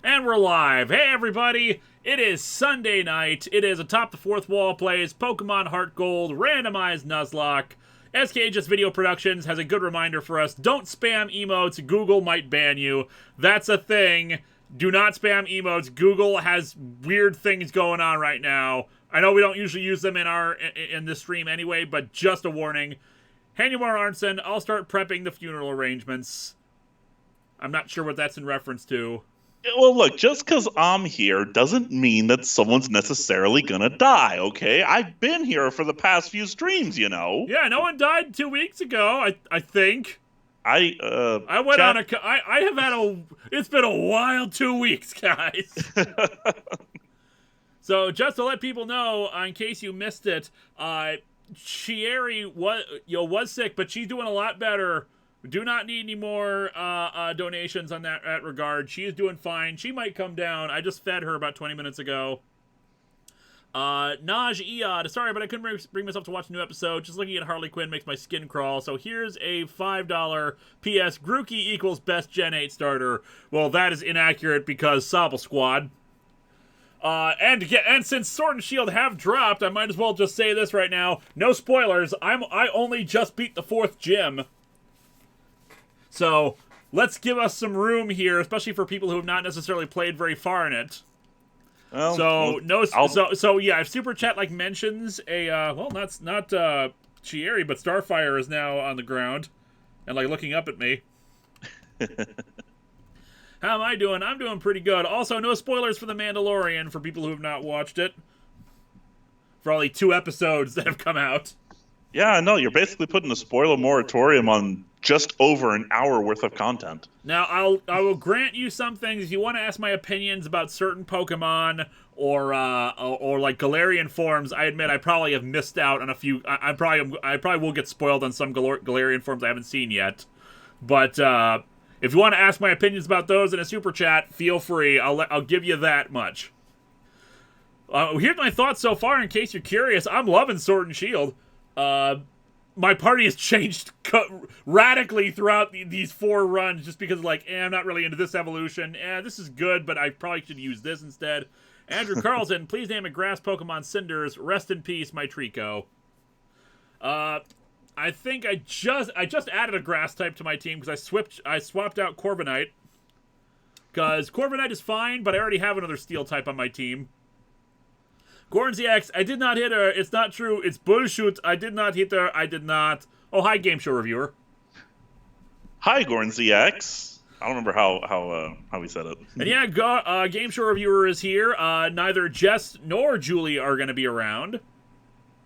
And we're live. Hey everybody, it is Sunday night. It is Atop the Fourth Wall plays Pokemon HeartGold Randomized Nuzlocke. SKHS Video Productions has a good reminder for us. Don't spam emotes. Google might ban you. That's a thing. Do not spam emotes. Google has weird things going on right now. I know we don't usually use them in this stream anyway, but just a warning. Hanumar Arnson, I'll start prepping the funeral arrangements. I'm not sure what that's in reference to. Well, look, just because I'm here doesn't mean that someone's necessarily gonna die, okay? I've been here for the past few streams, you know? Yeah, no one died 2 weeks ago, I think. I went on a... I have had a... It's been a wild 2 weeks, guys. So, just to let people know, in case you missed it, Chieri was sick, but she's doing a lot better. We do not need any more donations on that regard. She is doing fine. She might come down. I just fed her about 20 minutes ago. Naj Iod. Sorry, but I couldn't bring myself to watch a new episode. Just looking at Harley Quinn makes my skin crawl. So here's a $5 PS. Grookey equals best Gen 8 starter. Well, that is inaccurate because Sobble Squad. And since Sword and Shield have dropped, I might as well just say this right now. No spoilers. I only just beat the 4th gym. So, let's give us some room here, especially for people who have not necessarily played very far in it. Well, so yeah, if Super Chat mentions a not Chieri, but Starfire is now on the ground and looking up at me. How am I doing? I'm doing pretty good. Also, no spoilers for The Mandalorian for people who have not watched it. For only 2 episodes that have come out. Yeah, no, you're basically putting a spoiler moratorium on just over an hour worth of content. Now, I will grant you some things. If you want to ask my opinions about certain Pokemon or Galarian forms, I admit I probably have missed out on a few. I probably will get spoiled on some Galarian forms I haven't seen yet. But if you want to ask my opinions about those in a super chat, feel free. I'll give you that much. Here's my thoughts so far. In case you're curious, I'm loving Sword and Shield. My party has changed radically throughout these 4 runs just because I'm not really into this evolution. This is good, but I probably should use this instead. Andrew Carlson, please name a grass Pokemon Cinders. Rest in peace, my Trico. I think I just added a grass type to my team because I swapped out Corviknight. Because Corviknight is fine, but I already have another steel type on my team. Gornziax, I did not hit her. It's not true. It's bullshit. I did not hit her. I did not. Oh, hi, Game Show Reviewer. Hi, Gornziax. I don't remember how we said it. And yeah, Game Show Reviewer is here. Neither Jess nor Julie are going to be around.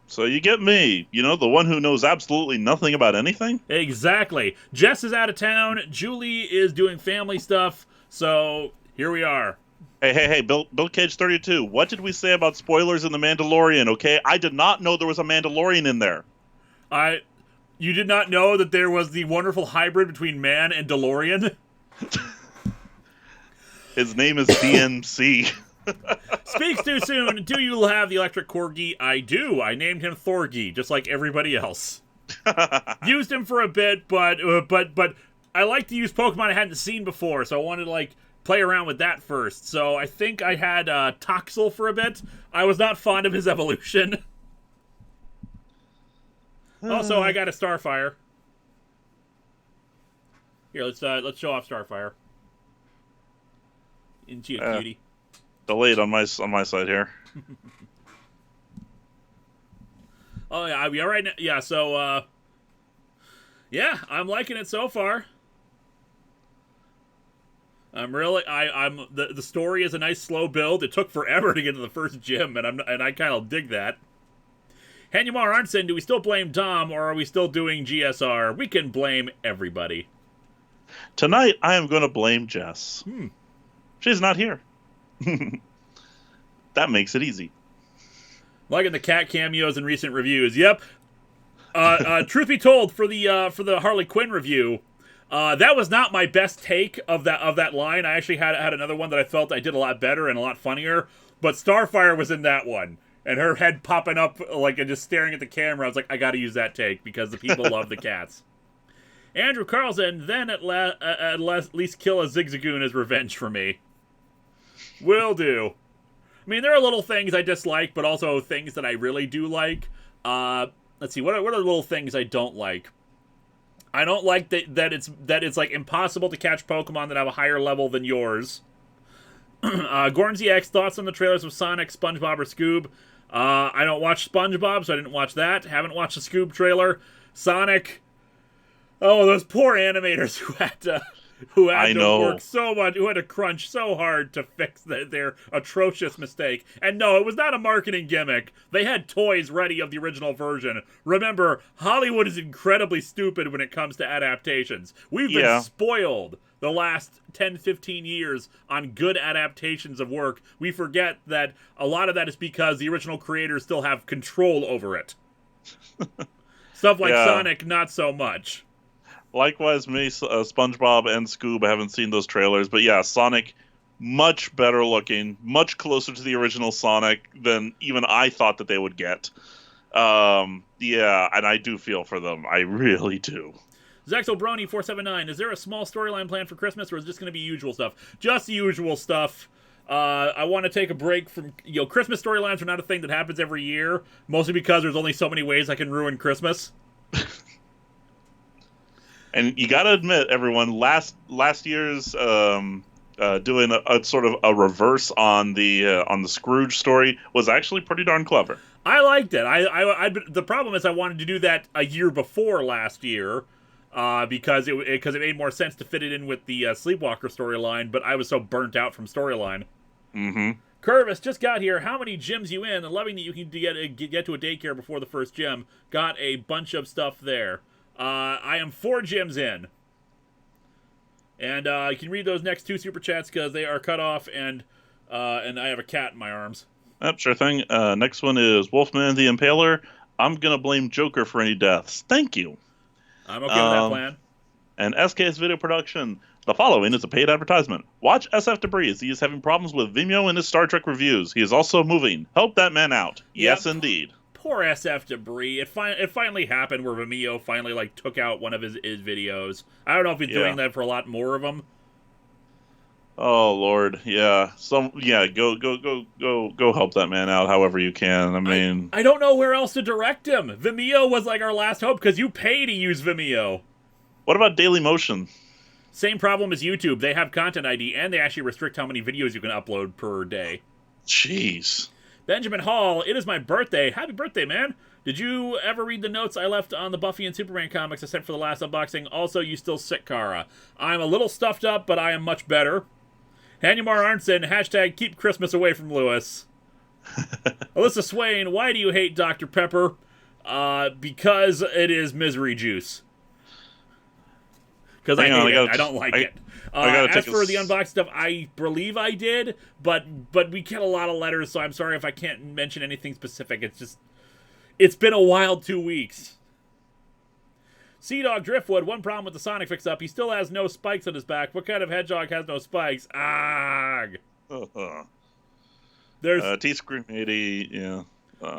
So you get me, the one who knows absolutely nothing about anything? Exactly. Jess is out of town. Julie is doing family stuff. So here we are. Hey, Bill Cage 32, what did we say about spoilers in The Mandalorian, okay? I did not know there was a Mandalorian in there. You did not know that there was the wonderful hybrid between man and DeLorean? His name is DMC. Speaks too soon. Do you have the electric corgi? I do. I named him Thorgy, just like everybody else. Used him for a bit, but I like to use Pokemon I hadn't seen before, so I wanted to, like, play around with that first. So I think I had Toxel for a bit. I was not fond of his evolution. Also, I got a Starfire. Here, let's show off Starfire. Isn't she a cutie? Delayed on my side here. Oh yeah, we are right now. Yeah, so yeah, I'm liking it so far. I'm the story is a nice slow build. It took forever to get to the first gym, and I kind of dig that. Hanyamar Arnson, do we still blame Dom, or are we still doing GSR? We can blame everybody. Tonight, I am going to blame Jess. She's not here. That makes it easy. Liking the cat cameos in recent reviews. Yep. Truth be told, for the Harley Quinn review, that was not my best take of that line. I actually had another one that I felt I did a lot better and a lot funnier. But Starfire was in that one, and her head popping up like and just staring at the camera. I was like, I got to use that take because the people love the cats. Andrew Carlson, then at least kill a Zigzagoon as revenge for me. Will do. I mean, there are little things I dislike, but also things that I really do like. Let's see, what are the little things I don't like? I don't like that it's like impossible to catch Pokemon that have a higher level than yours. Gornsy X, thoughts on the trailers of Sonic, SpongeBob, or Scoob? I don't watch SpongeBob, so I didn't watch that. Haven't watched the Scoob trailer. Sonic. Oh, those poor animators who had to work so much, who had to crunch so hard to fix their atrocious mistake. And no, it was not a marketing gimmick. They had toys ready of the original version. Remember, Hollywood is incredibly stupid when it comes to adaptations. We've been spoiled the last 10, 15 years on good adaptations of work. We forget that a lot of that is because the original creators still have control over it. Stuff like Sonic, not so much. Likewise, me, SpongeBob and Scoob, I haven't seen those trailers. But yeah, Sonic, much better looking, much closer to the original Sonic than even I thought that they would get. Yeah, and I do feel for them. I really do. Zexobrony479, is there a small storyline plan for Christmas, or is this going to be usual stuff? Just the usual stuff. I want to take a break from... Christmas storylines are not a thing that happens every year, mostly because there's only so many ways I can ruin Christmas. And you got to admit, everyone, last year's doing a sort of a reverse on the Scrooge story was actually pretty darn clever. I liked it. The problem is I wanted to do that a year before last year because it made more sense to fit it in with the Sleepwalker storyline, but I was so burnt out from storyline. Mm-hmm. Curvis just got here. How many gyms you in? And loving that you can get to a daycare before the first gym. Got a bunch of stuff there. I am 4 gyms in. And you can read those next 2 super chats because they are cut off, and I have a cat in my arms. Yep, sure thing. Next one is Wolfman the Impaler. I'm going to blame Joker for any deaths. Thank you. I'm okay with that plan. And SKS Video Production. The following is a paid advertisement. Watch SF Debris. He is having problems with Vimeo in his Star Trek reviews. He is also moving. Help that man out. Yes, indeed. Poor SF Debris. It finally happened where Vimeo finally took out one of his videos. I don't know if he's doing that for a lot more of them. Oh Lord, yeah. Go help that man out however you can. I mean, I don't know where else to direct him. Vimeo was our last hope because you pay to use Vimeo. What about Dailymotion? Same problem as YouTube. They have content ID and they actually restrict how many videos you can upload per day. Jeez. Benjamin Hall, it is my birthday. Happy birthday, man. Did you ever read the notes I left on the Buffy and Superman comics I sent for the last unboxing? Also, you still sick, Kara. I'm a little stuffed up, but I am much better. Hanyamar Arnson, hashtag keep Christmas away from Lewis. Alyssa Swain, why do you hate Dr. Pepper? Because it is misery juice. Because I don't like it. As for the unboxed stuff, I believe I did, but we get a lot of letters, so I'm sorry if I can't mention anything specific. It's been a wild 2 weeks. Sea Dog Driftwood, one problem with the Sonic fix-up, he still has no spikes on his back. What kind of hedgehog has no spikes? Agh. There's T-Scream 80, yeah.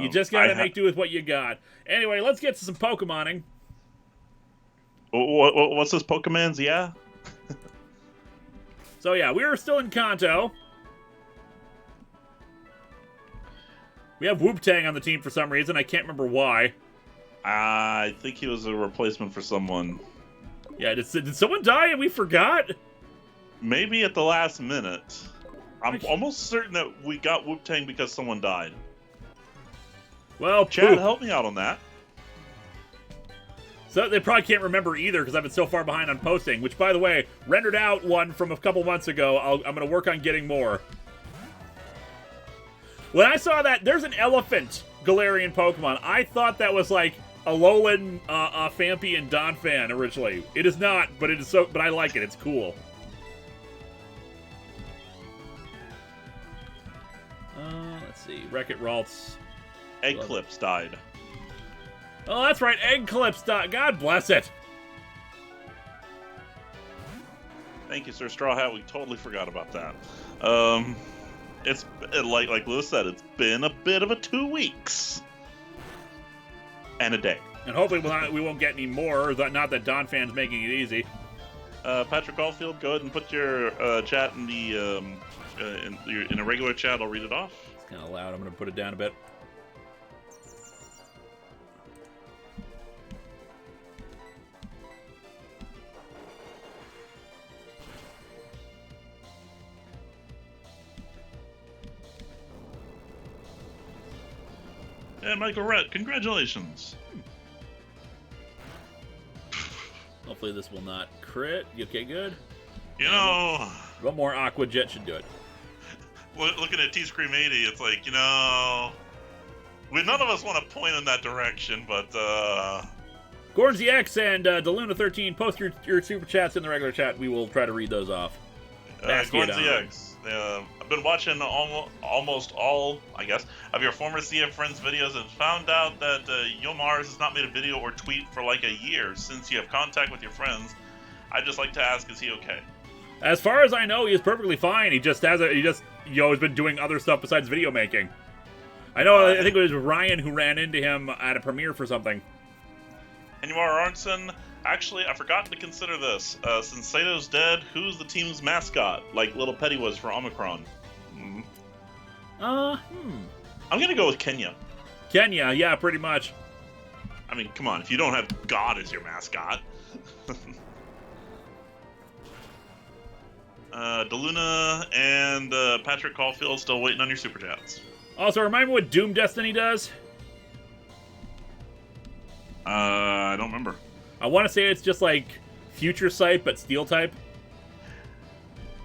you just gotta make do with what you got. Anyway, let's get to some Pokemoning. What's this Pokemon's? Yeah? So yeah, we are still in Kanto. We have Whoop-Tang on the team for some reason. I can't remember why. I think he was a replacement for someone. Yeah, did someone die and we forgot? Maybe at the last minute. I'm almost certain that we got Whoop-Tang because someone died. Well, Chad, help me out on that. So they probably can't remember either because I've been so far behind on posting. Which, by the way, rendered out one from a couple months ago. I'm going to work on getting more. When I saw that, there's an elephant Galarian Pokemon. I thought that was like Alolan, Phampi, and Donphan originally. It is not, but it is so. But I like it. It's cool. Let's see. Wreck-It Ralts. Eggclips died. Oh, that's right. Eggclips died. God bless it. Thank you, Sir Straw Hat. We totally forgot about that. It's like Lewis said. It's been a bit of a 2 weeks and a day. And hopefully we won't get any more. Not that Donphan's making it easy. Patrick Caulfield, go ahead and put your chat in the in a regular chat. I'll read it off. It's kind of loud. I'm going to put it down a bit. And Michael Rhett, congratulations. Hopefully this will not crit. You okay, good? You know... One more Aqua Jet should do it. Looking at T-Scream 80, it's like, you know... None of us want to point in that direction, but, Gornsy X and Deluna13, post your super chats in the regular chat. We will try to read those off. Gornsy X. I've been watching almost all, I guess, of your former CF Friends videos and found out that Yomars has not made a video or tweet for like a year since you have contact with your friends. I'd just like to ask, is he okay? As far as I know, he is perfectly fine. He just has has been doing other stuff besides video making. I know. I think it was Ryan who ran into him at a premiere for something. And Yomar Arnson. Actually, I forgot to consider this. Since Sato's dead, who's the team's mascot? Like Little Petty was for Omicron. I'm gonna go with Kenya. Kenya, yeah, pretty much. I mean, come on, if you don't have God as your mascot. DeLuna and Patrick Caulfield still waiting on your super chats. Also, remind me what Doom Destiny does? I don't remember. I want to say it's just like Future Sight, but Steel type.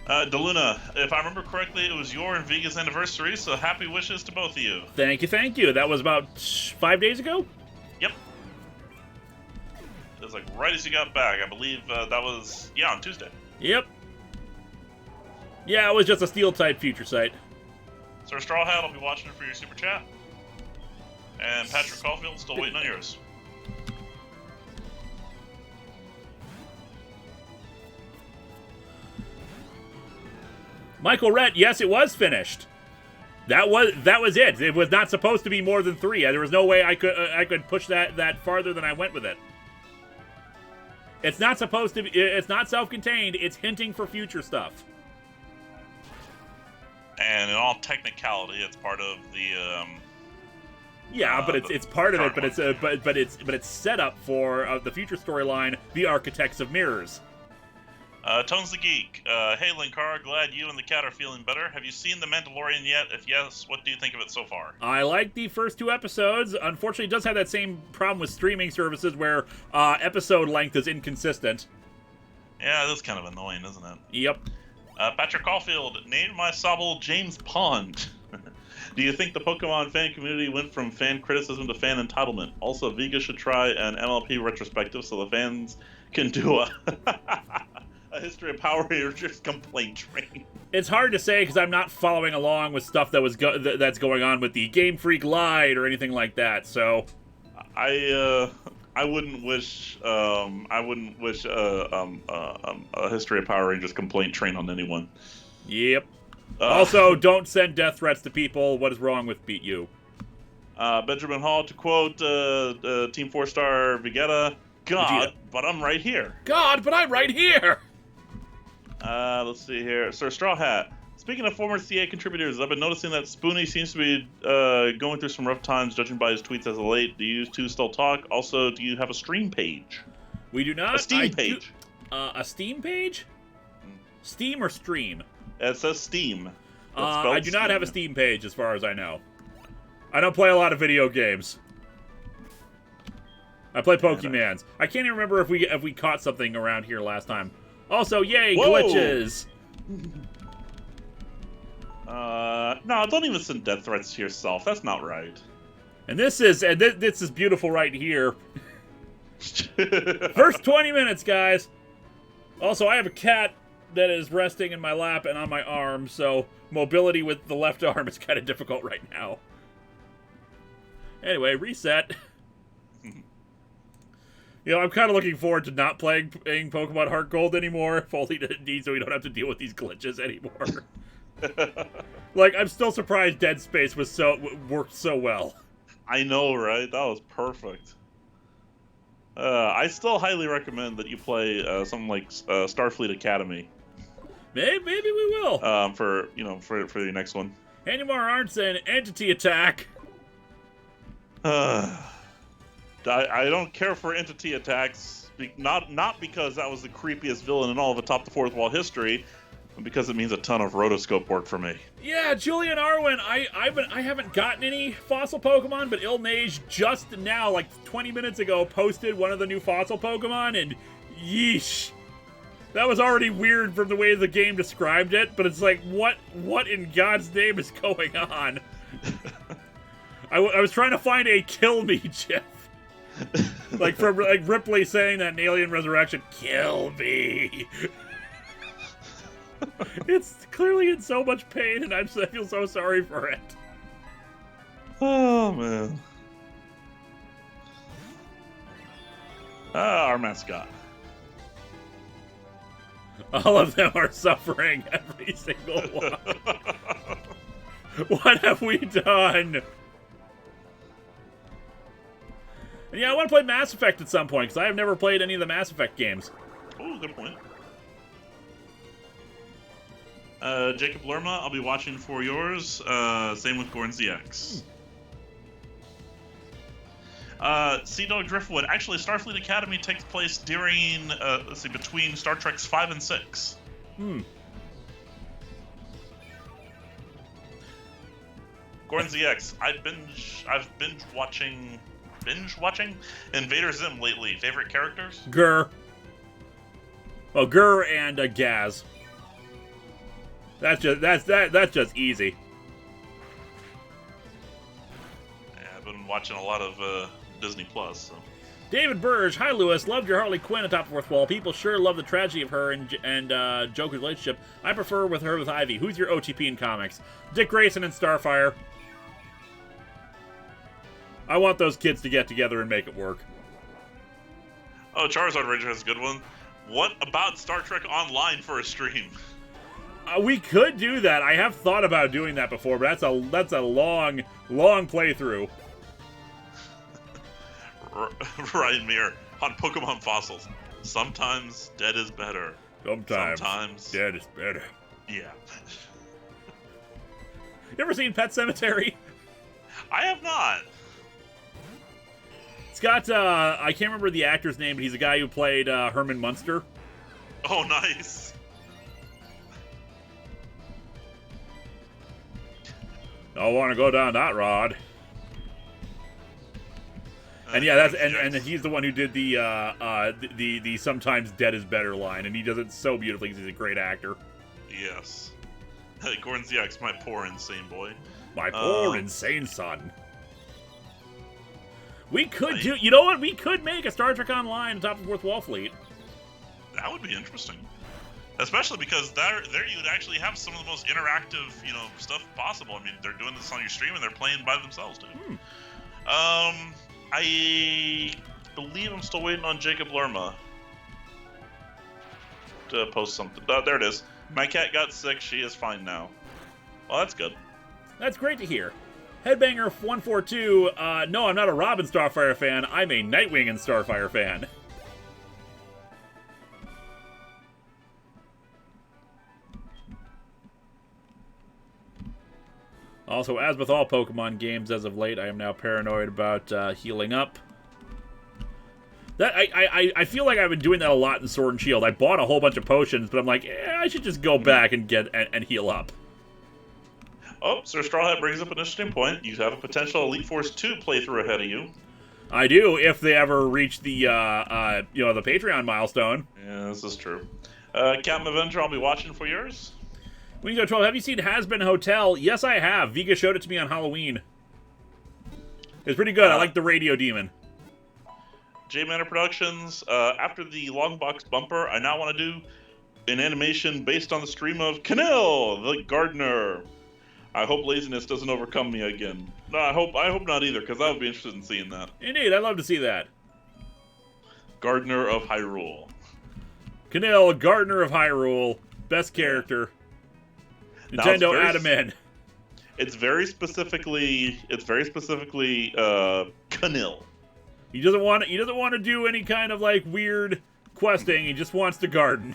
DeLuna, if I remember correctly, it was your and Vega's anniversary, so happy wishes to both of you. Thank you. That was about 5 days ago? Yep. It was like right as you got back. I believe that was, on Tuesday. Yep. Yeah, it was just a Steel type Future Sight. Sir Straw Hat, I'll be watching it for your super chat. And Patrick Caulfield, still waiting on yours. Michael Rhett, yes, it was finished. That was it. It was not supposed to be more than 3. There was no way I could push that farther than I went with it. It's not supposed to be. It's not self-contained. It's hinting for future stuff. And in all technicality, it's part of the. Yeah, but it's part of it. But it's set up for the future storyline, the Architects of Mirrors. Tones the Geek. Hey, Linkara, glad you and the cat are feeling better. Have you seen The Mandalorian yet? If yes, what do you think of it so far? I like the first 2 episodes. Unfortunately, it does have that same problem with streaming services where episode length is inconsistent. Yeah, that's kind of annoying, isn't it? Yep. Patrick Caulfield, name my Sobble James Pond. Do you think the Pokemon fan community went from fan criticism to fan entitlement? Also, Vega should try an MLP retrospective so the fans can do a History of Power Rangers complaint train. It's hard to say because I'm not following along with stuff that that's going on with the Game Freak Live or anything like that. So, I I wouldn't wish a History of Power Rangers complaint train on anyone. Yep. Also, don't send death threats to people. What is wrong with Beat You? Benjamin Hall, to quote Team 4-Star Vegeta, God, Vegeta. but I'm right here. God, but I'm right here! Let's see here. Sir Straw Hat. Speaking of former CA contributors, I've been noticing that Spoonie seems to be going through some rough times, judging by his tweets as of late. Do you two still talk? Also, do you have a stream page? We do not. A Steam page. A Steam page? Steam or Stream? It says Steam. I do not have a Steam page, as far as I know. I don't play a lot of video games. I play Pokemons. I can't even remember if we caught something around here last time. Also, yay, Whoa! glitches! No, don't even send death threats to yourself. That's not right. And this is beautiful right here. First 20 minutes, guys. Also, I have a cat that is resting in my lap and on my arm, so mobility with the left arm is kind of difficult right now. Anyway, reset. You know, I'm kind of looking forward to not playing Pokemon HeartGold anymore, if only so we don't have to deal with these glitches anymore. Like, I'm still surprised Dead Space worked so well. I know, right? That was perfect. I still highly recommend that you play something like Starfleet Academy. Maybe we will. For the next one. Animar Arnson, Entity Attack. I don't care for Entity Attacks, not because that was the creepiest villain in all of AtopTheFourthWall history, but because it means a ton of rotoscope work for me. Yeah, Julian Arwen, I haven't gotten any fossil Pokemon, but Ilnage just now, like 20 minutes ago, posted one of the new fossil Pokemon, and yeesh. That was already weird from the way the game described it, but it's like, what in God's name is going on? I was trying to find a kill me gif. Like from Ripley saying that in Alien Resurrection, kill me. It's clearly in so much pain, and I feel so sorry for it. Oh, man. Our mascot. All of them are suffering, every single one. What have we done? And yeah, I want to play Mass Effect at some point, because I have never played any of the Mass Effect games. Oh, good point. Jacob Lerma, I'll be watching for yours. Same with Gorn ZX. Sea Dog Driftwood. Actually, Starfleet Academy takes place during, between Star Treks 5 and 6. Gorn ZX. I've binge watching Invader Zim lately. Favorite characters? Gur. Well, Gur and Gaz. That's just easy. Yeah, I've been watching a lot of Disney Plus. So. David Burge, hi Lewis, loved your Harley Quinn atop the fourth wall. People sure love the tragedy of her and Joker's relationship. I prefer her with Ivy. Who's your OTP in comics? Dick Grayson and Starfire. I want those kids to get together and make it work. Oh, Charizard Ranger has a good one. What about Star Trek Online for a stream? We could do that. I have thought about doing that before, but that's a long playthrough. Ryan Muir on Pokemon fossils. Sometimes dead is better. Sometimes dead is better. Yeah. You ever seen Pet Sematary? I have not. It's got, I can't remember the actor's name, but he's a guy who played Herman Munster. Oh, nice. Don't want to go down that rod. And yeah, and he's the one who did the sometimes dead is better line, and he does it so beautifully because he's a great actor. Yes. Gordon ZX, my poor insane boy. My poor insane son. We could do, you know what? We could make a Star Trek Online atop the fourth wall fleet. That would be interesting. Especially because there you'd actually have some of the most interactive, stuff possible. I mean, they're doing this on your stream and they're playing by themselves, too. believe I'm still waiting on Jacob Lerma to post something. Oh, there it is. My cat got sick. She is fine now. Well, that's good. That's great to hear. Headbanger142, no, I'm not a Robin Starfire fan. I'm a Nightwing and Starfire fan. Also, as with all Pokemon games as of late, I am now paranoid about healing up. That I feel like I've been doing that a lot in Sword and Shield. I bought a whole bunch of potions, but I'm like, I should just go back and and heal up. Oh, Sir Straw Hat brings up an interesting point. You have a potential Elite Force 2 playthrough ahead of you. I do, if they ever reach the the Patreon milestone. Yeah, this is true. Captain Avenger, I'll be watching for yours. When you go 12, have you seen Has Been Hotel? Yes, I have. Vega showed it to me on Halloween. It's pretty good. I like the Radio Demon. J Manor Productions, after the long box bumper, I now want to do an animation based on the stream of Kanil, the gardener. I hope laziness doesn't overcome me again. No, I hope not either, because I would be interested in seeing that. Indeed, I'd love to see that. Gardener of Hyrule. Kanil, Gardener of Hyrule, best character. Nintendo add him in. It's very specifically Kanil. He doesn't want to do any kind of like weird questing. He just wants to garden.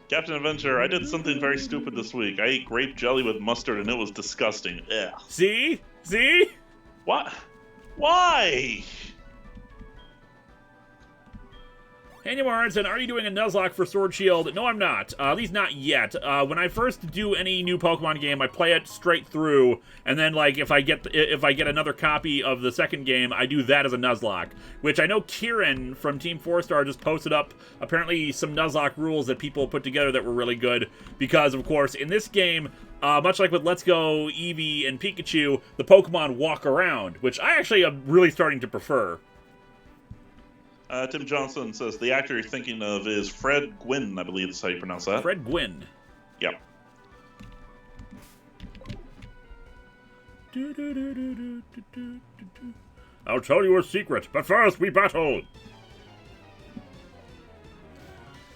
Captain Adventure, I did something very stupid this week. I ate grape jelly with mustard and it was disgusting. Ugh. See? See? What? Why? Hey, Martin, are you doing a Nuzlocke for Sword Shield? No, I'm not. At least not yet. When I first do any new Pokemon game, I play it straight through, and then like if I get another copy of the second game, I do that as a Nuzlocke. Which I know Kieran from Team 4-Star just posted up apparently some Nuzlocke rules that people put together that were really good. Because of course in this game, much like with Let's Go, Eevee, and Pikachu, the Pokemon walk around, which I actually am really starting to prefer. Tim Johnson says the actor you're thinking of is Fred Gwynn, I believe is how you pronounce that. Fred Gwynn. Yep. I'll tell you a secret, but first we battle.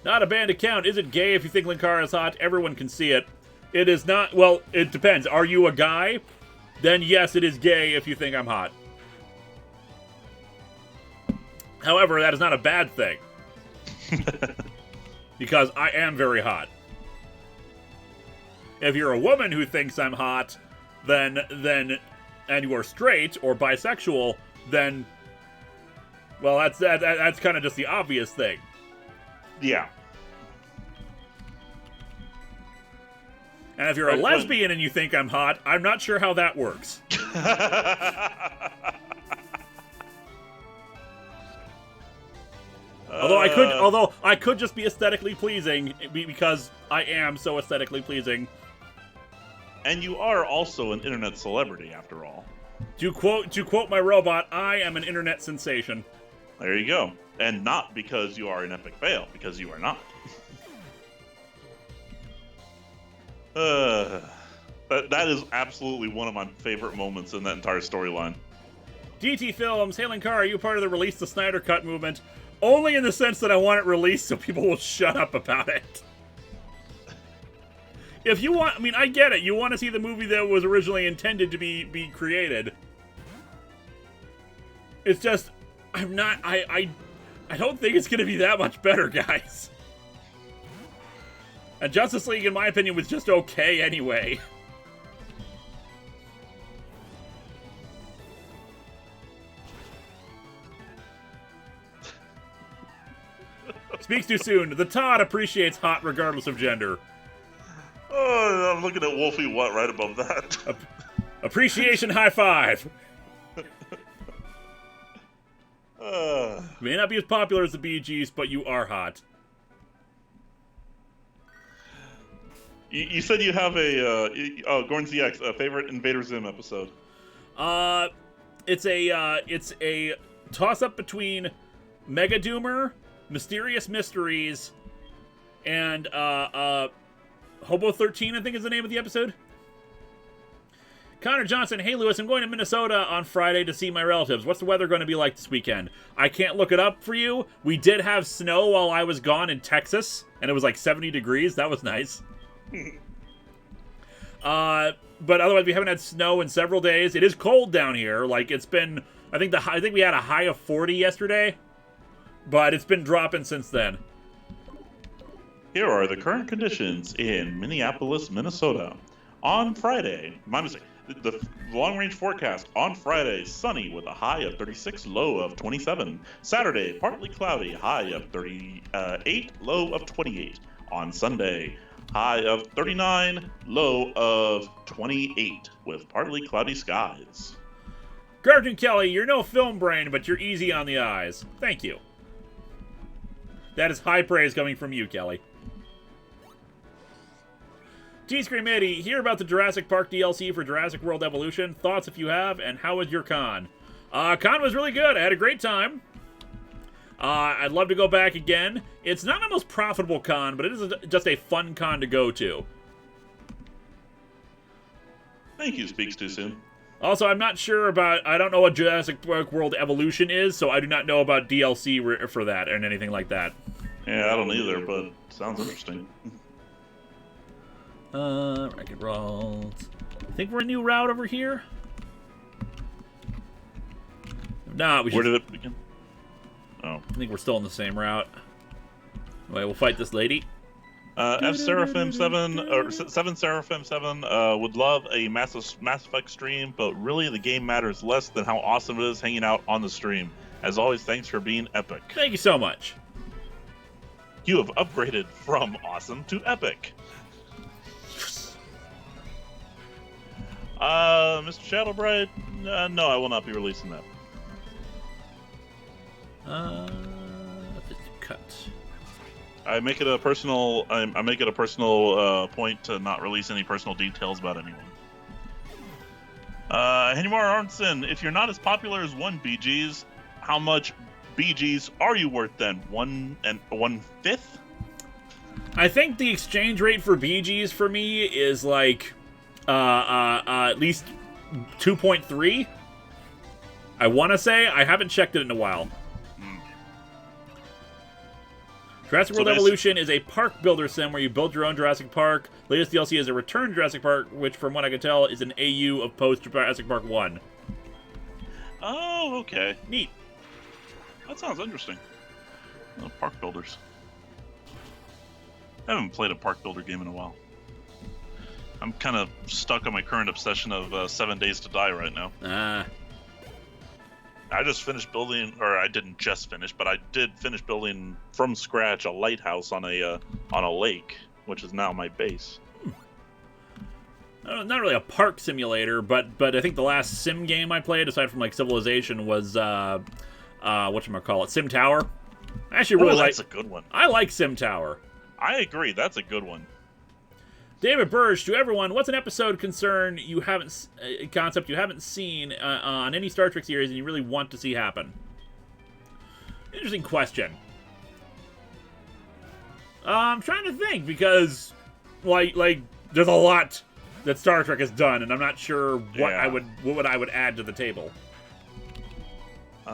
Not a banned account. Is it gay if you think Linkara is hot? Everyone can see it. It is not. Well, it depends. Are you a guy? Then yes, it is gay if you think I'm hot. However, that is not a bad thing. Because I am very hot. If you're a woman who thinks I'm hot, then and you are straight or bisexual, then well, that's kind of just the obvious thing. Yeah. And if you're a lesbian and you think I'm hot, I'm not sure how that works. Although I could just be aesthetically pleasing because I am so aesthetically pleasing. And you are also an internet celebrity, after all. To quote my robot, I am an internet sensation. There you go. And not because you are an epic fail, because you are not. That is absolutely one of my favorite moments in that entire storyline. DT Films, hey Linkara, are you part of the Release the Snyder Cut movement? Only in the sense that I want it released so people will shut up about it. If you want, I mean, I get it. You want to see the movie that was originally intended to be created. It's just, I'm not, I don't think it's going to be that much better, guys. And Justice League, in my opinion, was just okay anyway. Speaks too soon. The Todd appreciates hot regardless of gender. Oh, I'm looking at Wolfie What right above that. Appreciation high five. May not be as popular as the Bee Gees, but you are hot. You said you have a Gorn ZX, a favorite Invader Zim episode. It's a toss up between Mega Doomer, Mysterious Mysteries, and Hobo 13, I think is the name of the episode. Connor Johnson, hey Lewis, I'm going to Minnesota on Friday to see my relatives. What's the weather going to be like this weekend? I can't look it up for you. We did have snow while I was gone in Texas, and it was like 70 degrees. That was nice. But otherwise, we haven't had snow in several days. It is cold down here. Like, it's been, I think we had a high of 40 yesterday, but it's been dropping since then. Here are the current conditions in Minneapolis, Minnesota. On Friday, the long-range forecast on Friday, sunny with a high of 36, low of 27. Saturday, partly cloudy, high of 38, low of 28. On Sunday, high of 39, low of 28, with partly cloudy skies. Cartoon Kelly, you're no film brain, but you're easy on the eyes. Thank you. That is high praise coming from you, Kelly. T-Scream Eddie, hear about the Jurassic Park DLC for Jurassic World Evolution. Thoughts if you have, and how was your con? Con was really good. I had a great time. I'd love to go back again. It's not my most profitable con, but it is just a fun con to go to. Thank you, Speaks Too Soon. Also, I'm not sure about, I don't know what Jurassic Park World Evolution is, so I do not know about DLC for that and anything like that. Yeah, I don't either, but sounds interesting. Racket rolls. I think we're a new route over here. Nah, we should. Where did it begin? Oh. I think we're still on the same route. Anyway, we'll fight this lady. F Seraphim 7 or 7 Seraphim 7 would love a Mass Effect stream, but really the game matters less than how awesome it is hanging out on the stream. As always, thanks for being epic. Thank you so much. You have upgraded from awesome to epic. Mr. Shadowbright, no, I will not be releasing that. Cut. I make it a personal. I make it a personal point to not release any personal details about anyone. Henry Arnson, if you're not as popular as 1 BGs, how much BGs are you worth then? 1/5? I think the exchange rate for BGs for me is like at least 2.3. I want to say. I haven't checked it in a while. Jurassic World Evolution is a park builder sim where you build your own Jurassic Park. Latest DLC is a Return Jurassic Park, which from what I can tell is an AU of post-Jurassic Park 1. Oh, okay. Neat. That sounds interesting. Park builders. I haven't played a park builder game in a while. I'm kind of stuck on my current obsession of 7 Days to Die right now. I just finished building, or I didn't just finish, but I did finish building from scratch a lighthouse on a lake, which is now my base. Not really a park simulator, but I think the last sim game I played, aside from like Civilization, was whatchamacallit, Sim Tower. I actually really that's a good one. I like Sim Tower. I agree, that's a good one. David Burge, to everyone, what's an episode concept you haven't seen on any Star Trek series and you really want to see happen? Interesting question. I'm trying to think because, like, there's a lot that Star Trek has done, and I'm not sure what I would add to the table.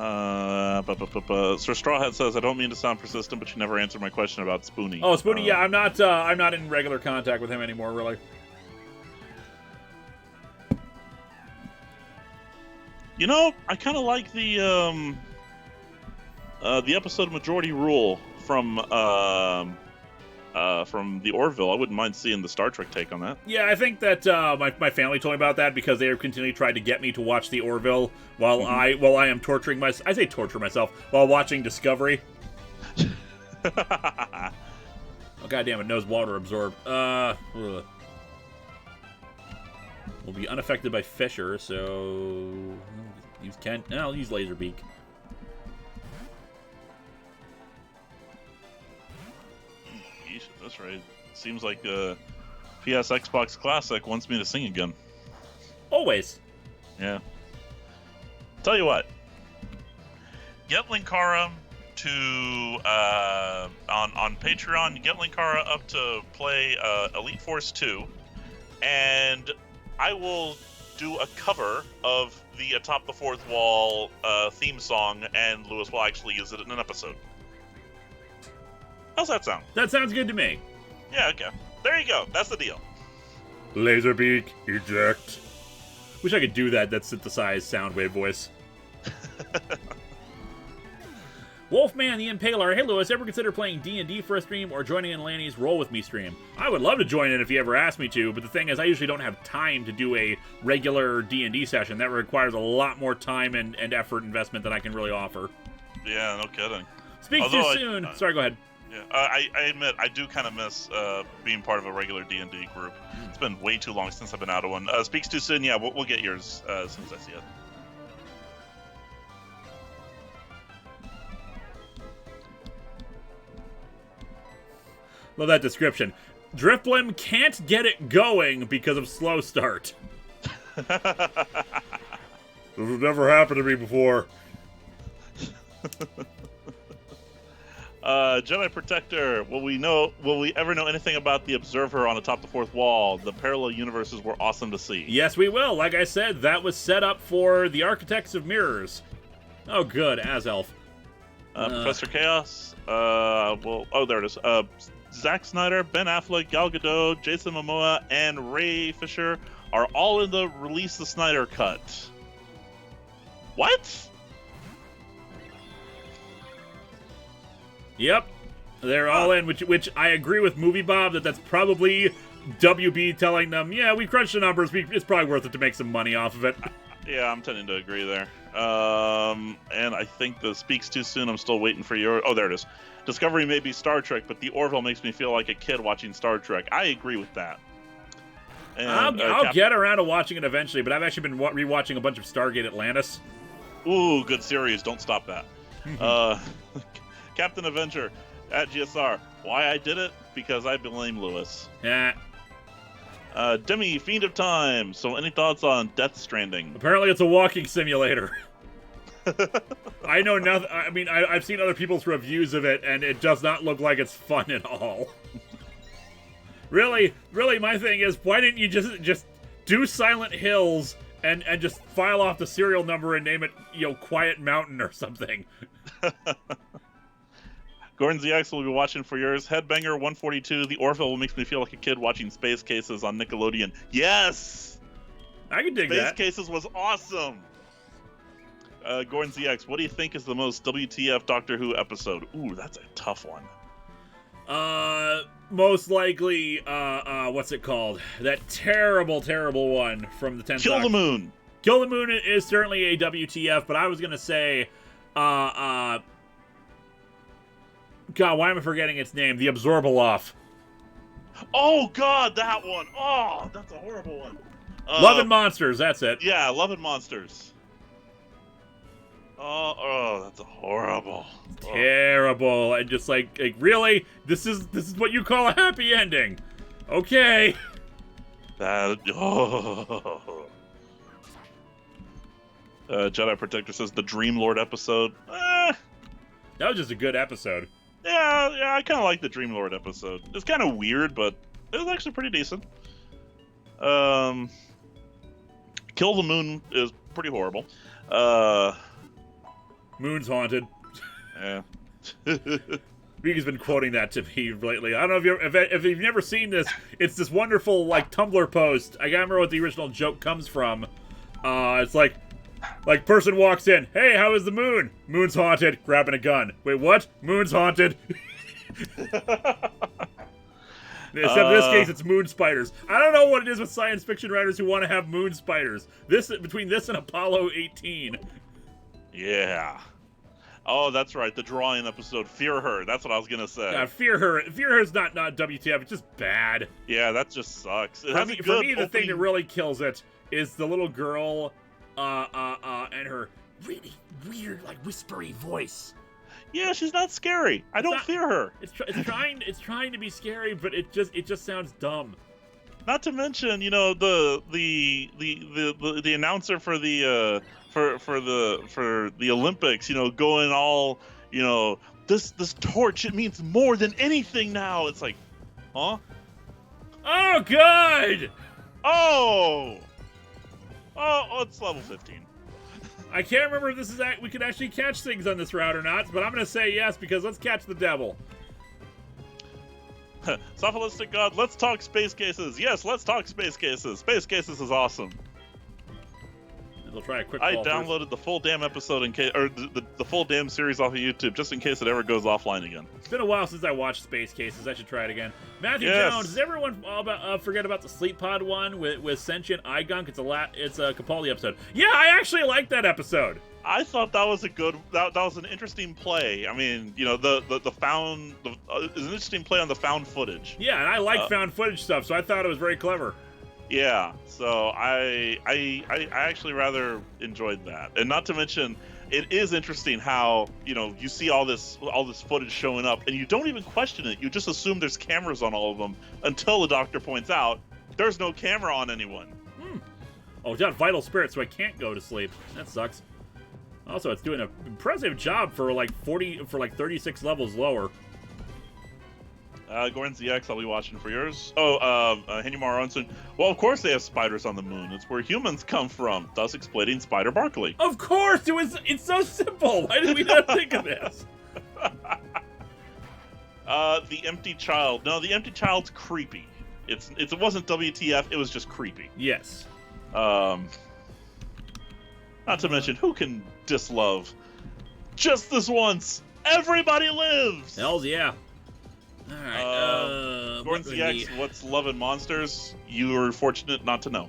Sir Strawhead says, I don't mean to sound persistent, but you never answered my question about Spoonie. Oh, Spoonie, yeah, I'm not in regular contact with him anymore, really. You know, I kind of like the episode Majority Rule from the Orville. I wouldn't mind seeing the Star Trek take on that. Yeah, I think that my family told me about that because they have continually tried to get me to watch the Orville while I am torturing myself. I say torture myself while watching Discovery. Oh, goddamn, it knows water absorb. Will be unaffected by Fisher, so use Kent. No, I'll use Laserbeak. That's right. Seems like PS Xbox Classic wants me to sing again. Always. Yeah. Tell you what. Get Linkara to on Patreon. Get Linkara up to play Elite Force 2, and I will do a cover of the Atop the Fourth Wall theme song, and Lewis will actually use it in an episode. How's that sound? That sounds good to me. Yeah, okay. There you go. That's the deal. Laserbeak, eject. Wish I could do that synthesized Soundwave voice. Wolfman the Impaler. Hey, Lewis, ever consider playing D&D for a stream or joining in Lanny's Roll With Me stream? I would love to join in if you ever asked me to, but the thing is, I usually don't have time to do a regular D&D session. That requires a lot more time and effort investment than I can really offer. Yeah, no kidding. Speak too soon. Sorry, go ahead. Yeah, I admit, I do kind of miss being part of a regular D&D group. It's been way too long since I've been out of one. Speaks too soon, yeah, we'll get yours as soon as I see it. Love that description. Drifblim can't get it going because of slow start. This has never happened to me before. Jedi Protector, will we ever know anything about the Observer on Atop the Fourth Wall? The parallel universes were awesome to see. Yes, we will. Like I said, that was set up for the Architects of Mirrors. Oh, good. As Elf. Professor Chaos. There it is. Zack Snyder, Ben Affleck, Gal Gadot, Jason Momoa, and Ray Fisher are all in the Release the Snyder cut. What? Yep, they're all in, which I agree with Movie Bob that's probably WB telling them, yeah, we crunched the numbers, it's probably worth it to make some money off of it. Yeah, I'm tending to agree there. And I think the Speaks Too Soon, I'm still waiting for your... Oh, there it is. Discovery may be Star Trek, but the Orville makes me feel like a kid watching Star Trek. I agree with that. And, I'll get around to watching it eventually, but I've actually been rewatching a bunch of Stargate Atlantis. Ooh, good series. Don't stop that. Captain Avenger at GSR. Why I did it? Because I blame Lewis. Yeah. Demi, Fiend of Time. So any thoughts on Death Stranding? Apparently it's a walking simulator. I know nothing. I mean, I've seen other people's reviews of it, and it does not look like it's fun at all. Really, my thing is, why didn't you just do Silent Hills and just file off the serial number and name it, Quiet Mountain or something? Gordon ZX will be watching for yours. Headbanger 142. The Orville makes me feel like a kid watching Space Cases on Nickelodeon. Yes, I can dig that. Space Cases was awesome. Gordon ZX, what do you think is the most WTF Doctor Who episode? Ooh, that's a tough one. Most likely, what's it called? That terrible one from the 10th Kill the Moon. Kill the Moon is certainly a WTF, but I was gonna say, God, why am I forgetting its name? The Absorbaloff. Oh, God, that one. Oh, that's a horrible one. Love and Monsters, that's it. Yeah, Love and Monsters. Oh, that's horrible. Terrible. And just like really? This is what you call a happy ending. Okay. Jedi Protector says the Dream Lord episode. That was just a good episode. Yeah, I kind of like the Dream Lord episode. It's kind of weird, but it was actually pretty decent. Kill the Moon is pretty horrible. Moon's haunted. Yeah. Regan's been quoting that to me lately. I don't know if you've never seen this. It's this wonderful Tumblr post. I can't remember what the original joke comes from. It's like person walks in. Hey, how is the moon? Moon's haunted. Grabbing a gun. Wait, what? Moon's haunted. Except in this case, it's moon spiders. I don't know what it is with science fiction writers who want to have moon spiders. Between this and Apollo 18. Yeah. Oh, that's right. The drawing episode, Fear Her. That's what I was gonna say. Yeah, Fear Her. Fear Her is not WTF. It's just bad. Yeah, that just sucks. For me, the thing that really kills it is the little girl, and her really weird, whispery voice. Yeah, she's not scary. I don't fear her. It's trying to be scary, but it just sounds dumb. Not to mention, the announcer for the Olympics, going all, this torch, it means more than anything now. It's like, huh? Oh God! Oh! Oh, it's level 15. I can't remember if this is we can actually catch things on this route or not, but I'm gonna say yes because let's catch the devil. Sophilistic God, let's talk space cases. Yes, let's talk space cases. Space cases is awesome. We'll try a quick. I downloaded the full damn episode in case, or the full damn series off of YouTube, just in case it ever goes offline again. It's been a while since I watched Space Cases. I should try it again. Matthew Jones, does everyone forget about the Sleep Pod one with Sentient Eye Gunk? It's a Capaldi episode. Yeah, I actually liked that episode. I thought that was a good. That was an interesting play. I mean, you know, the found it was an interesting play on the found footage. Yeah, and I like found footage stuff, so I thought it was very clever. Yeah, so I actually rather enjoyed that, and not to mention, it is interesting how you see all this footage showing up, and you don't even question it. You just assume there's cameras on all of them until the doctor points out there's no camera on anyone. Oh, it's got Vital Spirit, so I can't go to sleep. That sucks. Also, it's doing an impressive job for like 36 levels lower. Goran ZX, I'll be watching for yours. Oh, Henymar Onsen. Well, of course they have spiders on the moon. It's where humans come from, thus explaining Spider Barkley. Of course! It's so simple! Why did we not think of this? The Empty Child. No, the Empty Child's creepy. It wasn't WTF, it was just creepy. Yes. Not to mention, who can dislove just this once? Everybody lives! Hells yeah. Alright, what's Love and Monsters? You were fortunate not to know.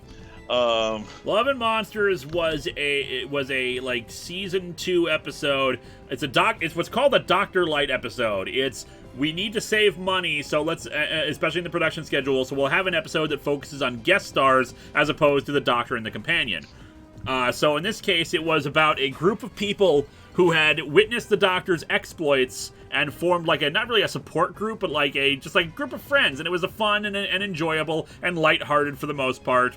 Love and Monsters was a like season 2 episode. It's what's called a Dr. Light episode. It's we need to save money, so let's especially in the production schedule, so we'll have an episode that focuses on guest stars as opposed to the Doctor and the companion. So in this case, it was about a group of people who had witnessed the Doctor's exploits and formed like not really a support group, but like just a group of friends, and it was a fun and enjoyable and lighthearted for the most part.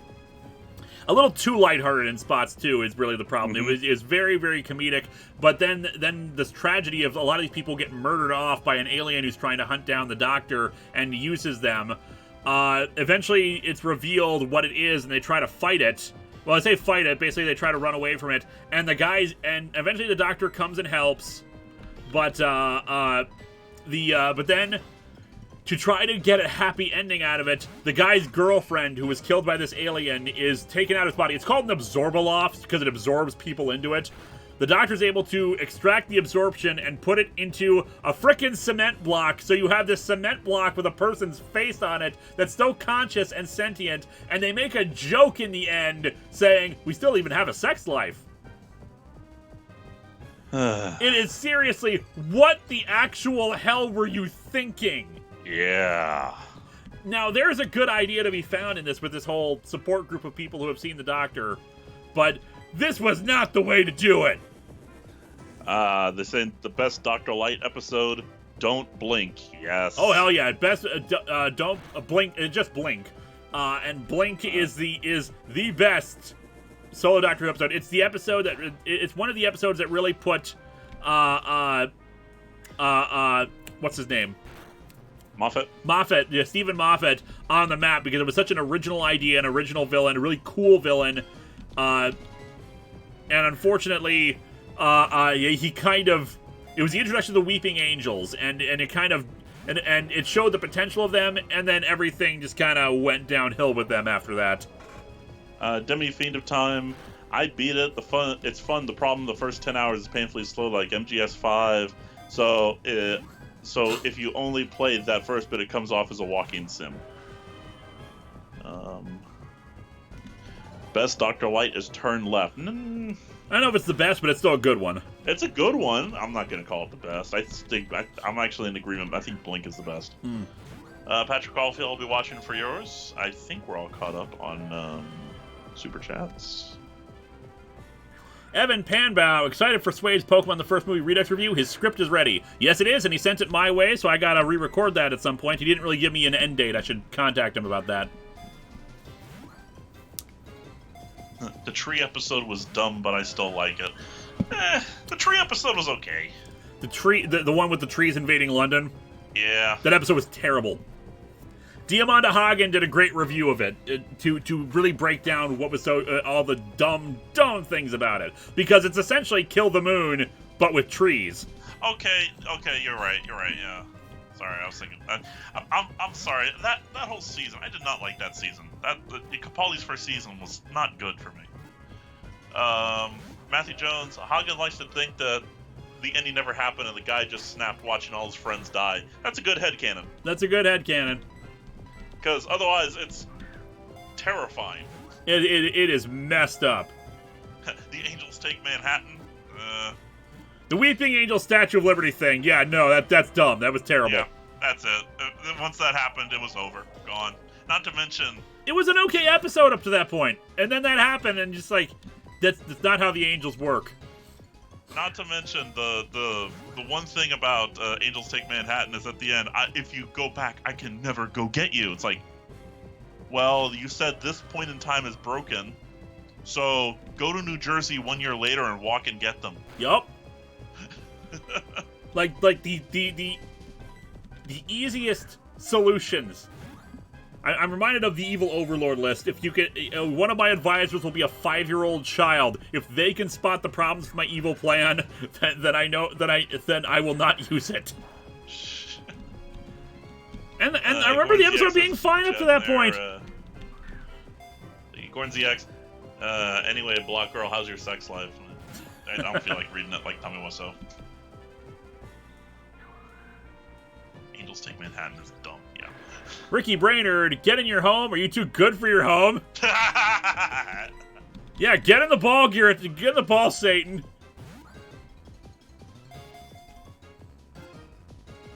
A little too lighthearted in spots too is really the problem. Mm-hmm. It was very, very comedic, but then this tragedy of a lot of these people get murdered off by an alien who's trying to hunt down the Doctor and uses them. Eventually, it's revealed what it is, and they try to fight it. Well, I say fight it. Basically, they try to run away from it, and eventually the Doctor comes and helps. But then to try to get a happy ending out of it, the guy's girlfriend, who was killed by this alien, is taken out of his body. It's called an absorbaloft because it absorbs people into it. The Doctor's able to extract the absorption and put it into a frickin' cement block, so you have this cement block with a person's face on it that's still conscious and sentient, and they make a joke in the end saying, we still even have a sex life. It is seriously, what the actual hell were you thinking? Yeah. Now, there's a good idea to be found in this with this whole support group of people who have seen the Doctor, but this was not the way to do it. This ain't the best Dr. Light episode. Don't blink. Yes. Oh hell yeah! Best don't blink. Just blink. And blink is the best solo Doctor episode. It's the episode that it's one of the episodes that really put what's his name? Moffat, yeah, Stephen Moffat on the map because it was such an original idea, an original villain, a really cool villain. And unfortunately, he kind of, it was the introduction of the Weeping Angels, and it kind of, and it showed the potential of them, and then everything just kind of went downhill with them after that. Demi Fiend of Time, I beat it. It's fun. The problem, the first 10 hours is painfully slow, like MGS5. So if you only played that first bit, it comes off as a walking sim. Best Dr. Light is Turn Left. I don't know if it's the best, but it's still a good one. It's a good one. I'm not going to call it the best. I'm actually in agreement. I think Blink is the best. Patrick Caulfield will be watching for yours. I think we're all caught up on Super Chats. Evan Panbow, excited for Swade's Pokemon the First Movie Redux review. His script is ready. Yes, it is, and he sent it my way, so I gotta re-record that at some point. He didn't really give me an end date. I should contact him about that. The tree episode was dumb, but I still like it. The tree episode was okay. The one with the trees invading London? Yeah. That episode was terrible. Diamanda Hagen did a great review of it to really break down what was so all the dumb things about it, because it's essentially Kill the Moon but with trees. Okay, you're right, yeah. Sorry, I was thinking. I'm sorry. That whole season, I did not like that season. Capaldi's first season was not good for me. Matthew Jones, Hagen likes to think that the ending never happened and the guy just snapped watching all his friends die. That's a good headcanon. That's a good headcanon. Because otherwise, it's terrifying. It is messed up. The Angels take Manhattan. The Weeping Angel Statue of Liberty thing. Yeah, no, that's dumb. That was terrible. Yeah, that's it. Once that happened, it was over. Gone. Not to mention... It was an okay episode up to that point. And then that happened, and just like, that's not how the Angels work. Not to mention, the one thing about Angels Take Manhattan is at the end, if you go back, I can never go get you. It's like, well, you said this point in time is broken, so go to New Jersey 1 year later and walk and get them. Yup. like the easiest solutions. I'm reminded of the evil overlord list. If you could, one of my advisors will be a 5-year-old child. If they can spot the problems with my evil plan, then I will not use it. And I remember the episode being fine up to that point. Gordon ZX. Anyway, Block Girl, how's your sex life? I don't feel like reading it like Tommy was so. Angels Take Manhattan is dumb, yeah. Ricky Brainerd, get in your home. Are you too good for your home? Yeah, get in the ball, Garrett. Get in the ball, Satan.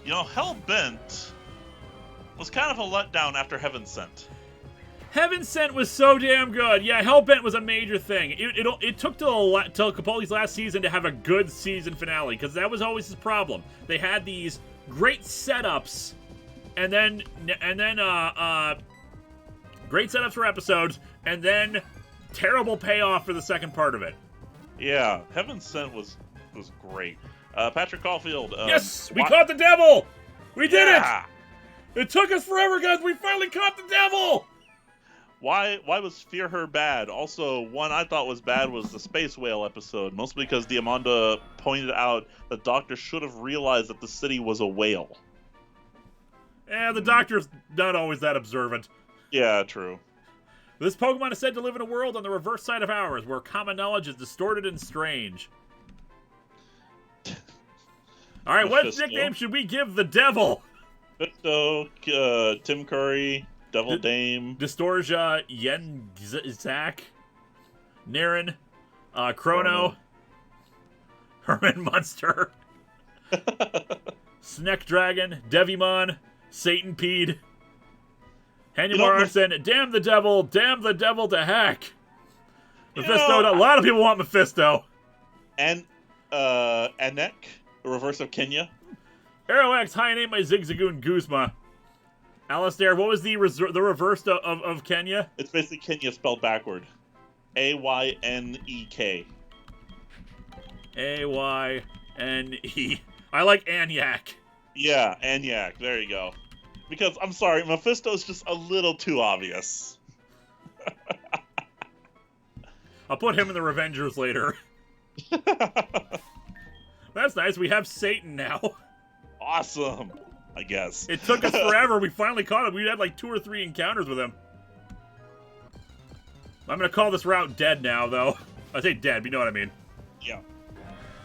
You know, Hellbent was kind of a letdown after Heaven Sent. Heaven Sent was so damn good. Yeah, Hellbent was a major thing. It took till Capaldi's last season to have a good season finale, because that was always his problem. They had these great setups, and then great setups for episodes, and then terrible payoff for the second part of it. Yeah, Heaven Sent was great. Patrick Caulfield. Yes, we caught the devil. We did it. It took us forever, guys. We finally caught the devil. Why was Fear Her bad? Also, one I thought was bad was the Space Whale episode, mostly because Diamanda pointed out the Doctor should have realized that the city was a whale. The Doctor's not always that observant. Yeah, true. This Pokemon is said to live in a world on the reverse side of ours, where common knowledge is distorted and strange. Alright, what nickname should we give the devil? Mephisto, Tim Curry, Devil Dame, Distorja, Zach, Naren, Chrono, Herman Munster, Sneck Dragon, Devimon, Satan Pede, Hanumar Arson, damn the devil to heck. Mephisto, a lot of people want Mephisto. And Anek, the reverse of Kenya. Arrow X, hi, name my Zigzagoon Guzma. Alistair, what was the reverse of Kenya? It's basically Kenya spelled backward. Aynek. Ayne. I like Anyak. Yeah, Anyak. There you go. Because, I'm sorry, Mephisto's just a little too obvious. I'll put him in the Revengers later. That's nice. We have Satan now. Awesome, I guess. It took us forever. We finally caught him. We had like 2 or 3 encounters with him. I'm going to call this route dead now, though. I say dead, but you know what I mean. Yeah.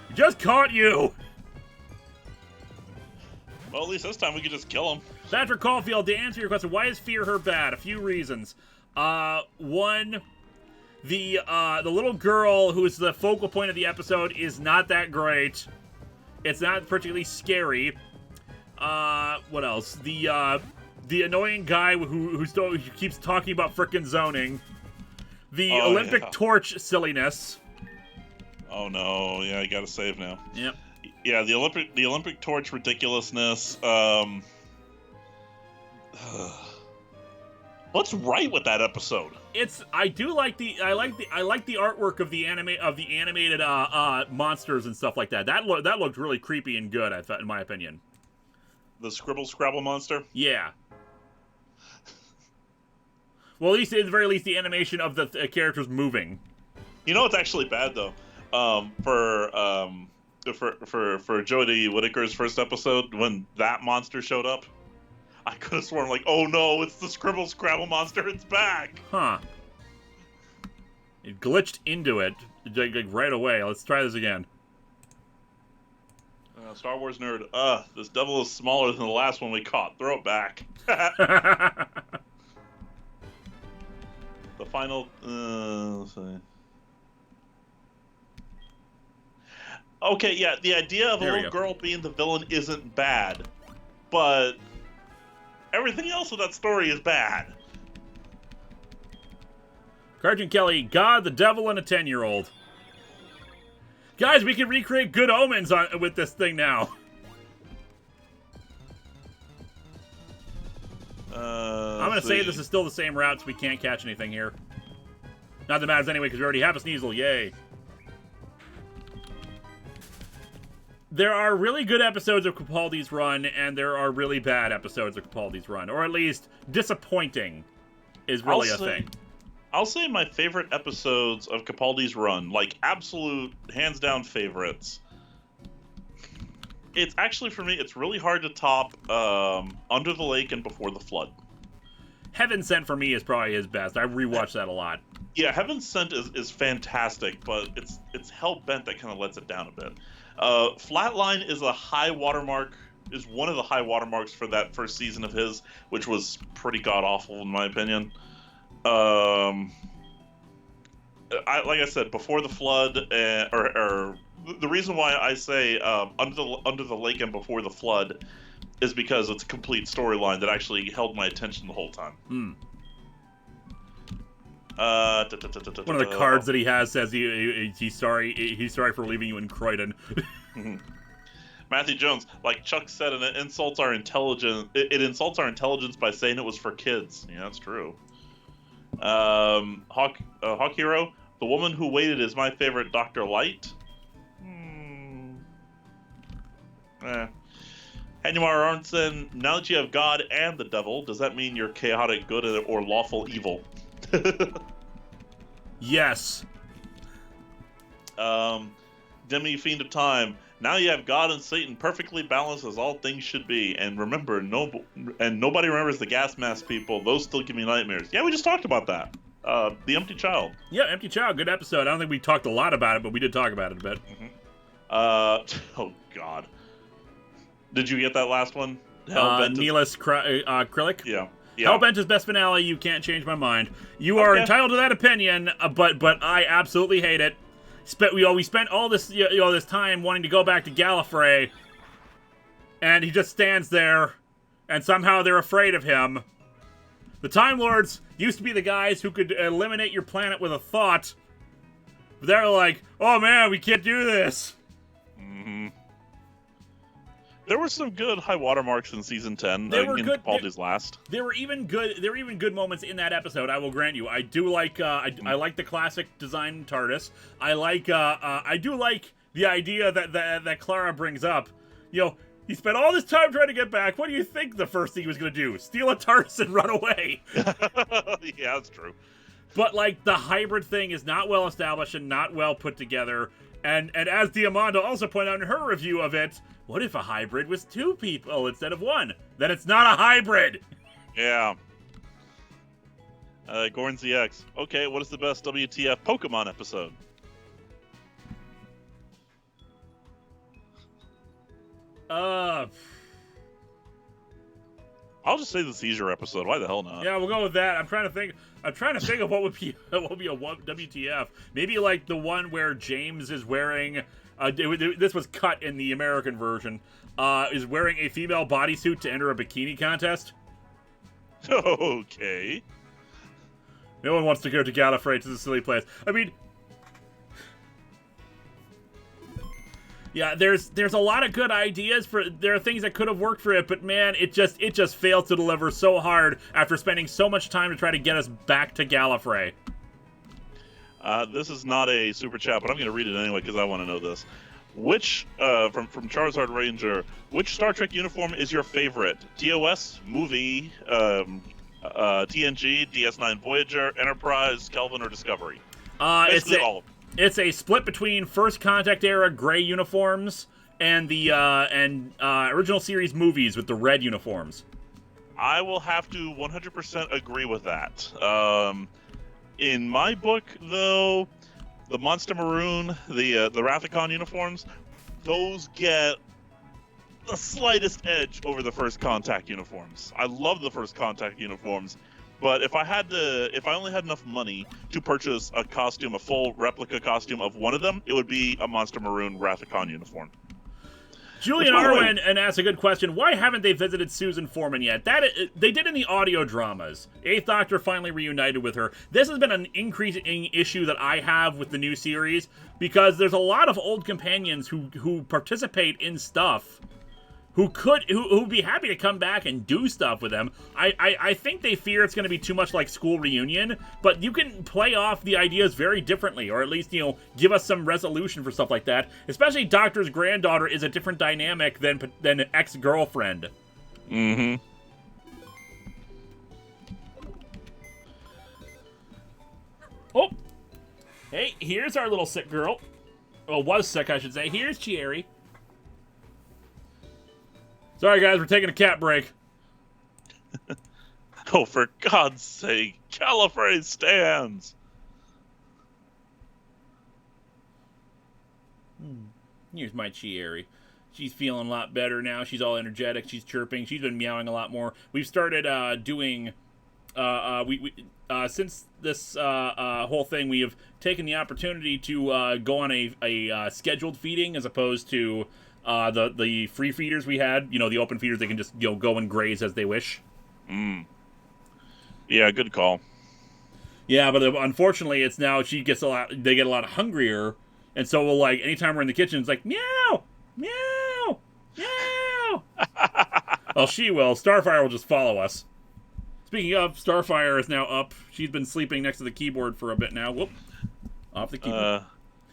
We just caught you! Well, at least this time we could just kill him. Patrick Caulfield, to answer your question, why is Fear Her bad? A few reasons. One, the little girl who is the focal point of the episode is not that great. It's not particularly scary. What else? The annoying guy who keeps talking about frickin' zoning. The Olympic torch silliness. Oh no! Yeah, you gotta save now. Yep. Yeah, the Olympic torch ridiculousness. What's right with that episode? I like the artwork of the animated monsters and stuff like that. That looked really creepy and good, I thought, in my opinion. The Scribble Scrabble monster? Yeah. Well, at the very least, the animation of the characters moving. You know what's actually bad though? For Jodie Whittaker's first episode, when that monster showed up, I could have sworn like, oh no, it's the Scribble Scrabble monster, it's back. Huh. It glitched into it like right away. Let's try this again. Star Wars nerd. This devil is smaller than the last one we caught. Throw it back. The final. Let's see. Okay, yeah, the idea of a little girl being the villain isn't bad, but everything else with that story is bad. Cartoon Kelly, God, the devil, and a 10-year-old. Guys, we can recreate good omens with this thing now. I'm going to say this is still the same route, so we can't catch anything here. Not that matters anyway, because we already have a Sneasel. Yay. There are really good episodes of Capaldi's Run, and there are really bad episodes of Capaldi's Run. Or at least, disappointing is really a thing. I'll say my favorite episodes of Capaldi's Run, like absolute hands-down favorites. It's actually, for me, it's really hard to top Under the Lake and Before the Flood. Heaven Sent for me is probably his best. I rewatch that a lot. Yeah, Heaven Sent is fantastic, but it's Hell-Bent that kind of lets it down a bit. Flatline is a high watermark, is one of the high watermarks for that first season of his, which was pretty god-awful in my opinion. Like I said, Before the Flood, or the reason why I say Under the Lake and Before the Flood is because it's a complete storyline that actually held my attention the whole time. One of the cards that he has says he's sorry for leaving you in Croydon. Matthew Jones, like Chuck said, it insults our intelligence. It insults our intelligence by saying it was for kids. Yeah, that's true. Hawk Hero, The Woman Who Waited is my favorite. Dr. Light. Hanumar Arnson, now that you have God and the devil, does that mean you're chaotic good or lawful evil? Yes. Demi Fiend of Time, now you have God and Satan perfectly balanced as all things should be. And remember, nobody remembers the gas mask people. Those still give me nightmares. Yeah, we just talked about that. The Empty Child. Yeah, Empty Child, good episode. I don't think we talked a lot about it, but we did talk about it a bit. Oh, God. Did you get that last one? Neelis Acrylic? Yeah. Hellbent is best finale. You can't change my mind. You are entitled to that opinion, but I absolutely hate it. We spent all this this time wanting to go back to Gallifrey, and he just stands there, and somehow they're afraid of him. The Time Lords used to be the guys who could eliminate your planet with a thought. But they're like, oh man, we can't do this. There were some good high watermarks in season 10. They were good. Capaldi's last. There were even good moments in that episode. I will grant you. I do like. I like the classic design TARDIS. I like. I do like the idea that Clara brings up. You know, he spent all this time trying to get back. What do you think the first thing he was going to do? Steal a TARDIS and run away? Yeah, that's true. But like the hybrid thing is not well established and not well put together. And as Diamanda also pointed out in her review of it, what if a hybrid was 2 people instead of 1? Then it's not a hybrid! Yeah. Gorn ZX. Okay, what is the best WTF Pokemon episode? I'll just say the seizure episode. Why the hell not? Yeah, we'll go with that. I'm trying to think of what would be a WTF. Maybe like the one where James is wearing. This was cut in the American version. Is wearing a female bodysuit to enter a bikini contest. Okay. No one wants to go to Gallifrey. It's a silly place. I mean, yeah, there's a lot of good ideas there are things that could have worked for it, but man, it just failed to deliver so hard after spending so much time to try to get us back to Gallifrey. This is not a super chat, but I'm going to read it anyway because I want to know this. Which, from Charizard Ranger, which Star Trek uniform is your favorite? TOS, movie, TNG, DS9 Voyager, Enterprise, Kelvin, or Discovery. It's Basically all of them. It's a split between First Contact era gray uniforms and the original series movies with the red uniforms. I will have to 100% agree with that. In my book, though, the Monster Maroon, the Rathacon uniforms, those get the slightest edge over the First Contact uniforms. I love the First Contact uniforms, but if I only had enough money to purchase a full replica costume of one of them, it would be a Monster Maroon Rathacon uniform. Julian Arwen and asks a good question. Why haven't they visited Susan Foreman yet? They did in the audio dramas. Eighth Doctor finally reunited with her. This has been an increasing issue that I have with the new series, because there's a lot of old companions who participate in stuff who'd be happy to come back and do stuff with them. I think they fear it's going to be too much like School Reunion, but you can play off the ideas very differently, or at least, give us some resolution for stuff like that. Especially Doctor's granddaughter is a different dynamic than ex-girlfriend. Mm-hmm. Oh! Hey, here's our little sick girl. Well, was sick, I should say. Here's Cherry. Sorry, guys, we're taking a cat break. Oh, for God's sake, Gallifrey stands! Here's my Cherry. She's feeling a lot better now. She's all energetic. She's chirping. She's been meowing a lot more. We've started doing... since this whole thing, we have taken the opportunity to go on a scheduled feeding as opposed to... the free feeders we had, the open feeders, they can just, go and graze as they wish. Yeah, good call. Yeah, but unfortunately, it's now they get a lot hungrier, and so we'll, anytime we're in the kitchen, it's like, meow, meow, meow. Well, she will. Starfire will just follow us. Speaking of, Starfire is now up. She's been sleeping next to the keyboard for a bit now. Whoop. Off the keyboard.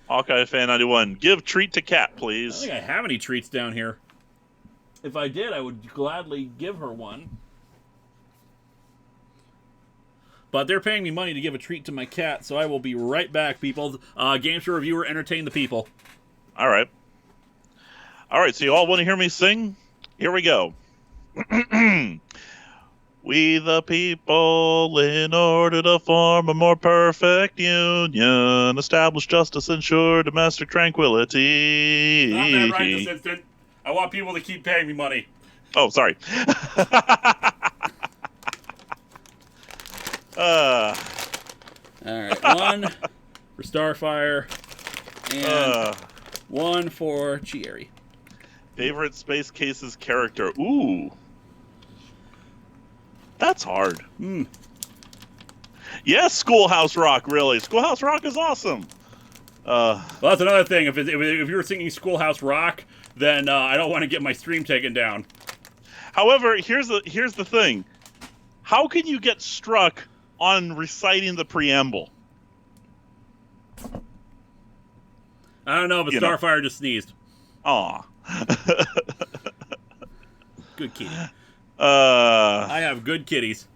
Hawkeye Fan 91. Give treat to cat, please. I don't think I have any treats down here. If I did, I would gladly give her one. But they're paying me money to give a treat to my cat, so I will be right back, people. Gamester Reviewer, entertain the people. All right. So you all want to hear me sing? Here we go. We the people, in order to form a more perfect union, establish justice, ensure domestic tranquility. Not that right this instant. I want people to keep paying me money. Oh, sorry. All right, one for Starfire, and one for Cherry. Favorite Space Cases character? Ooh. That's hard. Yes, Schoolhouse Rock, really. Schoolhouse Rock is awesome. Well, that's another thing. If you were singing Schoolhouse Rock, then I don't want to get my stream taken down. However, here's the thing. How can you get struck on reciting the preamble? I don't know, but Starfire just sneezed. Aw. Good kitty. I have good kitties.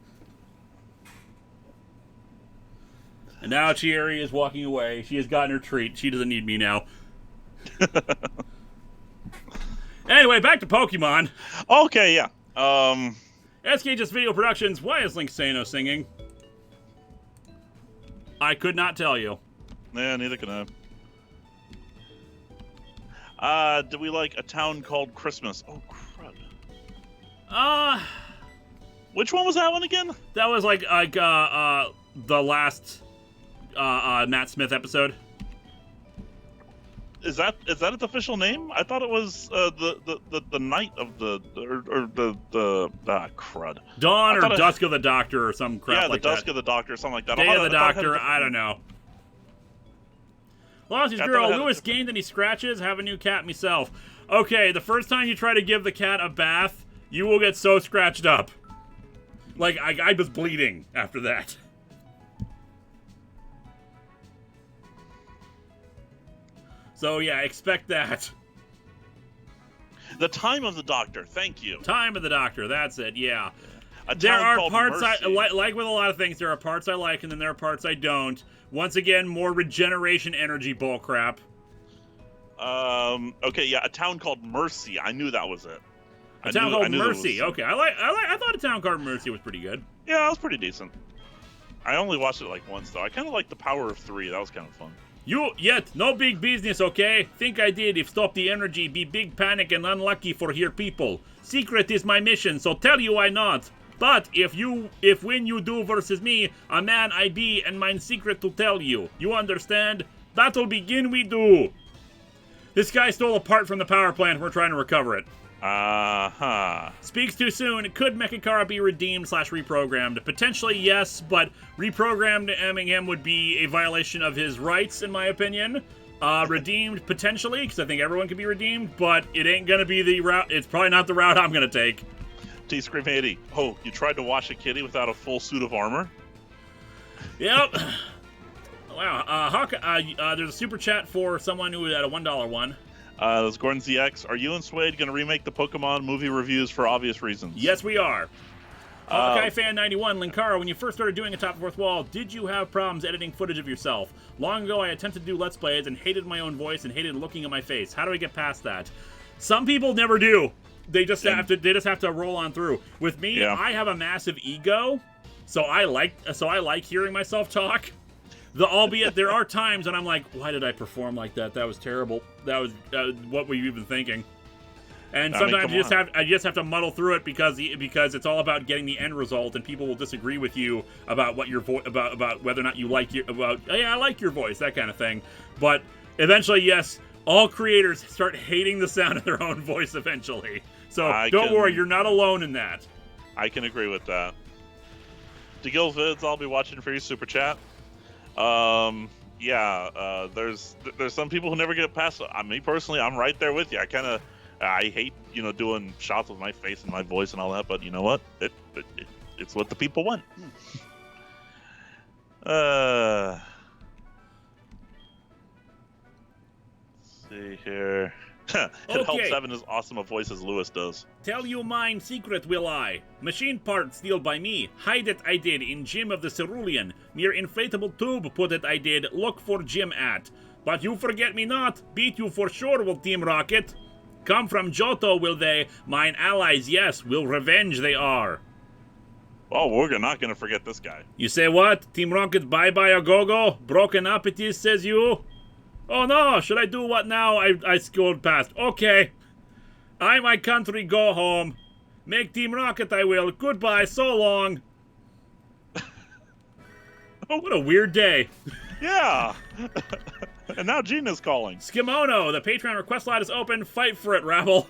And now Cherry is walking away. She has gotten her treat. She doesn't need me now. Anyway, back to Pokemon. Okay, yeah. SK Just Video Productions. Why is Link Sano singing? I could not tell you. Yeah, neither can I. Do we like A Town Called Christmas? Oh, crud. Which one was that one again? That was the last Matt Smith episode. Is that its official name? I thought it was the night of the crud. Dawn or Dusk of the Doctor or some crap like that. Yeah, the Dusk of the Doctor or something like that. Day of the Doctor, I don't know. Lost his girl, Lewis gained any scratches, have a new cat myself. Okay, the first time you try to give the cat a bath, you will get so scratched up. Like, I was bleeding after that. So, yeah, expect that. The Time of the Doctor, thank you. Time of the Doctor, that's it, yeah. There are called parts Mercy. like with a lot of things. There are parts I like, and then there are parts I don't. Once again, more regeneration energy bullcrap. Okay, yeah, a town called Mercy. I knew that was it. A town called Mercy. Okay, I thought a town called Mercy was pretty good. Yeah, it was pretty decent. I only watched it like once though. I kind of like the Power of 3. That was kind of fun. No big business, okay? Think I did if stop the energy, be big panic and unlucky for here people. Secret is my mission, so tell you I not. But if when you do versus me, a man I be and mine secret to tell you. You understand? Battle begin we do. This guy stole a part from the power plant. We're trying to recover it. Speaks too soon. Could Mechikara be redeemed/reprogrammed? Potentially, yes, but reprogramming him would be a violation of his rights, in my opinion. Redeemed, potentially, because I think everyone can be redeemed, but it ain't gonna be the route. It's probably not the route I'm gonna take. T-Scream 80. Oh, you tried to wash a kitty without a full suit of armor? Yep. Wow. There's a super chat for someone who had a $1 one. That's Gordon ZX. Are you and Suede going to remake the Pokemon movie reviews for obvious reasons? Yes, we are. Hawkeye Fan 91, Linkara, when you first started doing Atop the Fourth Wall, did you have problems editing footage of yourself? Long ago, I attempted to do Let's Plays and hated my own voice and hated looking at my face. How do I get past that? Some people never do. They just have to roll on through. With me, yeah. I have a massive ego, so I like hearing myself talk. Albeit there are times when I'm like, why did I perform like that? That was terrible. That was what were you even thinking? And sometimes I just have to muddle through it because it's all about getting the end result, and people will disagree with you about what your about whether or not you like I like your voice, that kind of thing. But eventually, yes, all creators start hating the sound of their own voice eventually. So don't worry, you're not alone in that. I can agree with that. DeGil Vids, I'll be watching for your super chat. There's some people who never get past it. Me personally, I'm right there with you. I hate, doing shots with my face and my voice and all that, but you know what? It's what the people want. Let's see here. It helps having as awesome a voice as Lewis does. Tell you mine secret will I. Machine part steal by me. Hide it I did in gym of the Cerulean. Near inflatable tube put it I did. Look for gym at. But you forget me not. Beat you for sure will Team Rocket. Come from Johto will they. Mine allies yes. Will revenge they are. Oh, we're not gonna forget this guy. You say what? Team Rocket bye bye a go-go? Broken up it is says you? Oh no, should I do what now? I scrolled past. Okay. I, my country, go home. Make Team Rocket I will. Goodbye, so long. What a weird day. Yeah. And now Gina's calling. Skimono, the Patreon request line is open. Fight for it, Rabble.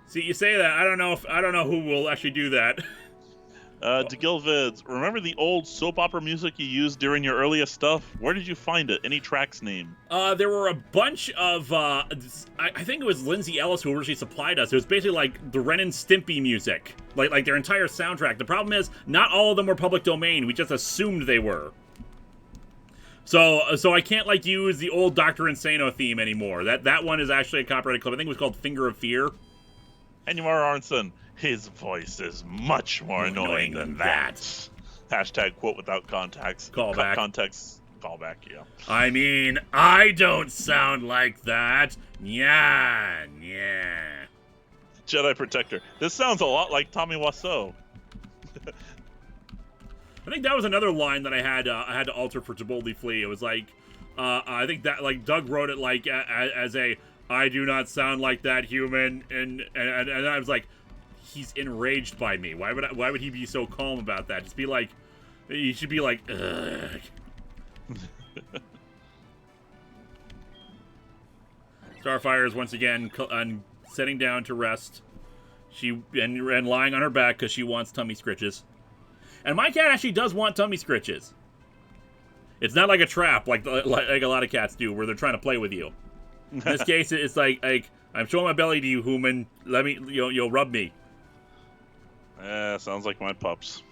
See, you say that. I don't know who will actually do that. DeGil Vids, remember the old soap opera music you used during your earliest stuff? Where did you find it? Any track's name? There were a bunch of, I think it was Lindsay Ellis who originally supplied us. It was basically like the Ren and Stimpy music. Like their entire soundtrack. The problem is, not all of them were public domain. We just assumed they were. So I can't, use the old Dr. Insano theme anymore. That one is actually a copyrighted clip. I think it was called Finger of Fear. Henry Arnson. His voice is much more annoying than that. Hashtag quote without context. Callback. Context. Callback, yeah. I mean, I don't sound like that. Yeah. Jedi Protector. This sounds a lot like Tommy Wiseau. I think that was another line that I had to alter for To Boldly Flee. It was like, I think that Doug wrote it as a I do not sound like that human, and I was like, he's enraged by me. Why would he be so calm about that? Just be like, he should be like, ugh. Starfire is once again sitting down to rest. And lying on her back because she wants tummy scritches. And my cat actually does want tummy scritches. It's not like a trap like a lot of cats do, where they're trying to play with you. In this case, it's like I'm showing my belly to you, human. Let me, you'll rub me. Sounds like my pups.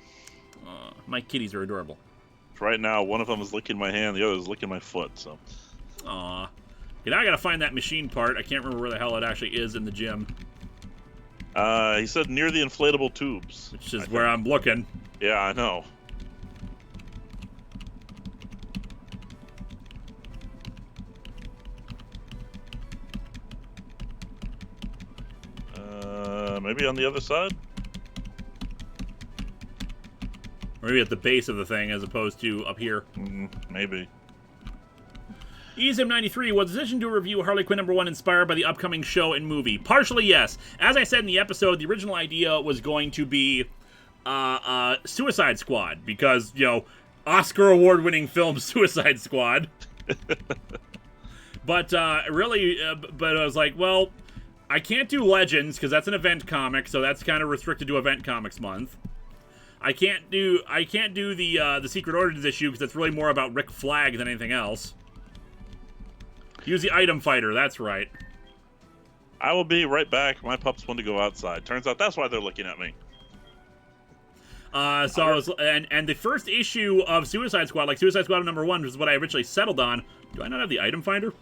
My kitties are adorable. Right now, one of them is licking my hand, the other is licking my foot. So. Aw. Okay, now I gotta find that machine part. I can't remember where the hell it actually is in the gym. He said near the inflatable tubes. Which is where I'm looking. Yeah, I know. Maybe on the other side? Or maybe at the base of the thing as opposed to up here. Maybe. EZM93, was the decision to review Harley Quinn #1 inspired by the upcoming show and movie? Partially, yes. As I said in the episode, the original idea was going to be Suicide Squad, because, you know, Oscar award-winning film Suicide Squad. But really, but I was like, well, I can't do Legends because that's an event comic, so that's kind of restricted to Event Comics Month. I can't do the Secret Orders issue because it's really more about Rick Flag than anything else. Use the item fighter, that's right. I will be right back. My pups want to go outside. Turns out that's why they're looking at me. I was, and the first issue of Suicide Squad, like Suicide Squad #1, which is what I originally settled on. Do I not have the item finder?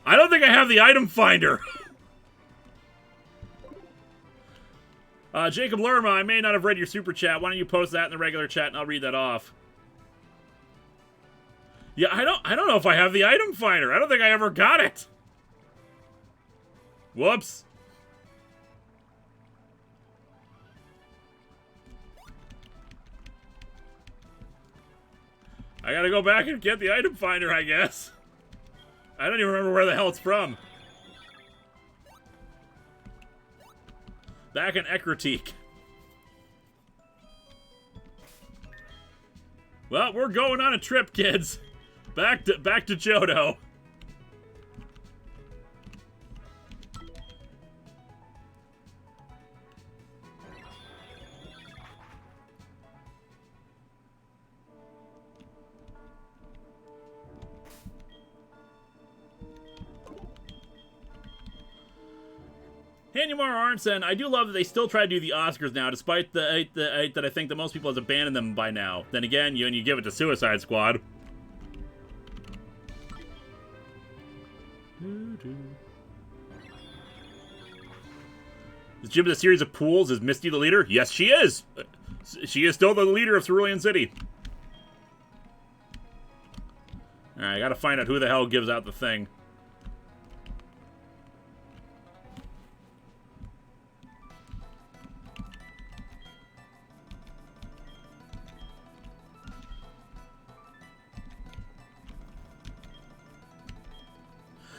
I don't think I have the item finder. Jacob Lerma, I may not have read your super chat. Why don't you post that in the regular chat and I'll read that off. Yeah, I don't know if I have the item finder. I don't think I ever got it. Whoops. I gotta go back and get the item finder, I guess. I don't even remember where the hell it's from. Back in Ekritique. Well, we're going on a trip, kids. Back to Johto. Hanumar Arnson, I do love that they still try to do the Oscars now, despite the that I think that most people have abandoned them by now. Then again, you give it to Suicide Squad. Is Jim in a series of pools? Is Misty the leader? Yes, she is. She is still the leader of Cerulean City. Alright, I gotta find out who the hell gives out the thing.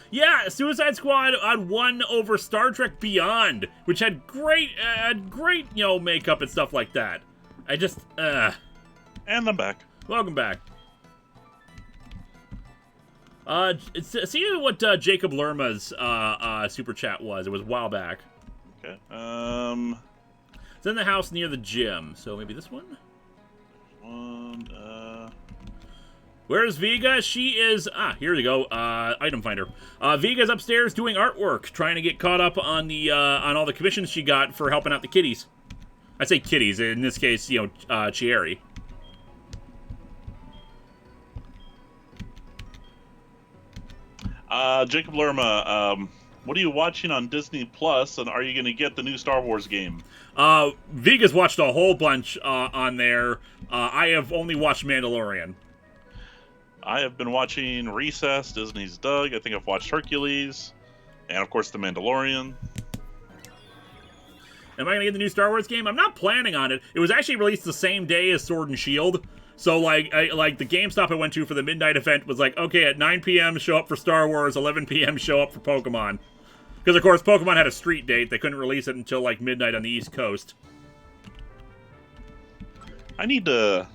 Yeah, Suicide Squad had won over Star Trek Beyond, which had great, makeup and stuff like that. I just, And I'm back. Welcome back. See what Jacob Lerma's super chat was. It was a while back. Okay. It's in the house near the gym, so maybe this one. Where's Vega? She is... here we go. Item finder. Vega's upstairs doing artwork, trying to get caught up on the on all the commissions she got for helping out the kiddies. I say kiddies, in this case, Chieri. Jacob Lerma, what are you watching on Disney Plus, and are you going to get the new Star Wars game? Vega's watched a whole bunch on there. I have only watched Mandalorian. I have been watching Recess, Disney's Doug. I think I've watched Hercules, and of course The Mandalorian. Am I going to get the new Star Wars game? I'm not planning on it. It was actually released the same day as Sword and Shield. So, like the GameStop I went to for the midnight event was like, okay, at 9 p.m. show up for Star Wars, 11 p.m. show up for Pokemon. Because, of course, Pokemon had a street date. They couldn't release it until, like, midnight on the East Coast. I need to...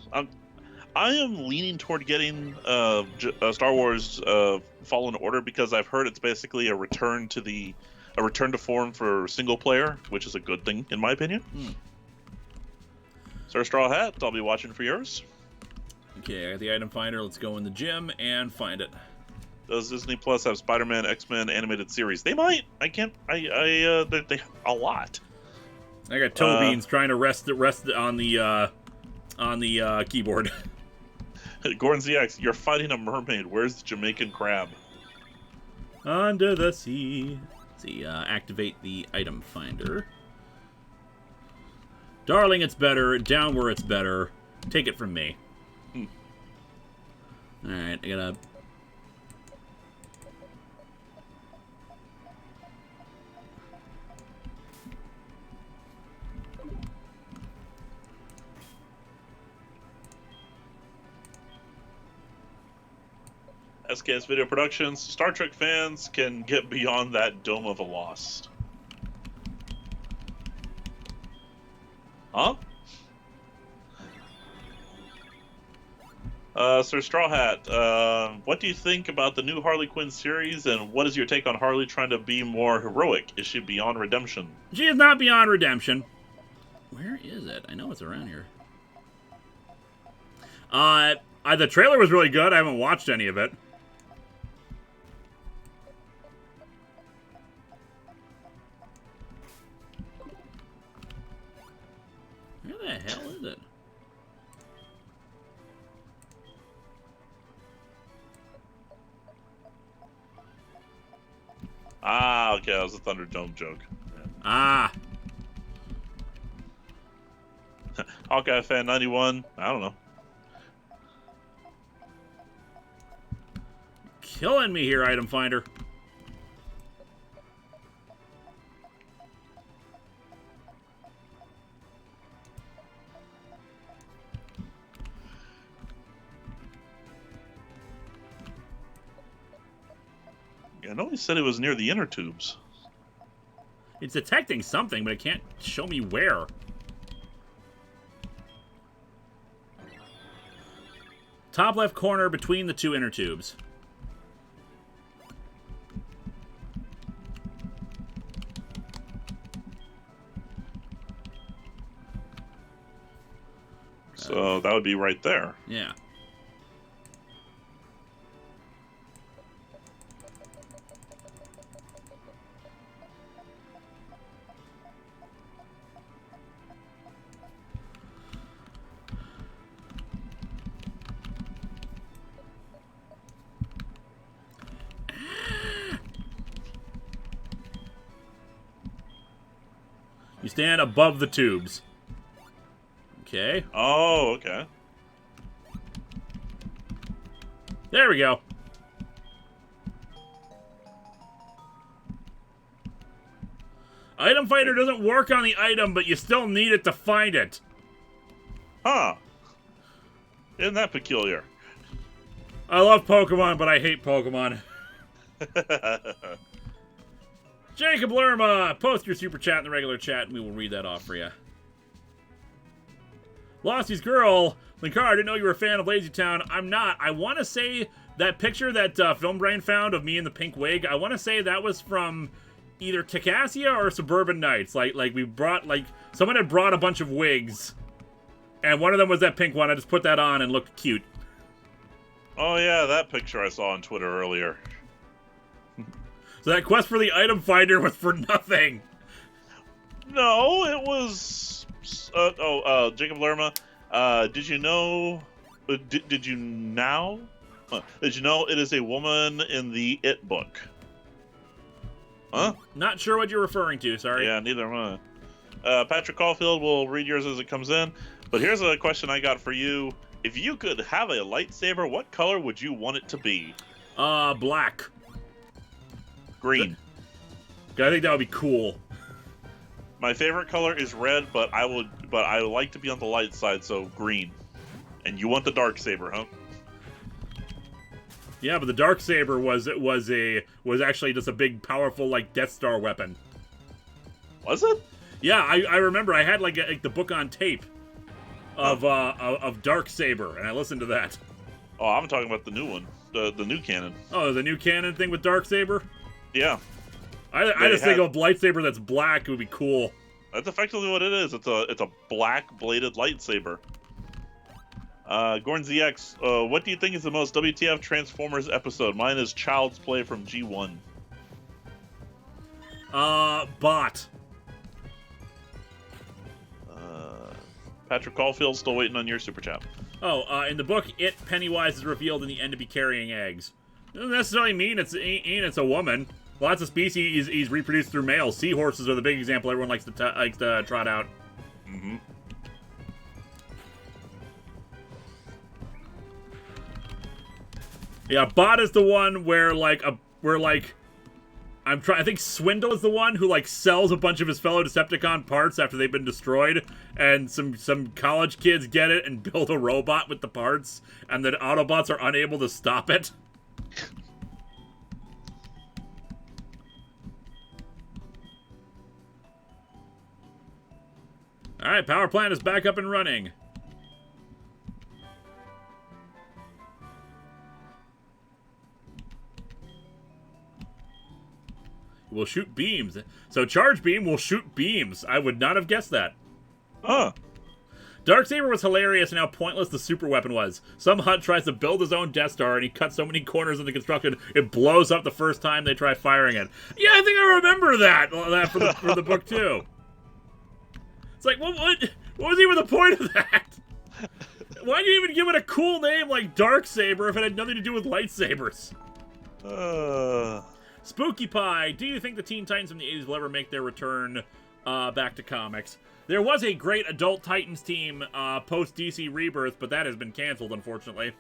I am leaning toward getting Star Wars Fallen Order because I've heard it's basically a return to form for single player, which is a good thing in my opinion. Sir Straw Hat, I'll be watching for yours. Okay, I got the item finder. Let's go in the gym and find it. Does Disney Plus have Spider-Man X-Men animated series? They might. I can't. They a lot. I got toe beans trying to rest on the keyboard. Gordon ZX, you're fighting a mermaid. Where's the Jamaican crab? Under the sea, see, activate the item finder. Darling, it's better. Down where it's better. Take it from me. Alright, I gotta... SKS Video Productions. Star Trek fans can get beyond that dome of a lost. Huh? Sir Straw Hat, what do you think about the new Harley Quinn series, and what is your take on Harley trying to be more heroic? Is she beyond redemption? She is not beyond redemption. Where is it? I know it's around here. The trailer was really good. I haven't watched any of it. Where the hell is it? Ah, okay, that was a Thunderdome joke. Yeah. Ah. Hawkeye Fan 91, I don't know. Killing me here, item finder. Yeah, I know he said it was near the inner tubes. It's detecting something, but it can't show me where. Top left corner between the two inner tubes. So that would be right there. Yeah. You stand above the tubes. Okay. Oh, okay. There we go. Item finder doesn't work on the item, but you still need it to find it. Huh. Isn't that peculiar? I love Pokemon, but I hate Pokemon. Jacob Lerma, post your super chat in the regular chat, and we will read that off for you. Losty's girl, Linkara, I didn't know you were a fan of Lazy Town. I'm not. I want to say that picture that Film Brain found of me in the pink wig, I want to say that was from either Cacassia or Suburban Nights. Like we brought, someone had brought a bunch of wigs, and one of them was that pink one. I just put that on and looked cute. Oh yeah, that picture I saw on Twitter earlier. So that quest for the item finder was for nothing. No, it was... Jacob Lerma, did you know... Did you now? Did you know it is a woman in the It book? Huh? Not sure what you're referring to, sorry. Yeah, neither am I. Patrick Caulfield will read yours as it comes in. But here's a question I got for you. If you could have a lightsaber, what color would you want it to be? Black. Green. I think that would be cool. My favorite color is red, but I would like to be on the light side, so green. And you want the dark saber, huh? Yeah, but the dark saber was actually just a big, powerful Death Star weapon. Was it? Yeah, I remember I had the book on tape of Dark Saber, and I listened to that. Oh, I'm talking about the new one, the new canon. Oh, the new canon thing with Dark Saber? Yeah. I just think of a lightsaber that's black would be cool. That's effectively what it is. It's a black bladed lightsaber. Gorn ZX, what do you think is the most WTF Transformers episode? Mine is Child's Play from G1. Bot. Patrick Caulfield, still waiting on your super chat. Oh, in the book, Pennywise is revealed in the end to be carrying eggs. Doesn't necessarily mean it's a woman. Lots of species is reproduced through males. Seahorses are the big example everyone likes to trot out. Mm-hmm. Yeah, bot is the one where I think Swindle is the one who like sells a bunch of his fellow Decepticon parts after they've been destroyed, and some college kids get it and build a robot with the parts, and then Autobots are unable to stop it. Alright, power plant is back up and running. Will shoot beams. So Charge Beam will shoot beams. I would not have guessed that. Huh. Darksaber was hilarious and how pointless the super weapon was. Some Hutt tries to build his own Death Star and he cuts so many corners in the construction it blows up the first time they try firing it. Yeah, I think I remember that for the book too. It's like, what was even the point of that? Why'd you even give it a cool name like Darksaber if it had nothing to do with lightsabers? Spooky Pie, do you think the Teen Titans from the 80s will ever make their return back to comics? There was a great adult Titans team post-DC Rebirth, but that has been canceled, unfortunately.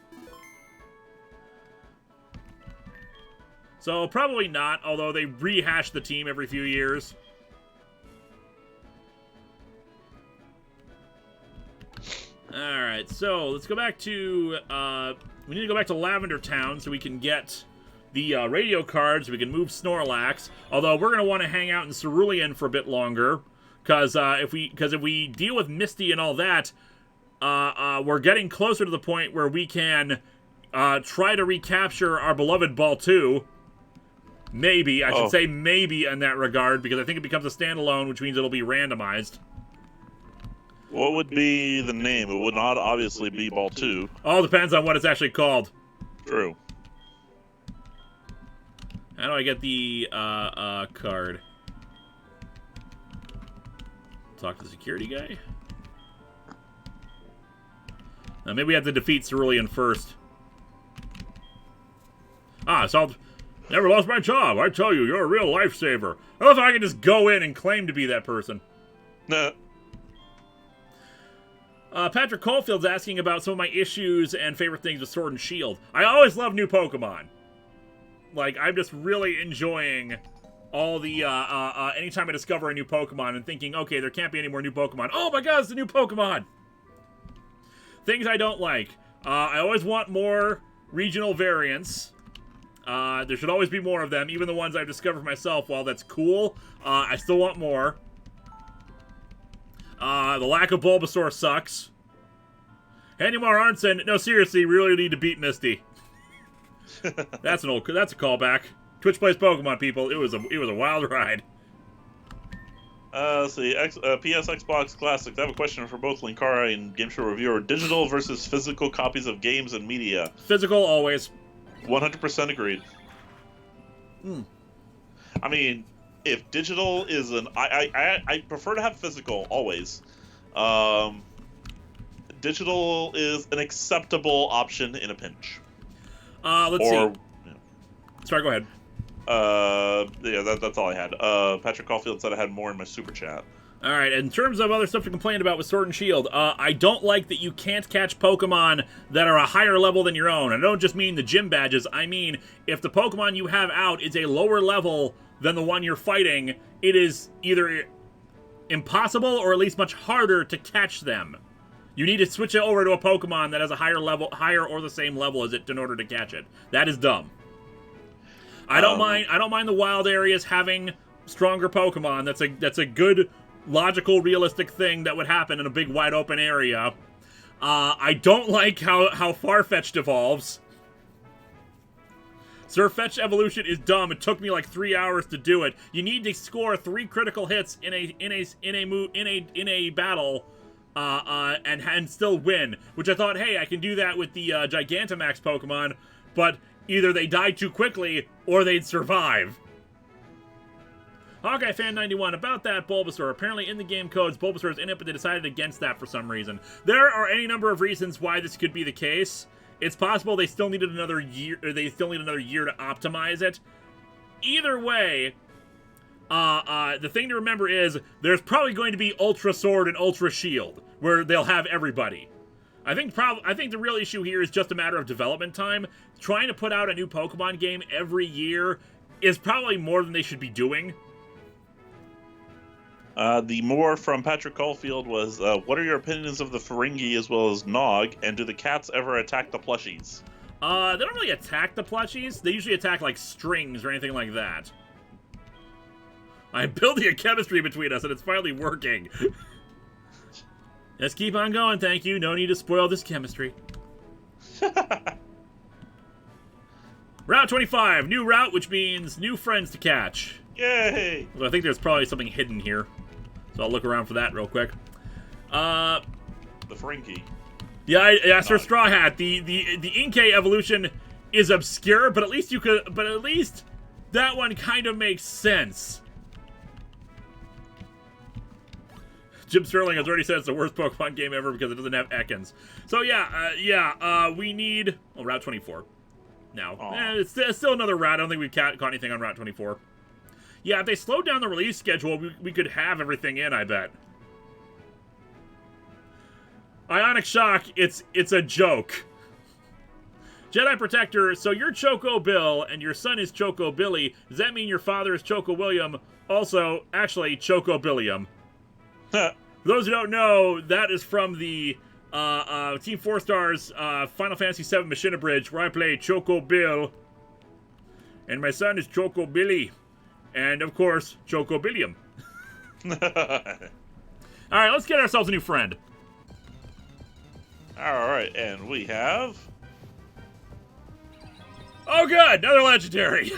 So, probably not, although they rehash the team every few years. Alright, so let's go back to... we need to go back to Lavender Town so we can get the radio cards. We can move Snorlax. Although we're going to want to hang out in Cerulean for a bit longer. Because if we deal with Misty and all that, we're getting closer to the point where we can try to recapture our beloved Baltu. Maybe. I should say maybe in that regard, because I think it becomes a standalone, which means it'll be randomized. What would be the name? It would not obviously be Baltu. All depends on what it's actually called. True. How do I get the card? Talk to the security guy. Maybe we have to defeat Cerulean first. Solved. Never lost my job. I tell you, you're a real lifesaver. I love how I can just go in and claim to be that person. Nah. Patrick Caulfield's asking about some of my issues and favorite things with Sword and Shield. I always love new Pokemon. Like, I'm just really enjoying all the, anytime I discover a new Pokemon and thinking, okay, there can't be any more new Pokemon. Oh my god, it's a new Pokemon! Things I don't like. I always want more regional variants. There should always be more of them, even the ones I've discovered myself. While that's cool, I still want more. The lack of Bulbasaur sucks. Handymar Arnson, no, seriously, we really need to beat Misty. That's a callback. Twitch plays Pokemon, people. It was a wild ride. Let's see. PS Xbox Classics. I have a question for both Linkara and Game Show Reviewer. Digital versus physical copies of games and media. Physical, always. 100% agreed. I mean, if digital is an... I prefer to have physical, always. Digital is an acceptable option in a pinch. Let's see. Yeah. Sorry, go ahead. Yeah, that's all I had. Patrick Caulfield said I had more in my super chat. Alright, in terms of other stuff to complain about with Sword and Shield, I don't like that you can't catch Pokemon that are a higher level than your own. I don't just mean the gym badges, I mean if the Pokemon you have out is a lower level than the one you're fighting, it is either impossible or at least much harder to catch them. You need to switch it over to a Pokemon that has a higher or the same level as it in order to catch it. That is dumb. I don't mind the wild areas having stronger Pokemon. That's a good, logical, realistic thing that would happen in a big, wide open area. I don't like how Farfetch'd evolves. Surfetch'd evolution is dumb. It took me like 3 hours to do it. You need to score 3 critical hits in a battle. And still win, which I thought, hey, I can do that with the Gigantamax Pokemon, but either they die too quickly or they'd survive. Hawkeye Fan 91, about that Bulbasaur. Apparently in the game codes, Bulbasaur is in it, but they decided against that for some reason. There are any number of reasons why this could be the case. It's possible they still needed another year, to optimize it. either way, the thing to remember is there's probably going to be Ultra Sword and Ultra Shield, where they'll have everybody. I think the real issue here is just a matter of development time. Trying to put out a new Pokemon game every year is probably more than they should be doing. The more from Patrick Caulfield was, what are your opinions of the Ferengi as well as Nog, and do the cats ever attack the plushies? They don't really attack the plushies. They usually attack, like, strings or anything like that. I'm building a chemistry between us, and it's finally working. Let's keep on going, thank you. No need to spoil this chemistry. Route 25, new route, which means new friends to catch. Yay! So I think there's probably something hidden here. So I'll look around for that real quick. The Ferengi. Yeah, Sir Straw Hat. The Inkay evolution is obscure, but at least that one kind of makes sense. Jim Sterling has already said it's the worst Pokemon game ever because it doesn't have Ekans. So we need Route 24. Now, it's still another route. I don't think we've caught anything on Route 24. Yeah, if they slowed down the release schedule, we could have everything in, I bet. Ionic Shock, it's a joke. Jedi Protector, so you're Choco Bill and your son is Choco Billy. Does that mean your father is Choco William? Also, actually, Choco Billiam. For those who don't know, that is from the Team 4 Stars Final Fantasy VII Machina Bridge, where I play Choco Bill. And my son is Choco Billy. And, of course, Choco Billiam. Alright, let's get ourselves a new friend. Alright, and we have... Oh, good! Another legendary!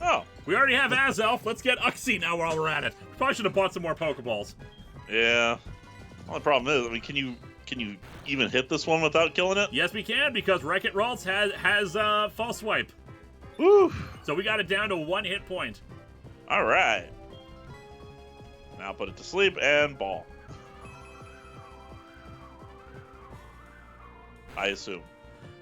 Oh. We already have Azelf. Let's get Uxie now while we're at it. We probably should have bought some more Pokeballs. Yeah. Well, the problem is, I mean, can you even hit this one without killing it? Yes, we can, because Wreck-It Ralts has False Swipe. Woo! So we got it down to 1 hit point. Alright. Now put it to sleep and ball. I assume.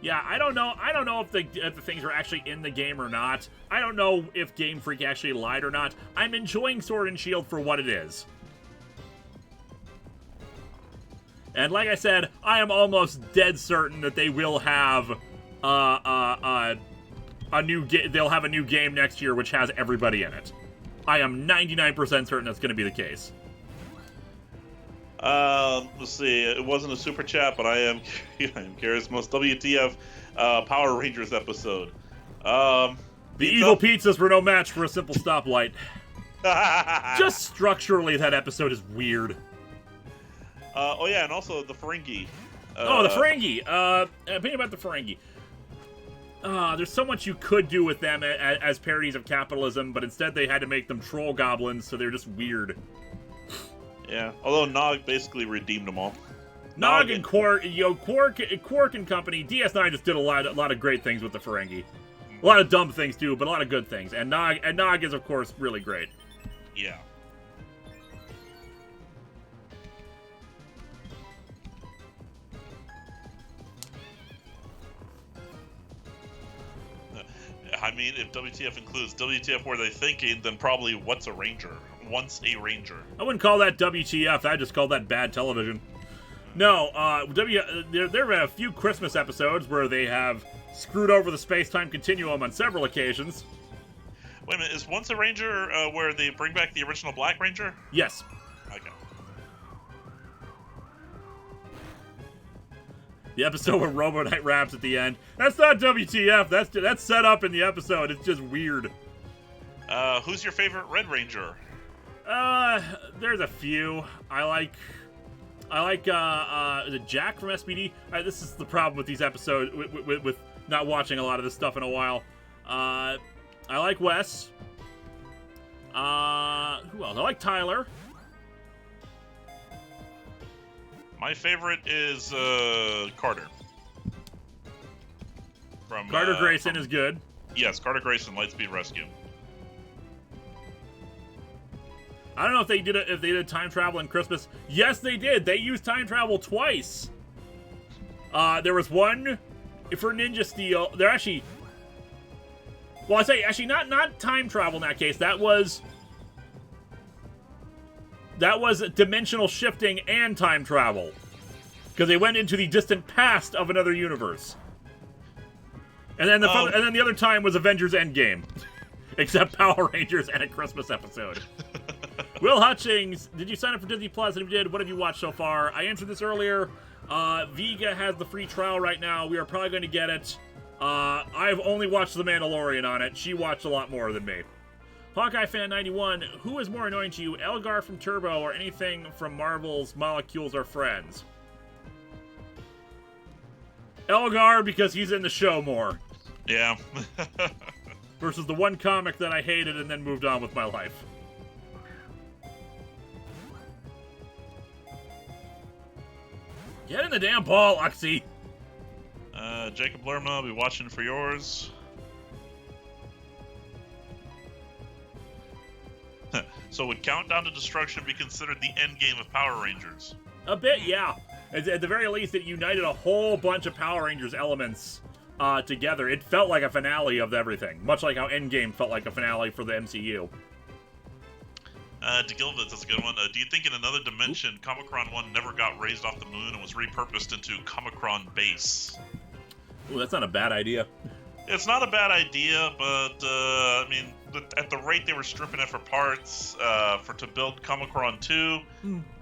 Yeah, I don't know if the things are actually in the game or not. I don't know if Game Freak actually lied or not. I'm enjoying Sword and Shield for what it is. And like I said, I am almost dead certain that they will have a new they'll have a new game next year which has everybody in it. I am 99% certain that's going to be the case. Let's see. It wasn't a super chat, but I am curious. Most WTF Power Rangers episode. The evil pizzas were no match for a simple stoplight. Just structurally, that episode is weird. Oh yeah, and also the Ferengi. The Ferengi. Opinion about the Ferengi. There's so much you could do with them as parodies of capitalism, but instead they had to make them troll goblins, so they're just weird. Yeah, although Nog basically redeemed them all. Nog and Quark and company. DS9 just did a lot of great things with the Ferengi. A lot of dumb things too, but a lot of good things. And Nog is of course really great. Yeah. I mean, if WTF includes WTF Were They Thinking, then probably What's a Ranger? Once a Ranger. I wouldn't call that WTF. I just call that bad television. No, there have been a few Christmas episodes where they have screwed over the space-time continuum on several occasions. Wait a minute, is Once a Ranger where they bring back the original Black Ranger? Yes. Okay. The episode where Robo Knight raps at the end. That's not WTF. That's set up in the episode. It's just weird. Who's your favorite Red Ranger? There's a few. I like is it Jack from SPD? This is the problem with these episodes, with not watching a lot of this stuff in a while. I like Wes. Who else? I like Tyler. My favorite is Carter. From Carter Grayson is good. Yes, Carter Grayson, Lightspeed Rescue. I don't know if they did time travel in Christmas. Yes, they did. They used time travel twice. There was one for Ninja Steel. Well, I say, actually, not time travel in that case. That was dimensional shifting and time travel. Because they went into the distant past of another universe. And then the other time was Avengers Endgame. Except Power Rangers and a Christmas episode. Will Hutchings, did you sign up for Disney Plus? And if you did, what have you watched so far? I answered this earlier. Vega has the free trial right now. We are probably going to get it. I've only watched The Mandalorian on it. She watched a lot more than me. Hawkeye Fan 91, who is more annoying to you, Elgar from Turbo or anything from Marvel's Molecules Are Friends? Elgar, because he's in the show more. Yeah. Versus the one comic that I hated and then moved on with my life. Get in the damn ball, Uxie! Jacob Lerma, I'll be watching for yours. So would Countdown to Destruction be considered the end game of Power Rangers? A bit, yeah. At the very least, it united a whole bunch of Power Rangers elements together. It felt like a finale of everything, much like how Endgame felt like a finale for the MCU. DeGilvitz, that's a good one. Do you think in another dimension, Comicron 1 never got raised off the moon and was repurposed into Comicron Base? Ooh, that's not a bad idea. It's not a bad idea, but, I mean, at the rate they were stripping it for parts to build Comicron 2,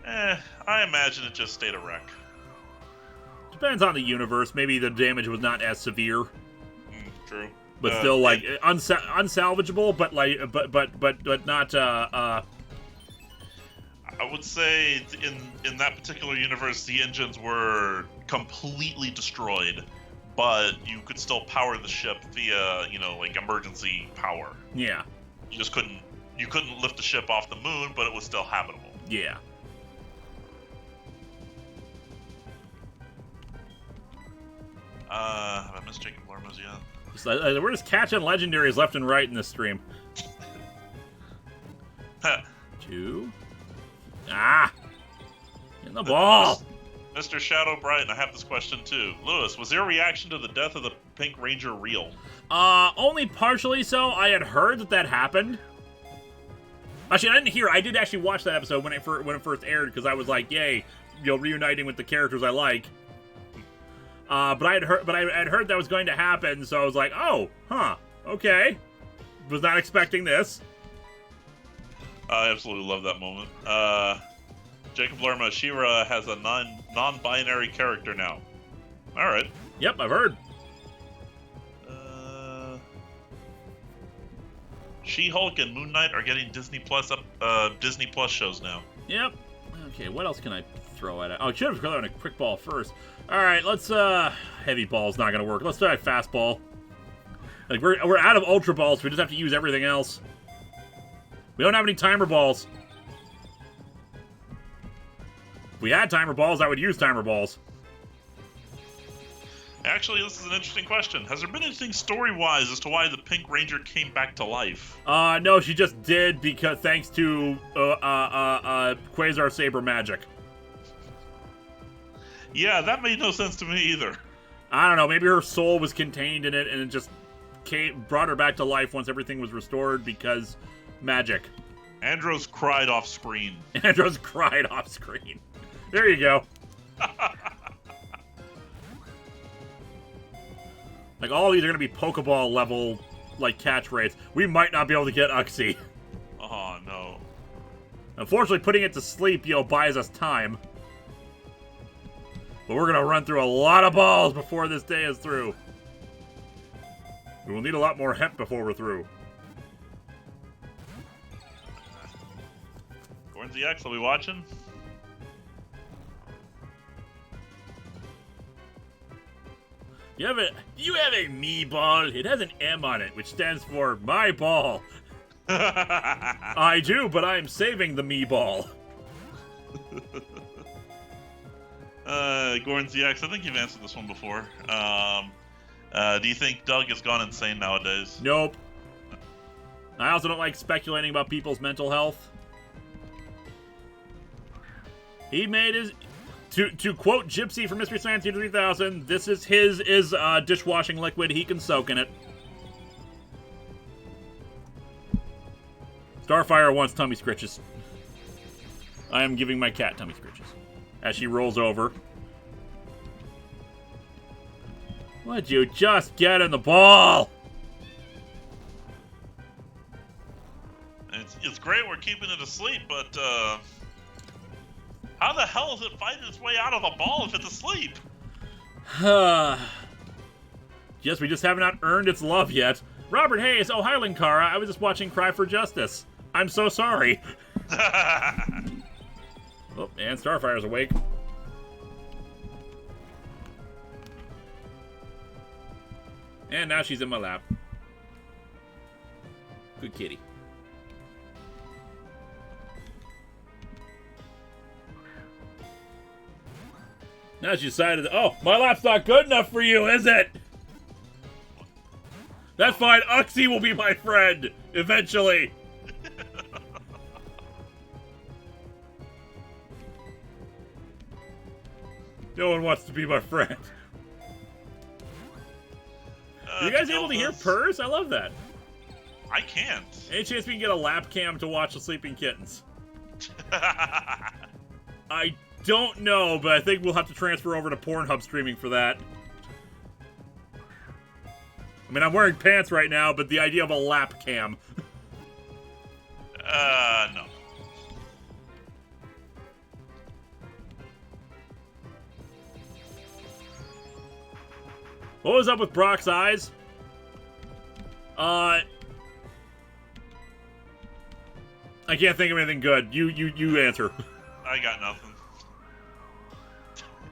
I imagine it just stayed a wreck. Depends on the universe. Maybe the damage was not as severe. True. But still, like, unsalvageable, but not, I would say in that particular universe, the engines were completely destroyed, but you could still power the ship via, like emergency power. Yeah. You just couldn't lift the ship off the moon, but it was still habitable. Yeah. Have I missed Jacob Lerma's yet? We're just catching legendaries left and right in this stream. 2. In the ball. Mr. Shadow Bright, I have this question too. Lewis, was your reaction to the death of the Pink Ranger real? Only partially so. I had heard that happened. Actually, I didn't hear. I did actually watch that episode when it first aired because I was like, "Yay, reuniting with the characters I like." But I had heard that was going to happen, so I was like, "Oh, huh, okay." Was not expecting this. I absolutely love that moment. Jacob Lerma, She-Ra has a non-binary character now. All right. Yep, I've heard. She-Hulk and Moon Knight are getting Disney Plus shows now. Yep. Okay, what else can I throw at it? Oh, I should have thrown a quick ball first. All right, let's. Heavy ball's not gonna work. Let's try fastball. Like we're out of ultra balls. So we just have to use everything else. We don't have any timer balls. If we had timer balls, I would use timer balls. Actually, this is an interesting question. Has there been anything story-wise as to why the Pink Ranger came back to life? No, she just did because thanks to Quasar Saber magic. Yeah, that made no sense to me either. I don't know. Maybe her soul was contained in it, and it just brought her back to life once everything was restored because magic. Andros cried off screen. Andros cried off screen. There you go. Like, all these are going to be Pokeball level, like, catchphrases. We might not be able to get Uxie. Oh, no. Unfortunately, putting it to sleep, buys us time. But we're going to run through a lot of balls before this day is through. We will need a lot more hemp before we're through. Gordon ZX, are we watching? You have a me ball. It has an M on it, which stands for my ball. I do, but I am saving the me ball. Gordon ZX, I think you've answered this one before. Do you think Doug has gone insane nowadays? Nope. I also don't like speculating about people's mental health. He made his... To quote Gypsy from Mystery Science Theater 3000, this is his dishwashing liquid. He can soak in it. Starfire wants tummy scritches. I am giving my cat tummy scritches. As she rolls over. Would you just get in the ball? It's great we're keeping it asleep, but how the hell is it fighting its way out of the ball if it's asleep? Yes, we just have not earned its love yet. Robert Hayes, oh hi Linkara, I was just watching Cry for Justice. I'm so sorry. Oh, and Starfire's awake. And now she's in my lap. Good kitty. Now she decided, oh, my lap's not good enough for you, is it? That's fine. Uxie will be my friend, eventually. No one wants to be my friend. Are you guys able to hear purrs? I love that. I can't. Any chance we can get a lap cam to watch the sleeping kittens? I don't know, but I think we'll have to transfer over to Pornhub streaming for that. I mean, I'm wearing pants right now, but the idea of a lap cam. No. What was up with Brock's eyes? I can't think of anything good. You answer. I got nothing.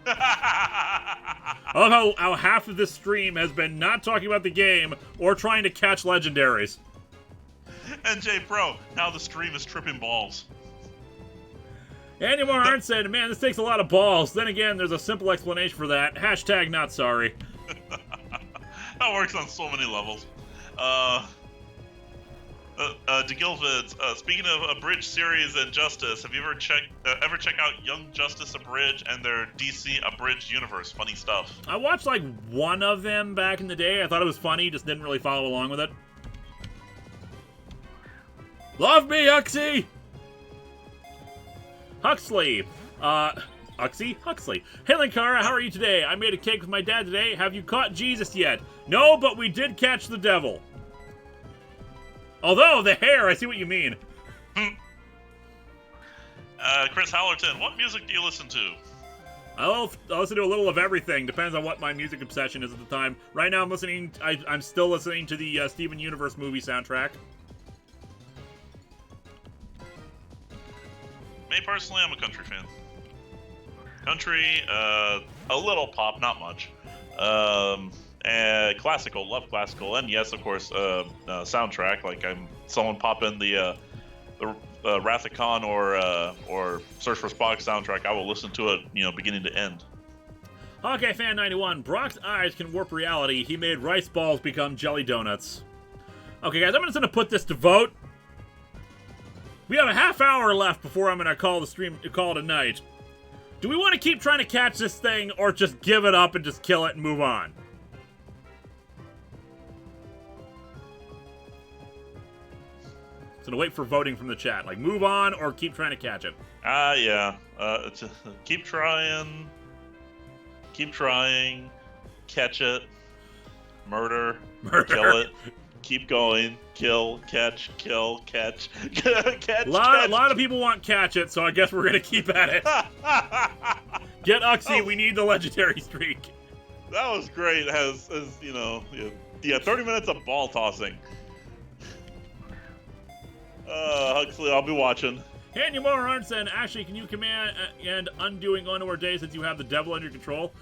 I love how half of this stream has been not talking about the game or trying to catch legendaries. NJ Pro, now the stream is tripping balls. Andy Moore said, man, this takes a lot of balls. Then again, there's a simple explanation for that. Hashtag not sorry. That works on so many levels. DeGilvids, speaking of Abridged series and Justice, have you ever check out Young Justice Abridged and their DC Abridged universe? Funny stuff. I watched like one of them back in the day. I thought it was funny, just didn't really follow along with it. Love me, Uxie! Huxley. Huxley. Hey, Linkara, how are you today? I made a cake with my dad today. Have you caught Jesus yet? No, but we did catch the devil. Although, the hair, I see what you mean. Chris Hallerton, what music do you listen to? I'll listen to a little of everything. Depends on what my music obsession is at the time. Right now, I'm still listening to the Steven Universe movie soundtrack. Me, personally, I'm a country fan. Country, a little pop, not much. Classical, love classical, and yes, of course, soundtrack. Like someone pop in the Wrath of Khan or Search for Spock soundtrack, I will listen to it, beginning to end. Okay, fan 91. Brock's eyes can warp reality. He made rice balls become jelly donuts. Okay, guys, I'm just gonna put this to vote. We have a half hour left before I'm gonna call it a night. Do we want to keep trying to catch this thing, or just give it up and just kill it and move on? So to wait for voting from the chat. Like, move on or keep trying to catch it. Yeah. Keep trying. Keep trying. Catch it. Murder. Kill it. Keep going. Kill. Catch. Kill. Catch. Catch. A lot of people want catch it, so I guess we're going to keep at it. Get Uxie. We need the legendary streak. That was great. As 30 minutes of ball tossing. Huxley, I'll be watching. Handy Moore Arnson, actually, can you command and undoing Onward Day since you have the devil under control?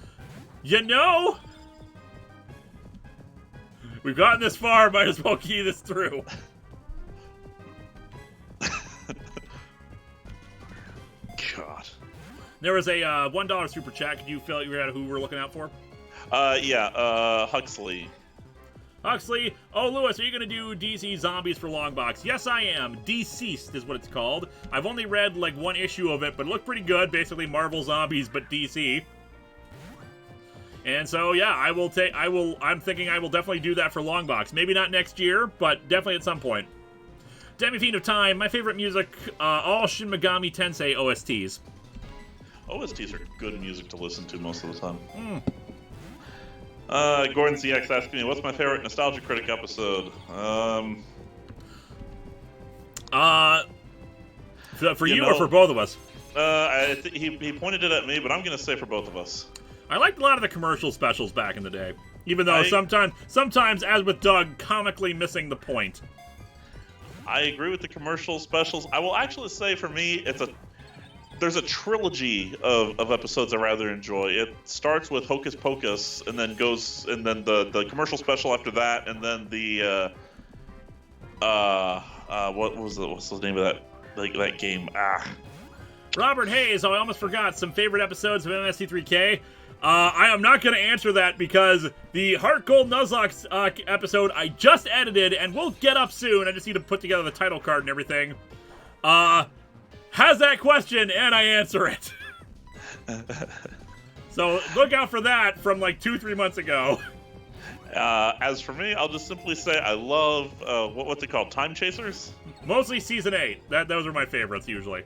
We've gotten this far, might as well key this through. God. There was a $1 super chat. Could you figure out who we're looking out for? Huxley. Huxley, oh, Lewis, are you going to do DC Zombies for Longbox? Yes, I am. Deceased is what it's called. I've only read, like, one issue of it, but it looked pretty good. Basically, Marvel Zombies, but DC. And so, yeah, I'm thinking I will definitely do that for Longbox. Maybe not next year, but definitely at some point. Demi-Fiend of Time, my favorite music, all Shin Megami Tensei OSTs. OSTs are good music to listen to most of the time. Gordon CX asking me, what's my favorite Nostalgia Critic episode? For you or for both of us? He pointed it at me, but I'm going to say for both of us. I liked a lot of the commercial specials back in the day. Even though sometimes, as with Doug, comically missing the point. I agree with the commercial specials. I will actually say for me, there's a trilogy of episodes I rather enjoy. It starts with Hocus Pocus, and then the commercial special after that, and then the what's the name of that game? Robert Hayes, I almost forgot some favorite episodes of MST3K. I am not going to answer that because the HeartGold Nuzlocke episode I just edited and will get up soon. I just need to put together the title card and everything. Has that question and I answer it. So look out for that from like 2-3 months ago. As for me, I'll just simply say I love what's it called? Time Chasers? Mostly season 8. Those are my favorites usually.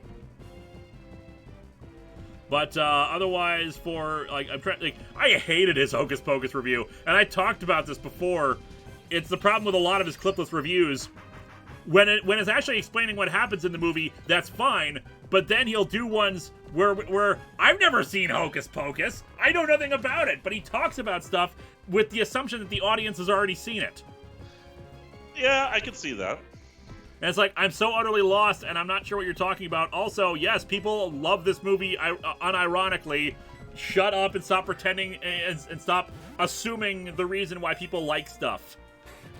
But otherwise, for I hated his Hocus Pocus review, and I talked about this before. It's the problem with a lot of his clipless reviews. When it's actually explaining what happens in the movie, that's fine. But then he'll do ones where I've never seen Hocus Pocus. I know nothing about it, but he talks about stuff with the assumption that the audience has already seen it. Yeah, I can see that. And it's like, I'm so utterly lost, and I'm not sure what you're talking about. Also, yes, people love this movie unironically. Shut up and stop pretending and stop assuming the reason why people like stuff.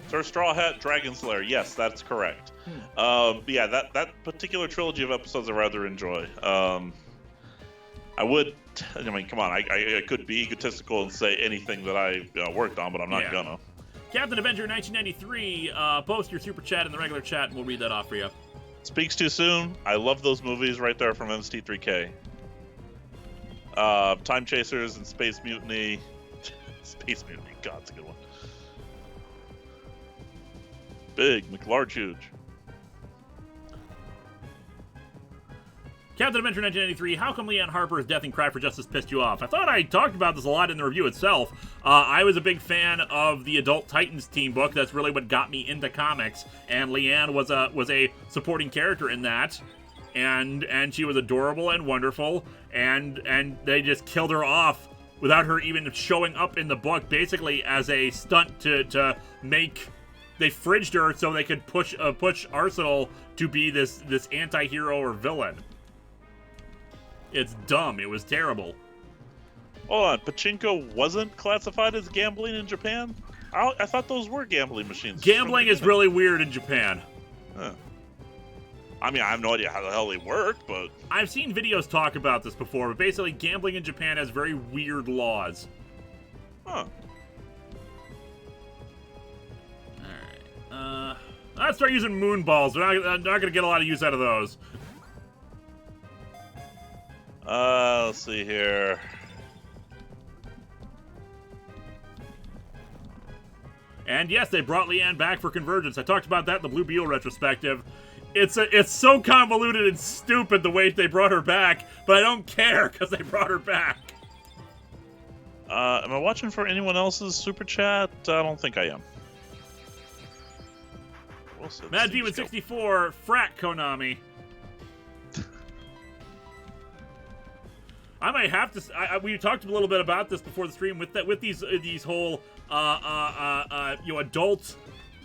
Sir Straw Hat, Dragon Slayer. Yes, that's correct. Yeah, that particular trilogy of episodes I rather enjoy. I mean, come on, I could be egotistical and say anything that I worked on, but I'm not gonna. Captain Avenger 1993, post your super chat in the regular chat, and we'll read that off for you. Speaks Too Soon. I love those movies right there from MST3K. Time Chasers and Space Mutiny. Space Mutiny, God, it's a good one. Big, McLarge, huge. Captain Adventure 1993, how come Leanne Harper's death and Cry for Justice pissed you off? I thought I talked about this a lot in the review itself. I was a big fan of the Adult Titans team book. That's really what got me into comics, and Leanne was a supporting character in that. And she was adorable and wonderful, and they just killed her off without her even showing up in the book, basically as a stunt to make. They fridged her so they could push Arsenal to be this anti-hero or villain. It's dumb. It was terrible. Hold on, pachinko wasn't classified as gambling in Japan? I thought those were gambling machines. Gambling is really weird in Japan. Huh. I mean, I have no idea how the hell they work, but... I've seen videos talk about this before, but basically gambling in Japan has very weird laws. Huh. Alright. Let's start using moon balls. We're not going to get a lot of use out of those. Let's see here. And yes, they brought Leanne back for Convergence. I talked about that in the Blue Beetle retrospective. It's so convoluted and stupid the way they brought her back, but I don't care because they brought her back. Am I watching for anyone else's super chat? I don't think I am. Mad Demon 64, Frat Konami. I might have to. We talked a little bit about this before the stream with these whole adult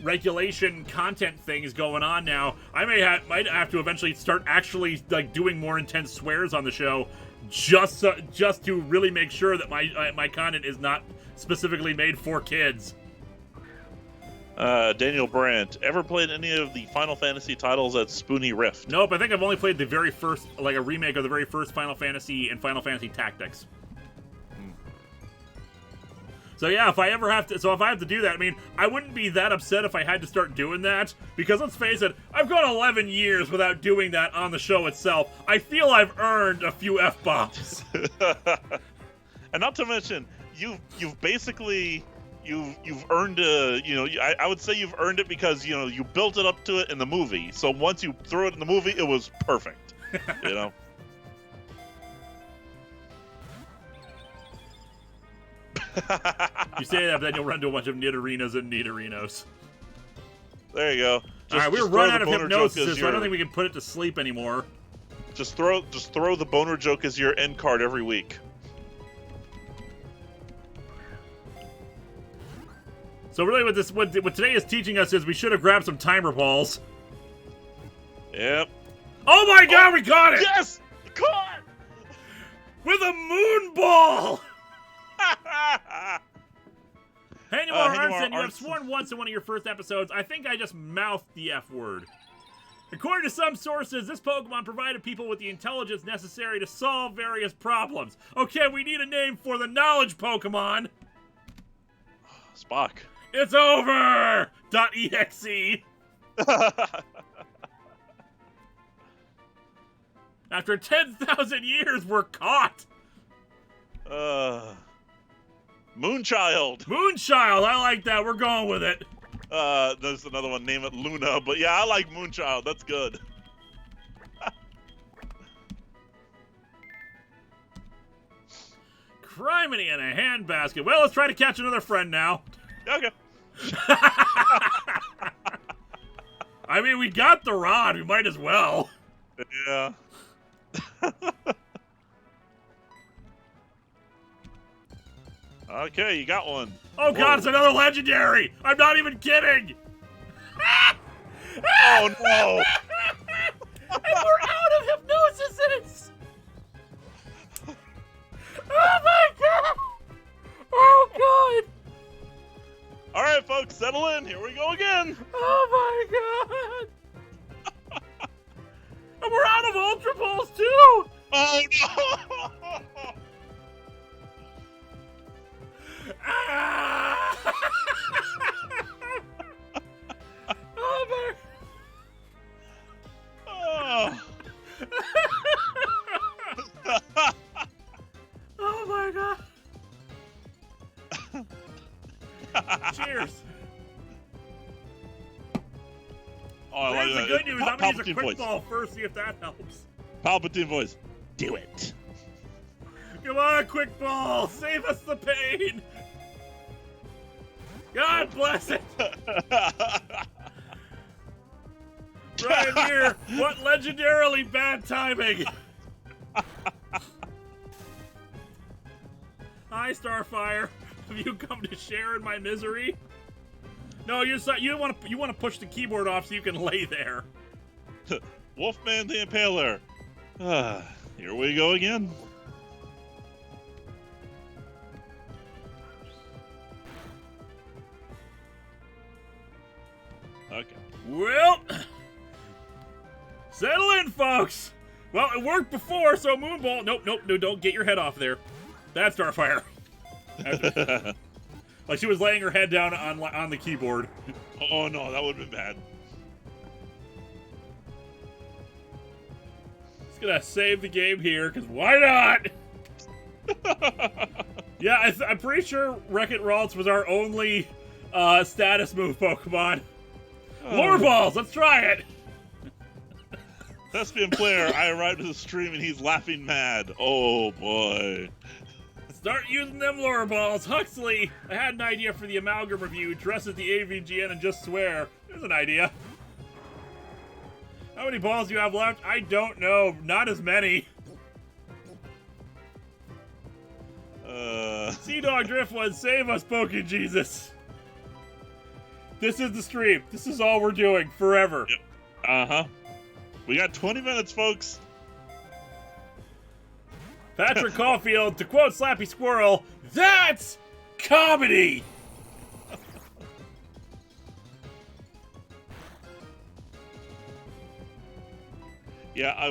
regulation content things going on now. I might have to eventually start actually like doing more intense swears on the show, just to really make sure that my content is not specifically made for kids. Daniel Brandt, ever played any of the Final Fantasy titles at Spoony Rift? Nope, I think I've only played the very first, like a remake of the very first Final Fantasy and Final Fantasy Tactics. So yeah, if I have to do that, I mean, I wouldn't be that upset if I had to start doing that, because let's face it, I've gone 11 years without doing that on the show itself. I feel I've earned a few F-bombs. And not to mention, you've basically you've earned I would say you've earned it because you built it up to it in the movie. So once you threw it in the movie, it was perfect. You know. You say that, but then you'll run into a bunch of Nidorinos and Nidorinos. There you go. All right, we're running out of hypnosis, so I don't think we can put it to sleep anymore. Just throw the boner joke as your end card every week. So really, what today is teaching us is we should have grabbed some timer balls. Yep. Oh my God, we got it! Yes, caught with a moon ball. Hanumar Arnson, you have sworn once in one of your first episodes. I think I just mouthed the F word. According to some sources, this Pokemon provided people with the intelligence necessary to solve various problems. Okay, we need a name for the knowledge Pokemon. Spock. It's over! .exe. After 10,000 years, we're caught. Moonchild. Moonchild, I like that. We're going with it. There's another one. Name it Luna. But yeah, I like Moonchild. That's good. Criminy in a handbasket. Well, let's try to catch another friend now. Okay. I mean, we got the rod. We might as well. Yeah. Okay, you got one. Oh, God, it's another legendary. I'm not even kidding. Oh, no. And we're out of hypnosis. Oh, my God. Oh, God. All right, folks, settle in. Here we go again. Oh, my God. And we're out of Ultra Balls, too. Oh, no. Ah! Oh, my. Oh. Oh, my God. Cheers. Oh, I Here's like the good news. I'm going to use a quick voice. ball first, see if that helps. Palpatine voice. Do it. Come on, quick ball. Save us the pain. God bless it. Right here. What legendarily bad timing. Hi, Starfire. Have you come to share in my misery? No, you want to push the keyboard off so you can lay there. Wolfman the Impaler. Here we go again. Okay. Well, settle in, folks. Well, it worked before, so Moonball. Nope, no, don't get your head off there. That's Starfire. Like she was laying her head down on the keyboard. Oh no, that would have been bad. Just gonna save the game here, because why not? Yeah, I'm pretty sure Wreck-It Ralts was our only status move Pokemon. Lure balls, let's try it. Thespian player, I arrived at the stream and he's laughing mad. Oh boy. Start using them lure balls. Huxley, I had an idea for the Amalgam review. Dress as the AVGN and just swear. There's an idea. How many balls do you have left? I don't know. Not as many. Sea Dog Driftwood, save us, Poke Jesus. This is the stream. This is all we're doing forever. Yep. Uh-huh. We got 20 minutes, folks. Patrick Caulfield, to quote Slappy Squirrel, that's comedy! Yeah, I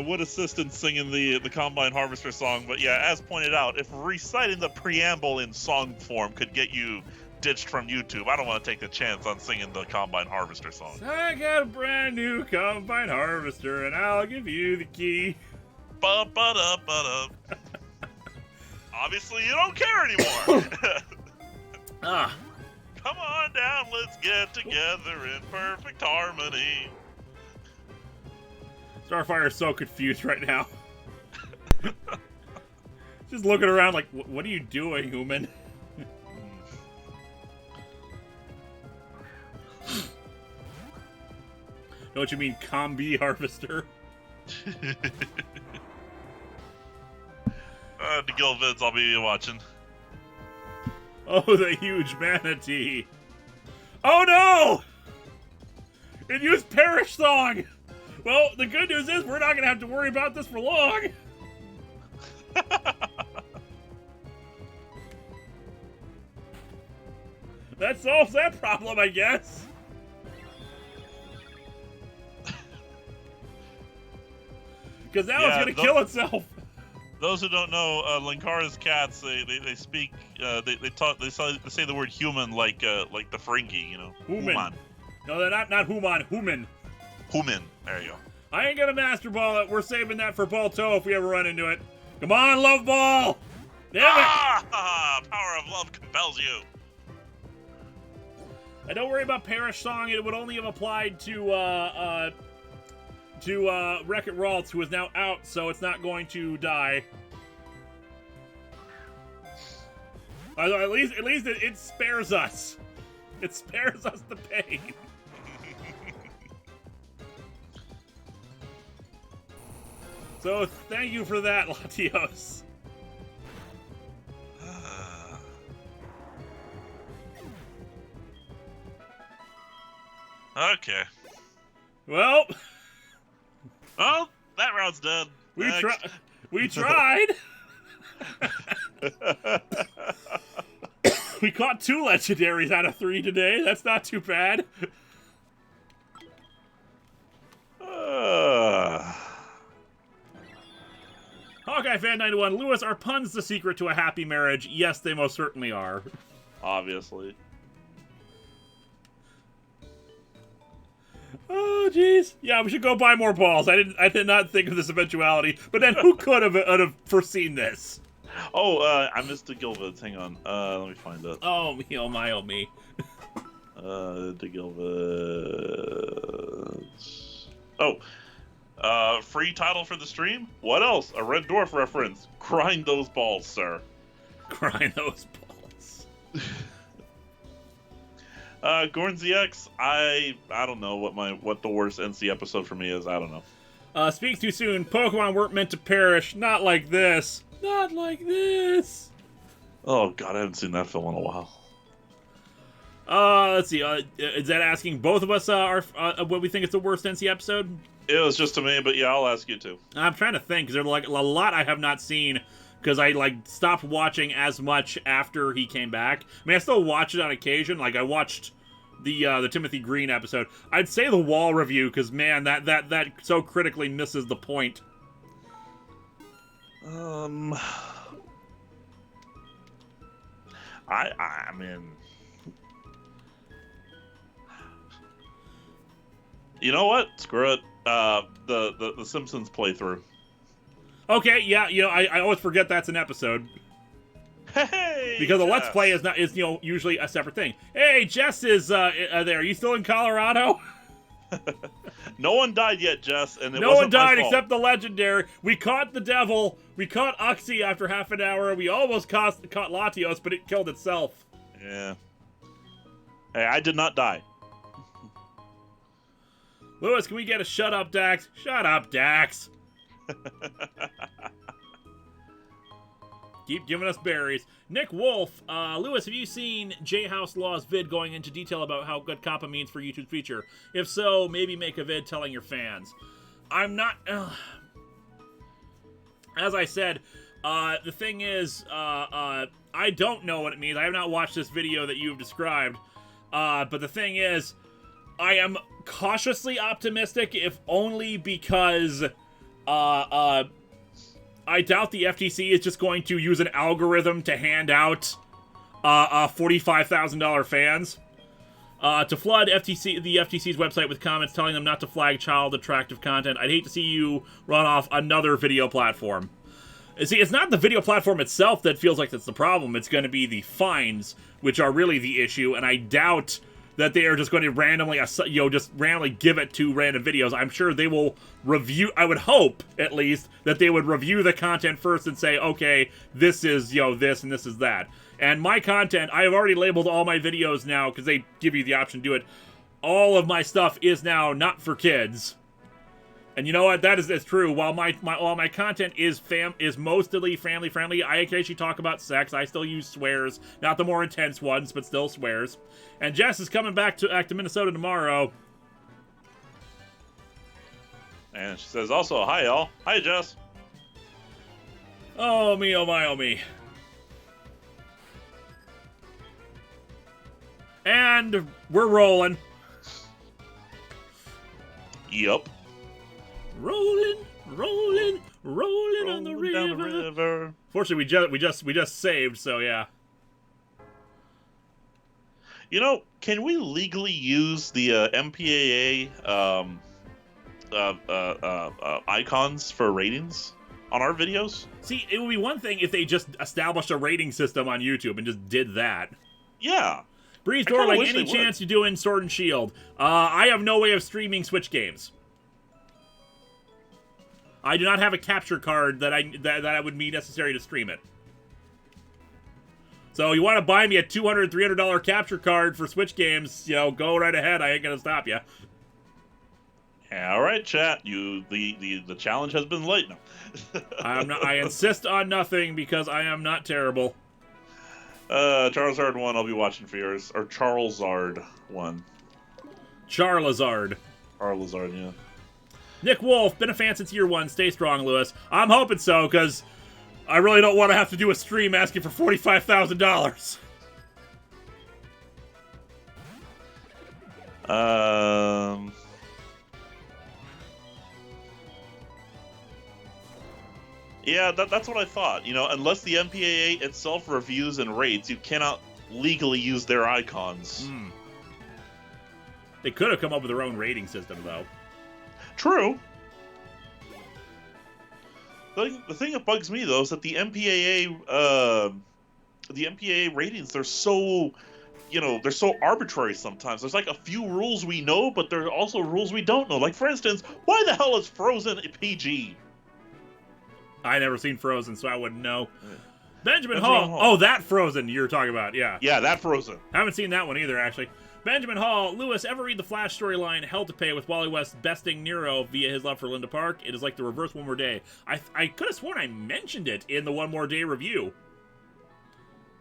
would assist in singing the Combine Harvester song, but yeah, as pointed out, if reciting the preamble in song form could get you ditched from YouTube, I don't want to take the chance on singing the Combine Harvester song. I got a brand new Combine Harvester, and I'll give you the key. Ba-ba-da-ba-da. Obviously, you don't care anymore. Ah. Come on down, let's get together in perfect harmony. Starfire's so confused right now. Just looking around like, what are you doing, human? Don't you mean combi harvester? The guild vids I'll be watching. Oh, the huge manatee. Oh no! It used Perish Song! Well, the good news is we're not going to have to worry about this for long. That solves that problem, I guess. Because now it's going to kill itself. Those who don't know, Linkara's cats, they speak, they say the word human like the Ferengi, you know. Human. No, they're not human. Human. Human. There you go. I ain't gonna Master Ball it. We're saving that for Balto if we ever run into it. Come on, Love Ball! Damn it! Power of love compels you. Don't worry about Perish Song. It would only have applied to Wreck-It Ralts, who is now out, so it's not going to die. At least it spares us. It spares us the pain. So thank you for that, Latios. Okay. Well, that round's done. We tried. We caught 2 legendaries out of 3 today. That's not too bad. Hawkeye Fan 91, Lewis, are puns the secret to a happy marriage? Yes, they most certainly are. Obviously. Oh, jeez. Yeah, we should go buy more balls. I did not think of this eventuality. But then who could have foreseen this? Oh, I missed the Gilvids. Hang on. Let me find it. Oh, me, oh my, oh me. The Gilvids. Oh. Free title for the stream? What else? A Red Dwarf reference. Grind those balls, sir. Grind those balls. Gorn ZX, I don't know what the worst NC episode for me is. I don't know. Speaks too soon. Pokemon weren't meant to perish. Not like this. Not like this. Oh god, I haven't seen that film in a while. Let's see. Is that asking both of us what we think is the worst NC episode? It was just to me, but yeah, I'll ask you too. I'm trying to think, because there's like a lot I have not seen, because I stopped watching as much after he came back. I mean, I still watch it on occasion. Like I watched the Timothy Green episode. I'd say the Wall review, because man, that so critically misses the point. I mean, you know what? Screw it. The Simpsons playthrough. Okay, yeah, I always forget that's an episode. Hey, because a Jess. Let's Play is usually a separate thing. Hey, Jess is there. Are you still in Colorado? No one died yet, Jess, and no one died except the legendary. We caught the devil. We caught Uxie after half an hour. We almost caught Latios, but it killed itself. Yeah. Hey, I did not die. Lewis, can we get a shut up, Dax? Shut up, Dax. Keep giving us berries. Nick Wolf, Lewis, have you seen J House Law's vid going into detail about how good Kappa means for YouTube's feature? If so, maybe make a vid telling your fans. I'm not... As I said, the thing is, I don't know what it means. I have not watched this video that you've described. But the thing is, I am cautiously optimistic, if only because... I doubt the FTC is just going to use an algorithm to hand out $45,000 fans to flood the FTC's website with comments telling them not to flag child attractive content. I'd hate to see you run off another video platform. See, it's not the video platform itself that feels like that's the problem. It's going to be the fines, which are really the issue, and I doubt that they are just going to randomly, just randomly give it to random videos. I'm sure they will review, I would hope, at least, that they would review the content first and say, okay, this is, this and this is that. And my content, I have already labeled all my videos now, because they give you the option to do it. All of my stuff is now not for kids. And you know what? That's true. While my content is mostly family friendly, I occasionally talk about sex. I still use swears, not the more intense ones, but still swears. And Jess is coming back to Minnesota tomorrow. And she says also, hi y'all. Hi Jess. Oh me, oh my, oh me. And we're rolling. Yep. Rolling on the river. Down the river. Fortunately, we just saved, so yeah. Can we legally use the MPAA icons for ratings on our videos? See, it would be one thing if they just established a rating system on YouTube and just did that. Yeah. Breeze Door, like any chance you doing Sword and Shield? I have no way of streaming Switch games. I do not have a capture card that I would be necessary to stream it. So you want to buy me a $200, $300 capture card for Switch games, go right ahead. I ain't gonna stop you. All right, chat. The challenge has been light. No. I insist on nothing because I am not terrible. Charizard 1, I'll be watching for yours. Or Charizard 1. Charlazard, yeah. Nick Wolf, been a fan since year 1. Stay strong, Lewis. I'm hoping so, because I really don't want to have to do a stream asking for $45,000. Yeah, that's what I thought. Unless the MPAA itself reviews and rates, you cannot legally use their icons. They could have come up with their own rating system, though. True. The thing that bugs me though is that the MPAA ratings, they're so arbitrary sometimes. There's like a few rules we know, but there are also rules we don't know. Like for instance, why the hell is Frozen a PG? I never seen Frozen, so I wouldn't know. Yeah. Benjamin Hall. Oh, that Frozen you're talking about, yeah. Yeah, that Frozen. Haven't seen that one either, actually. Benjamin Hall, Lewis, ever read the Flash storyline Hell to Pay with Wally West besting Nero via his love for Linda Park? It is like the reverse One More Day. I could have sworn I mentioned it in the One More Day review.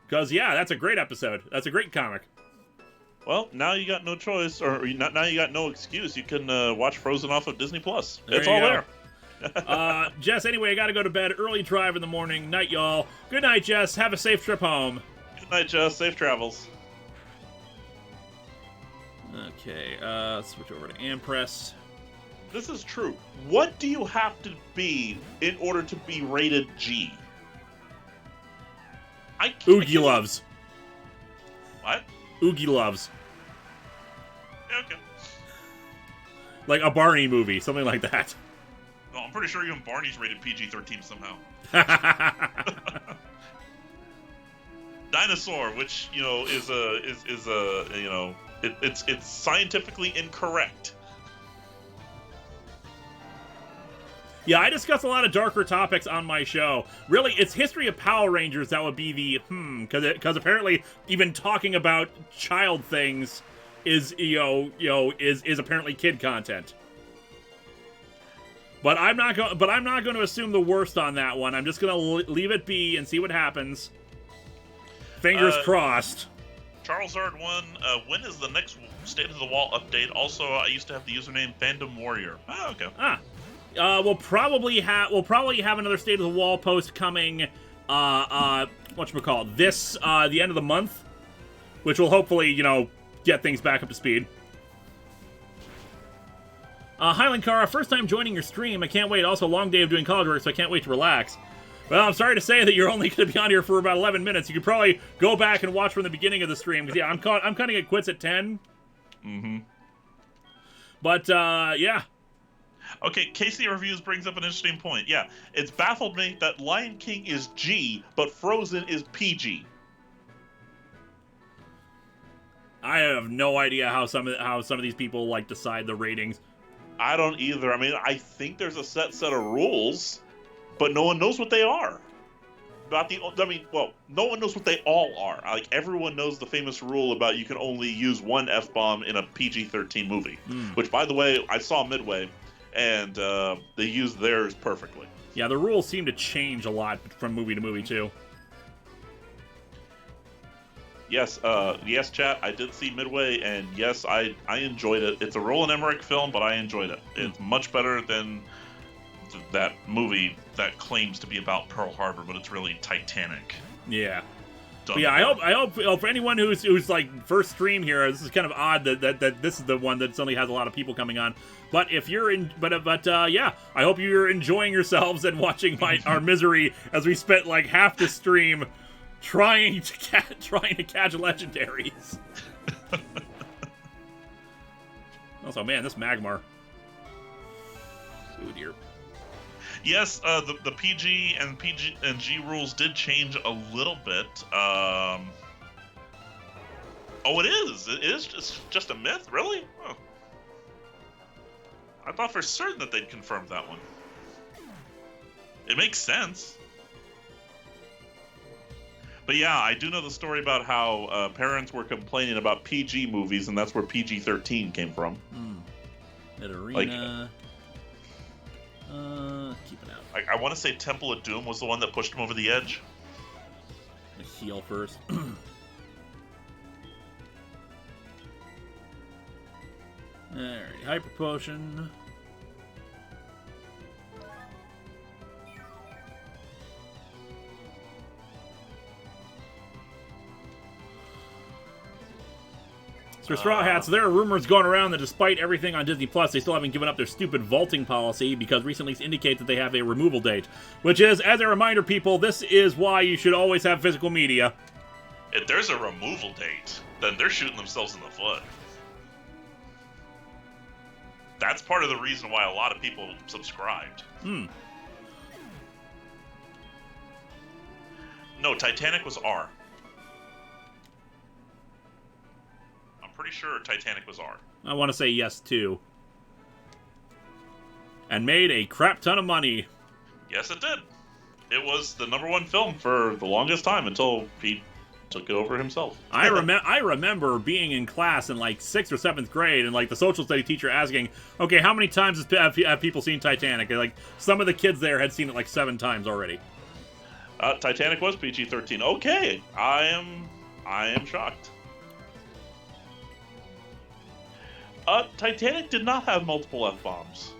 Because, yeah, that's a great episode. That's a great comic. Well, now you got no choice, or now you got no excuse. You can watch Frozen off of Disney+. It's all there. Jess, anyway, I gotta go to bed. Early drive in the morning. Night, y'all. Good night, Jess. Have a safe trip home. Good night, Jess. Safe travels. Okay, let's switch over to Ampress. This is true. What do you have to be in order to be rated G? Oogie Loves. What? Oogie Loves. Okay. Like a Barney movie, something like that. No, I'm pretty sure even Barney's rated PG-13 somehow. Dinosaur, which it's scientifically incorrect. Yeah, I discuss a lot of darker topics on my show. Really, it's history of Power Rangers that would be the because apparently even talking about child things is is apparently kid content. But I'm not going to assume the worst on that one. I'm just going to leave it be and see what happens. Fingers crossed. Charizard 1, when is the next State of the Wall update? Also, I used to have the username Fandom Warrior. Oh, okay. We'll probably have another State of the Wall post coming. Whatchamacallit, this the end of the month, which will hopefully get things back up to speed. Hi Linkara, first time joining your stream. I can't wait. Also, long day of doing college work, so I can't wait to relax. Well, I'm sorry to say that you're only going to be on here for about 11 minutes. You could probably go back and watch from the beginning of the stream, because, yeah, I'm cutting it quits at 10. Mm-hmm. But, yeah. Okay, Casey Reviews brings up an interesting point. Yeah, it's baffled me that Lion King is G, but Frozen is PG. I have no idea how some of these people like decide the ratings. I don't either. I mean, I think there's a set of rules, but no one knows what they are. No one knows what they all are. Like, everyone knows the famous rule about you can only use one F-bomb in a PG-13 movie, which, by the way, I saw midway, and they used theirs perfectly. Yeah, the rules seem to change a lot from movie to movie, too. Yes, chat, I did see Midway, and yes, I enjoyed it. It's a Roland Emmerich film, but I enjoyed it. It's much better than that movie that claims to be about Pearl Harbor, but it's really Titanic. Yeah. Yeah, I hope for anyone who's like first stream here, this is kind of odd that this is the one that suddenly has a lot of people coming on. But if you're in, yeah, I hope you're enjoying yourselves and watching our misery as we spent like half the stream trying to catch legendaries. Also, man, this Magmar. Oh dear. Yes, the PG and G rules did change a little bit. Oh, it is. It is just a myth, really? Oh. I thought for certain that they'd confirmed that one. It makes sense. But yeah, I do know the story about how parents were complaining about PG movies, and that's where PG-13 came from. At Arena. Keep it out. I want to say Temple of Doom was the one that pushed him over the edge. The heal first. Alright, Hyper Potion. So Straw Hats, there are rumors going around that despite everything on Disney Plus, they still haven't given up their stupid vaulting policy because recent leaks indicate that they have a removal date. Which is, as a reminder, people, this is why you should always have physical media. If there's a removal date, then they're shooting themselves in the foot. That's part of the reason why a lot of people subscribed. No, Titanic was R. Pretty sure Titanic was R. I want to say yes, too. And made a crap ton of money. Yes, it did. It was the #1 film for the longest time until he took it over himself. I remember being in class in like 6th or 7th grade, and like the social study teacher asking, "Okay, how many times have people seen Titanic?" And like some of the kids there had seen it like 7 times already. Titanic was PG-13. Okay, I am shocked. Titanic did not have multiple F-bombs.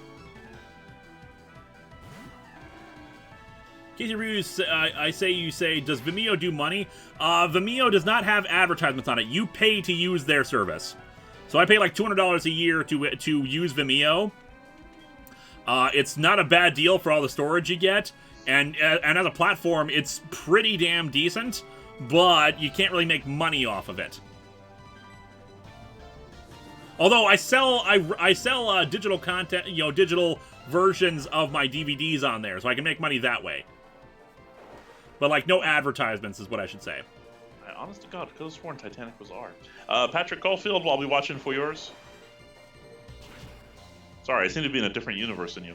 Casey Reviews, you say, does Vimeo do money? Vimeo does not have advertisements on it. You pay to use their service. So I pay like $200 a year to use Vimeo. It's not a bad deal for all the storage you get. And as a platform, it's pretty damn decent. But you can't really make money off of it. Although I sell digital content, digital versions of my DVDs on there, so I can make money that way. But like no advertisements is what I should say. Honest to God, I could have sworn Titanic was R. Patrick Caulfield, while we watching for yours. Sorry, I seem to be in a different universe than you.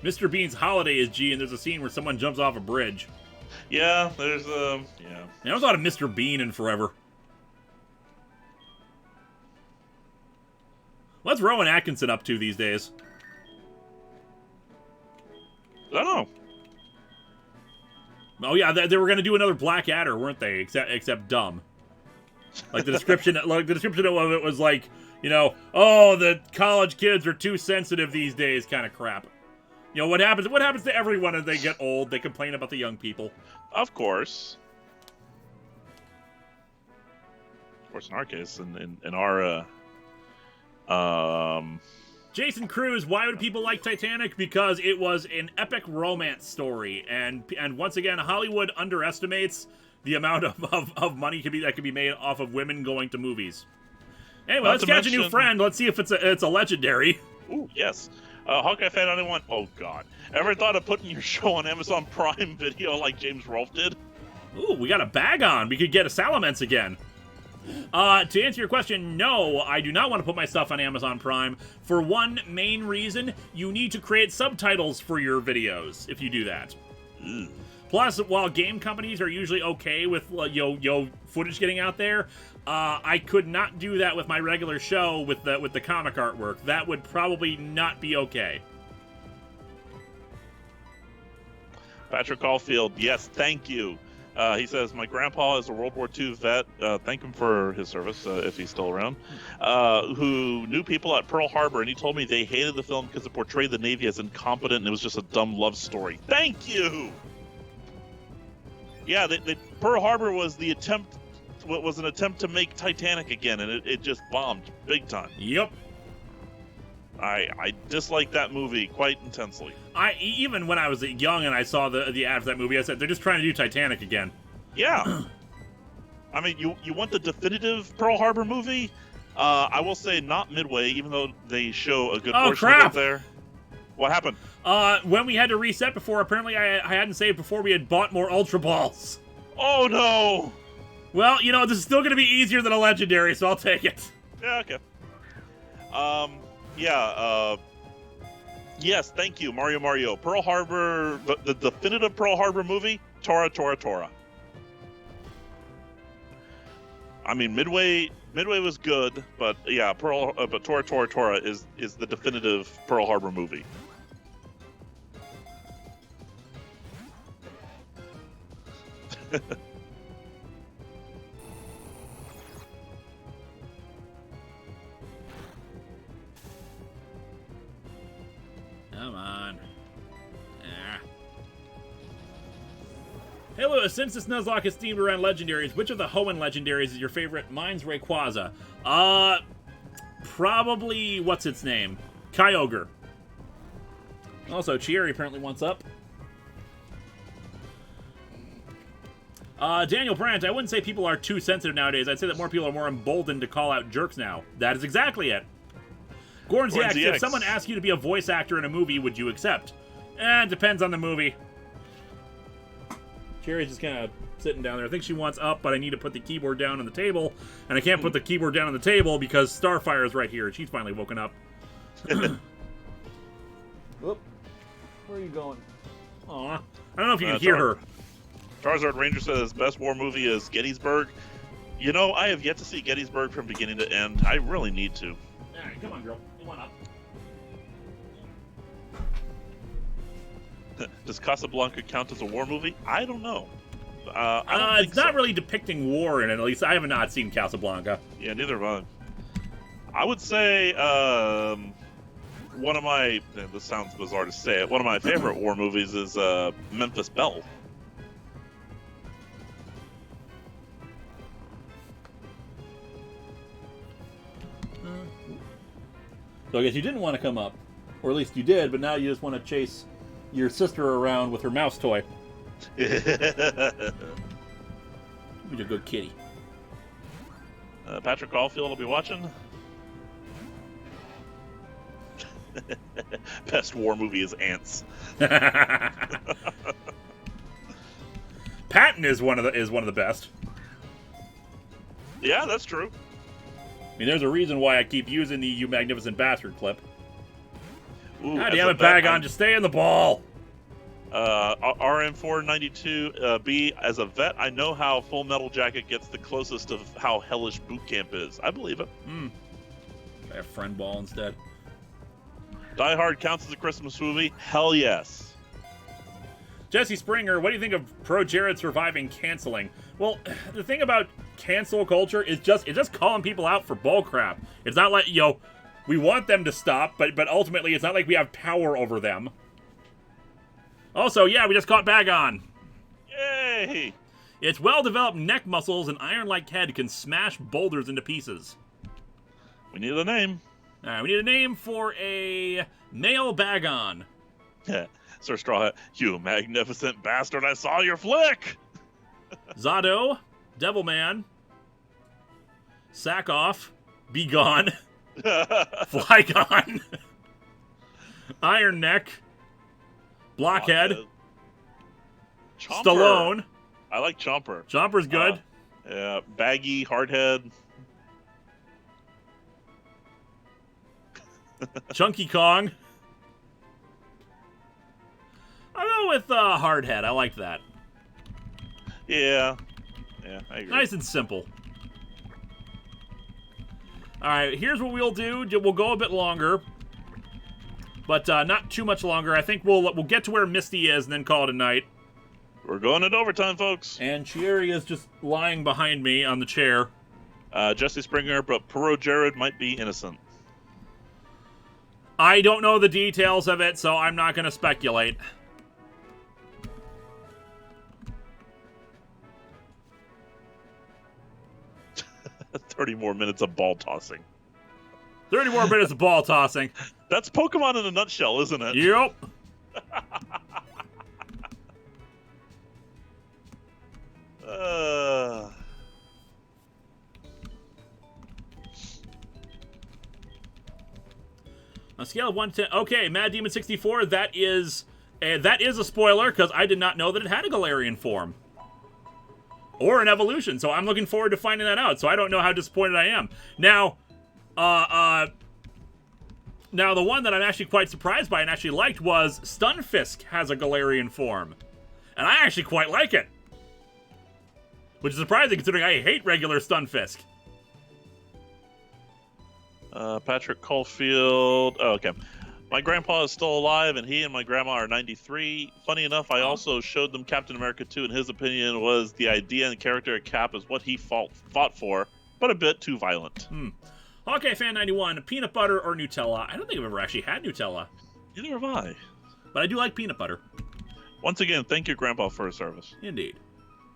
Mr. Bean's Holiday is G, and there's a scene where someone jumps off a bridge. Yeah, there's There was a lot of Mr. Bean in forever. What's Rowan Atkinson up to these days? I don't know. Oh yeah, they were going to do another Black Adder, weren't they? Except dumb. Like the description, of it was like, oh, the college kids are too sensitive these days, kind of crap. What happens to everyone as they get old? They complain about the young people. Of course. Of course, in our case, in our Jason Cruz, why would people like Titanic? Because it was an epic romance story, and once again, Hollywood underestimates the amount of money that could be made off of women going to movies. Anyway, let's catch a new friend. Let's see if it's a legendary. Ooh, yes. Hawkeye Fan 91. Oh, God. Ever thought of putting your show on Amazon Prime Video like James Rolfe did? Ooh, we got a bag on. We could get a Salamence again. To answer your question, no, I do not want to put my stuff on Amazon Prime. For one main reason, you need to create subtitles for your videos if you do that. Ooh. Plus, while game companies are usually okay with footage getting out there, I could not do that with my regular show with the comic artwork. That would probably not be okay. Patrick Caulfield, yes, thank you. He says, my grandpa is a World War II vet. Thank him for his service, if he's still around. Who knew people at Pearl Harbor, and he told me they hated the film because it portrayed the Navy as incompetent and it was just a dumb love story. Thank you! Yeah, Pearl Harbor was an attempt to make Titanic again, and it just bombed big time. Yep. I dislike that movie quite intensely. Even when I was young and I saw the ad for that movie, I said, they're just trying to do Titanic again. Yeah. I mean, you want the definitive Pearl Harbor movie? I will say not Midway, even though they show a good portion of it there. What happened? When we had to reset before, apparently I hadn't saved before we had bought more Ultra Balls. Oh, no! Well, this is still going to be easier than a Legendary, so I'll take it. Yeah, okay. Yes, thank you, Mario. Pearl Harbor, the definitive Pearl Harbor movie, Tora. I mean, Midway was good, but yeah, but Tora is the definitive Pearl Harbor movie. Come on. Hey Lewis, since this Nuzlocke is themed around legendaries, which of the Hoenn legendaries is your favorite? Mine's Rayquaza. Probably, what's its name? Kyogre. Also, Chieri apparently wants up. Daniel Brandt, I wouldn't say people are too sensitive nowadays. I'd say that more people are more emboldened to call out jerks now. That is exactly it. Gorn ZX, if someone asked you to be a voice actor in a movie, would you accept? It depends on the movie. Cherry's just kind of sitting down there. I think she wants up, but I need to put the keyboard down on the table. And I can't put the keyboard down on the table because Starfire is right here. She's finally woken up. Whoop. Where are you going? Aw. I don't know if you can hear her. Charizard Ranger says, best war movie is Gettysburg. I have yet to see Gettysburg from beginning to end. I really need to. Alright, come on, girl. Come on up. Does Casablanca count as a war movie? I don't know. It's not really depicting war in it. At least I have not seen Casablanca. Yeah, neither have I would say one of my, this sounds bizarre to say it, one of my favorite war movies is Memphis Belle. So I guess you didn't want to come up. Or at least you did, but now you just want to chase your sister around with her mouse toy. You're a good kitty. Patrick Caulfield will be watching. Best war movie is Ants. Patton is one of the best. Yeah, that's true. I mean, there's a reason why I keep using the "You Magnificent Bastard" clip. Ooh, God damn it, Bagon, just stay in the ball. RM492B, as a vet, I know how Full Metal Jacket gets the closest of how hellish boot camp is. I believe it. I have friend ball instead. Die Hard counts as a Christmas movie? Hell yes. Jesse Springer, what do you think of Pro Jared surviving canceling? Well, the thing about cancel culture is it's just calling people out for bull crap. It's not like, we want them to stop, but ultimately it's not like we have power over them. Also, yeah, we just caught Bagon. Yay! Its well-developed neck muscles and iron-like head can smash boulders into pieces. We need a name. All right, we need a name for a male Bagon. Sir Straw Hat, you magnificent bastard, I saw your flick! Zado, Devilman, Sackoff, Be Gone. Flygon. Iron Neck. Blockhead. Chomper. Stallone. I like Chomper. Chomper's good. Yeah, Baggy, Hardhead. Chunky Kong. I'll go with Hardhead. I like that. Yeah, I agree. Nice and simple. All right, here's what we'll do. We'll go a bit longer, but not too much longer. I think we'll get to where Misty is and then call it a night. We're going into overtime, folks. And Chieri is just lying behind me on the chair. Jesse Springer, but Perot Jared might be innocent. I don't know the details of it, so I'm not going to speculate. 30 more minutes of ball tossing. 30 more minutes of ball tossing. That's Pokemon in a nutshell, isn't it? Yep. On a scale of 1 to 10, okay, Mad Demon 64. That is a spoiler because I did not know that it had a Galarian form or an evolution. So I'm looking forward to finding that out. So I don't know how disappointed I am. Now, now the one that I'm actually quite surprised by and actually liked was Stunfisk has a Galarian form, and I actually quite like it, which is surprising considering I hate regular Stunfisk. Patrick Caulfield. Oh, okay. My grandpa is still alive, and he and my grandma are 93. Funny enough, I also showed them Captain America 2, and his opinion was the idea and character of Cap is what he fought for, but a bit too violent. Hawkeye Fan 91, peanut butter or Nutella? I don't think I've ever actually had Nutella. Neither have I. But I do like peanut butter. Once again, thank your grandpa for his service. Indeed.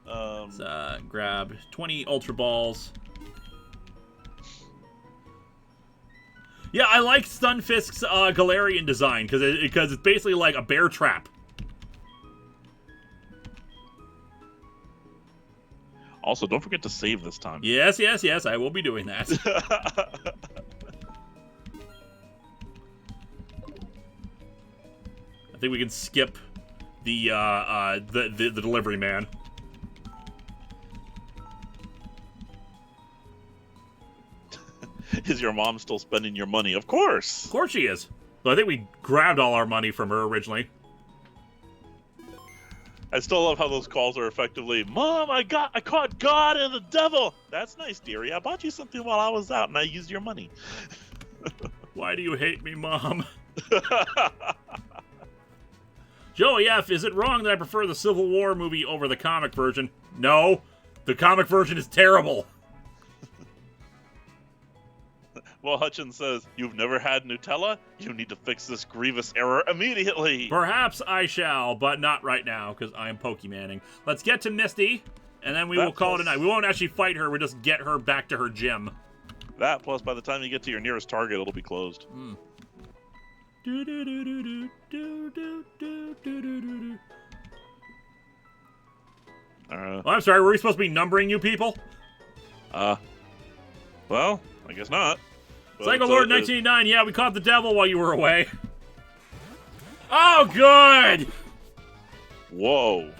Let's grab 20 Ultra Balls. Yeah, I like Stunfisk's Galarian design because it's basically like a bear trap. Also, don't forget to save this time. Yes, I will be doing that. I think we can skip the delivery man. Is your mom still spending your money? Of course. Of course she is. But I think we grabbed all our money from her originally. I still love how those calls are effectively, Mom, I caught God and the devil. That's nice, dearie. I bought you something while I was out, and I used your money. Why do you hate me, Mom? Joey F., is it wrong that I prefer the Civil War movie over the comic version? No. The comic version is terrible. Well, Hutchins says, you've never had Nutella? You need to fix this grievous error immediately. Perhaps I shall, but not right now, because I am Pokemonning. Let's get to Misty, and then we will call it a night. We won't actually fight her, we'll just get her back to her gym. That, plus by the time you get to your nearest target, it'll be closed. Oh, I'm sorry, were we supposed to be numbering you people? Well, I guess not. Psycho Lord 1989, yeah, we caught the devil while you were away. Oh, good! Whoa.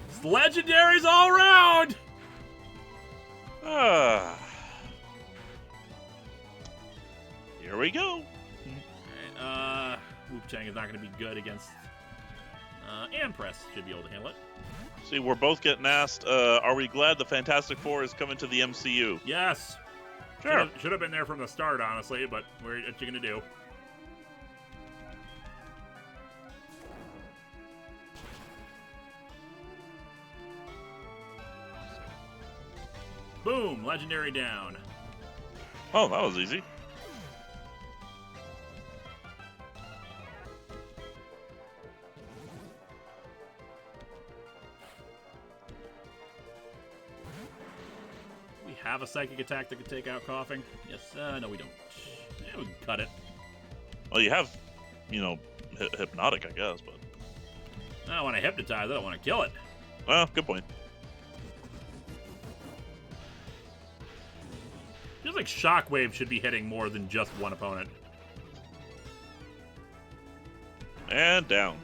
It's legendaries all around! Here we go. Wu-Tang is not going to be good against... Ampress should be able to handle it. See, we're both getting asked, are we glad the Fantastic Four is coming to the MCU? Yes. Sure. Should have been there from the start, honestly, but what are you going to do? Boom! Legendary down. Oh, that was easy. Have a psychic attack that could take out coughing? Yes, no we don't. Yeah, we can cut it. Well, you have, hypnotic, I guess, but... I don't want to hypnotize, I don't want to kill it. Well, good point. Feels like Shockwave should be hitting more than just one opponent. And down.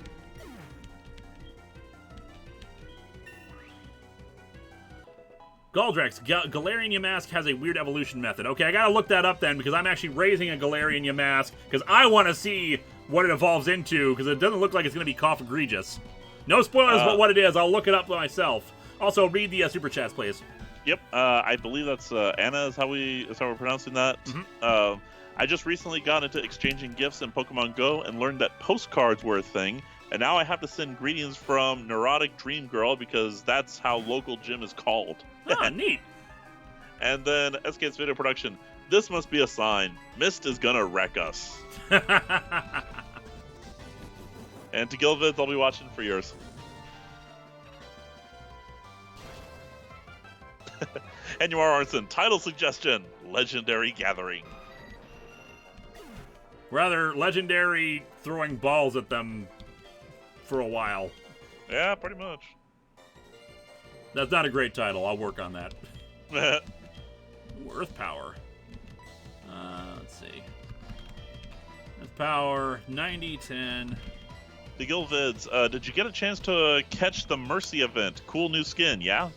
Goldrex, Galarian Yamask has a weird evolution method. Okay, I gotta look that up then, because I'm actually raising a Galarian Yamask, because I want to see what it evolves into, because it doesn't look like it's going to be Cough Egregious. No spoilers about what it is. I'll look it up myself. Also, read the super chats, please. Yep, I believe that's Anna is how we're pronouncing that. Mm-hmm. I just recently got into exchanging gifts in Pokemon Go and learned that postcards were a thing, and now I have to send greetings from Neurotic Dream Girl because that's how local gym is called. Ah, neat. And then SK's Video Production. This must be a sign. Mist is gonna wreck us. And to Gilvids, I'll be watching for yours. And you are Arnson. Title suggestion: Legendary Gathering. Rather, Legendary throwing balls at them for a while. Yeah, pretty much. That's not a great title. I'll work on that. Earth Power. Let's see. Earth Power, 90, 10. The Gilvids, did you get a chance to catch the Mercy event? Cool new skin, yeah?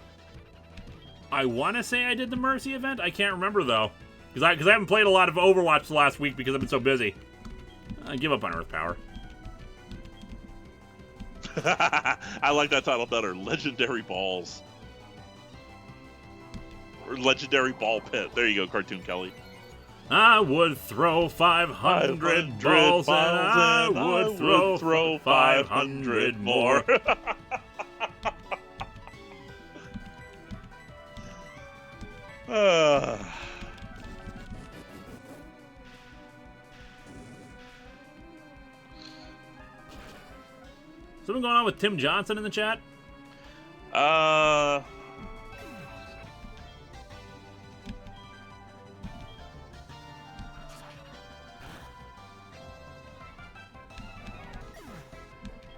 I want to say I did the Mercy event. I can't remember, though. Because I haven't played a lot of Overwatch the last week because I've been so busy. I give up on Earth Power. I like that title better. Legendary Balls. Or Legendary Ball Pit. There you go, Cartoon Kelly. I would throw 500 balls, and I would throw 500 more. Something going on with Tim Johnson in the chat?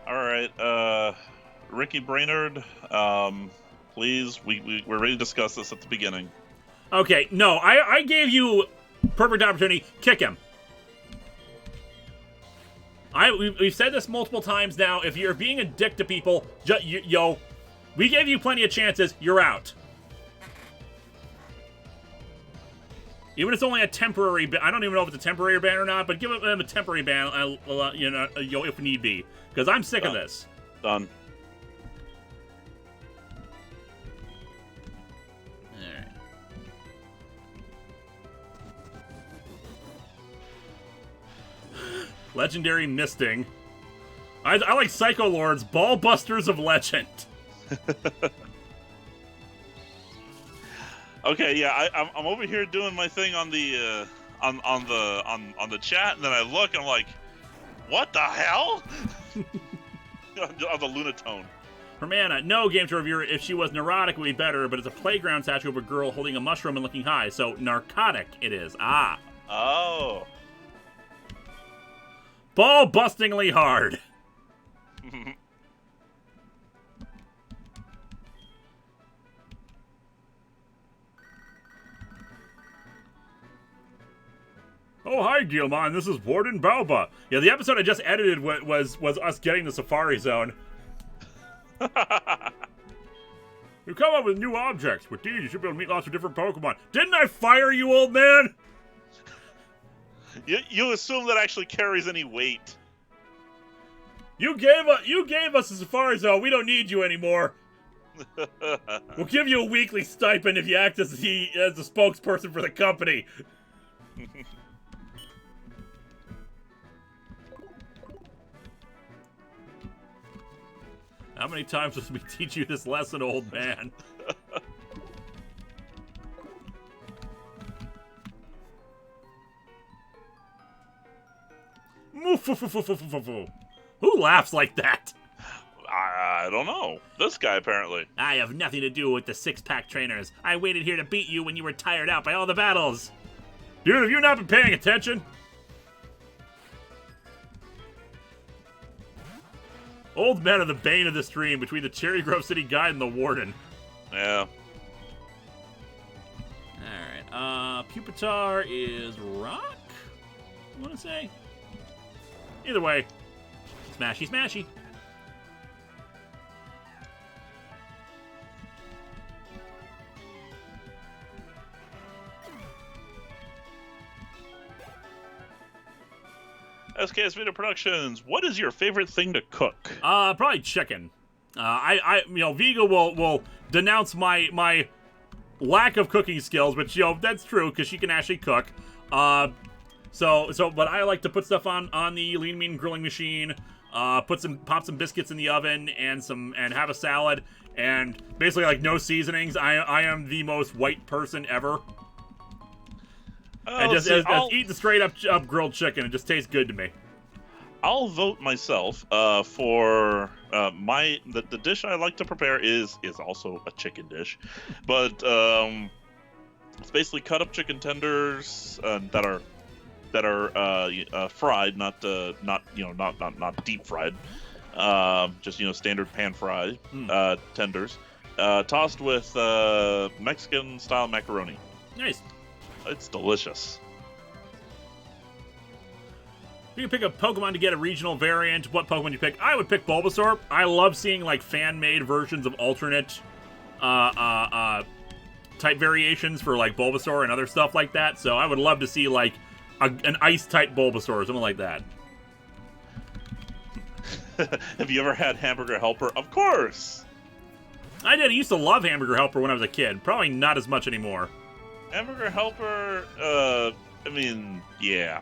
Alright, Ricky Brainerd, please, we're ready to discuss this at the beginning. Okay, no, I gave you perfect opportunity. Kick him. We've said this multiple times now. If you're being a dick to people, we gave you plenty of chances. You're out. Even if it's only a temporary ban. I don't even know if it's a temporary ban or not, but give him a temporary ban, if need be. Because I'm sick of this. Done. Alright. Legendary Misting. I like Psycho Lords, Ball Busters of Legend. Okay, yeah, I'm over here doing my thing on the on the chat, and then I look and I'm like, what the hell? On the Lunatone. Hermana, no game to reviewer. If she was neurotic, it would be better, but it's a playground statue of a girl holding a mushroom and looking high, so narcotic it is. Ah. Oh. Ball-bustingly hard. Oh, hi, Gilmon. This is Warden Balba. Yeah, the episode I just edited was us getting the Safari Zone. You come up with new objects. With these, you should be able to meet lots of different Pokemon. Didn't I fire you, old man? You assume that actually carries any weight. You gave us a Safari Zone. We don't need you anymore. We'll give you a weekly stipend if you act as the spokesperson for the company. How many times must we teach you this lesson, old man? Who laughs like that? I don't know. This guy, apparently. I have nothing to do with the six-pack trainers. I waited here to beat you when you were tired out by all the battles. Dude, have you not been paying attention? Old men are the bane of the stream between the Cherry Grove City Guide and the Warden. Yeah. Alright. Pupitar is rock, I want to say. Either way, smashy, smashy. SKS Video Productions, what is your favorite thing to cook? Probably chicken. Vigo will denounce my lack of cooking skills, which, that's true, because she can actually cook. But I like to put stuff on the lean mean grilling machine, pop some biscuits in the oven, and have a salad, and basically, like, no seasonings. I am the most white person ever. And just eat the straight up grilled chicken. It just tastes good to me. I'll vote myself for the dish I like to prepare is also a chicken dish, but it's basically cut up chicken tenders that are fried, not deep fried, just standard pan fried tenders, tossed with Mexican style macaroni. Nice. It's delicious. You can pick a Pokemon to get a regional variant. What Pokemon do you pick? I would pick Bulbasaur. I love seeing like fan-made versions of alternate type variations for like Bulbasaur and other stuff like that. So I would love to see like an ice-type Bulbasaur or something like that. Have you ever had Hamburger Helper? Of course! I did. I used to love Hamburger Helper when I was a kid. Probably not as much anymore. Hamburger Helper, yeah.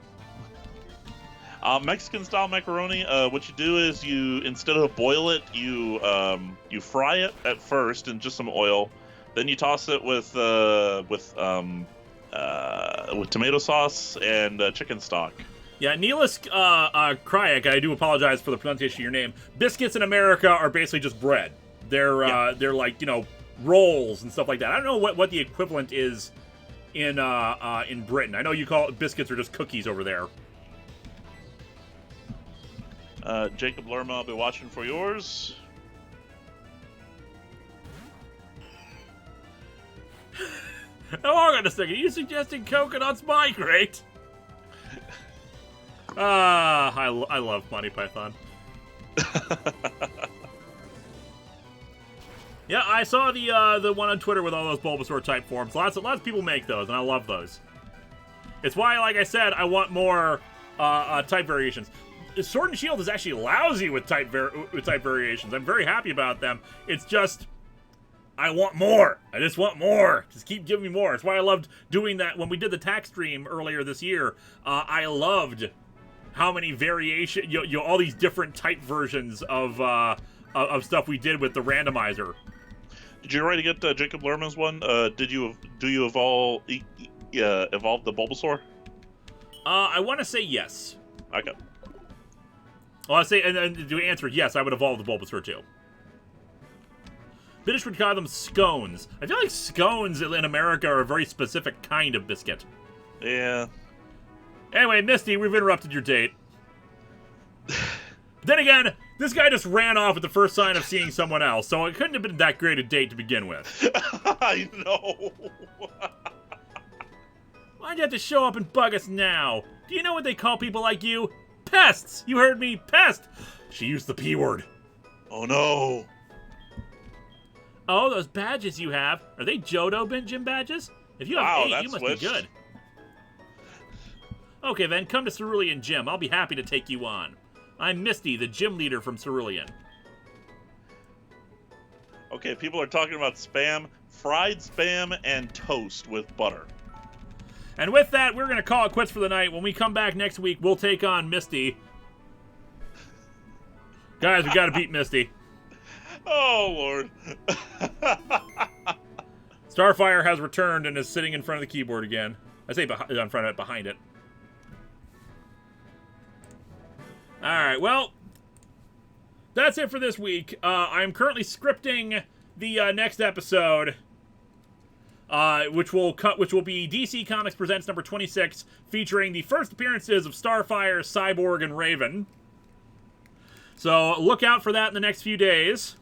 Mexican style macaroni, what you do is instead of boil it, you fry it at first in just some oil, then you toss it with tomato sauce and chicken stock. Yeah, Neelis Kryak, I do apologize for the pronunciation of your name. Biscuits in America are basically just bread. They're like, rolls and stuff like that. I don't know what the equivalent is in Britain. I know you call it biscuits or just cookies over there. Jacob Lerma, I'll be watching for yours. Now, hold on a second. Are you suggesting coconuts migrate? I love Monty Python. Yeah, I saw the one on Twitter with all those Bulbasaur type forms. Lots of people make those, and I love those. It's why, like I said, I want more type variations. Sword and Shield is actually lousy with type variations. I'm very happy about them. It's just I want more. I just want more. Just keep giving me more. It's why I loved doing that when we did the tax stream earlier this year. I loved how many variation, all these different type versions of stuff we did with the randomizer. Did you already get Jacob Lerman's one? Do you evolve the Bulbasaur? I want to say yes. Okay. Well, I say, and to answer yes, I would evolve the Bulbasaur too. British would call them scones. I feel like scones in America are a very specific kind of biscuit. Yeah. Anyway, Misty, we've interrupted your date. Then again, this guy just ran off at the first sign of seeing someone else, so it couldn't have been that great a date to begin with. I know. Why'd you have to show up and bug us now? Do you know what they call people like you? Pests! You heard me, pest! She used the P word. Oh no. Oh, those badges you have. Are they Johto gym badges? If you have 8, you must be good. Okay, then, come to Cerulean Gym. I'll be happy to take you on. I'm Misty, the gym leader from Cerulean. Okay, people are talking about spam, fried spam, and toast with butter. And with that, we're going to call it quits for the night. When we come back next week, we'll take on Misty. Guys, we got to beat Misty. Oh, Lord. Starfire has returned and is sitting in front of the keyboard again. I say in front of it, behind it. Alright, well, that's it for this week. I'm currently scripting the next episode, which will be DC Comics Presents number 26, featuring the first appearances of Starfire, Cyborg, and Raven. So look out for that in the next few days.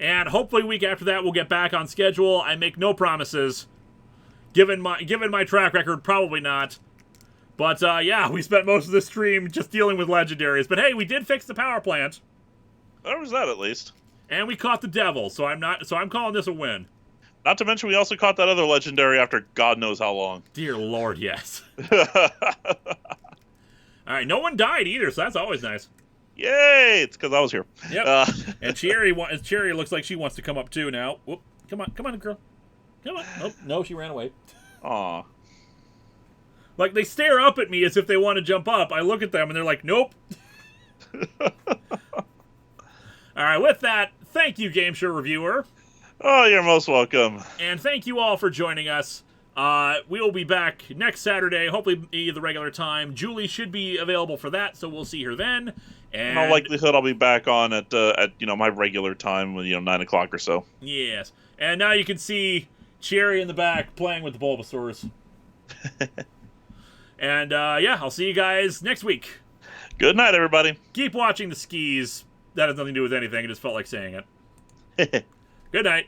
And hopefully a week after that we'll get back on schedule. I make no promises. Given my track record, probably not. But yeah, we spent most of the stream just dealing with legendaries. But hey, we did fix the power plant. There was that at least. And we caught the devil, so I'm calling this a win. Not to mention we also caught that other legendary after God knows how long. Dear Lord, yes. Alright, no one died either, so that's always nice. Yay! It's because I was here. Yep. And Cherry looks like she wants to come up too now. Whoop. Come on, girl. Come on. Oh, no, she ran away. Aw. Like, they stare up at me as if they want to jump up. I look at them and they're like, nope. Alright, with that, thank you, Game Show Reviewer. Oh, you're most welcome. And thank you all for joining us. We will be back next Saturday, hopefully the regular time. Julie should be available for that, so we'll see her then. And In all likelihood, I'll be back on at my regular time, 9 o'clock or so. Yes. And now you can see Cherry in the back playing with the Bulbasaurs. And yeah, I'll see you guys next week. Good night, everybody. Keep watching the skis. That has nothing to do with anything. I just felt like saying it. Good night.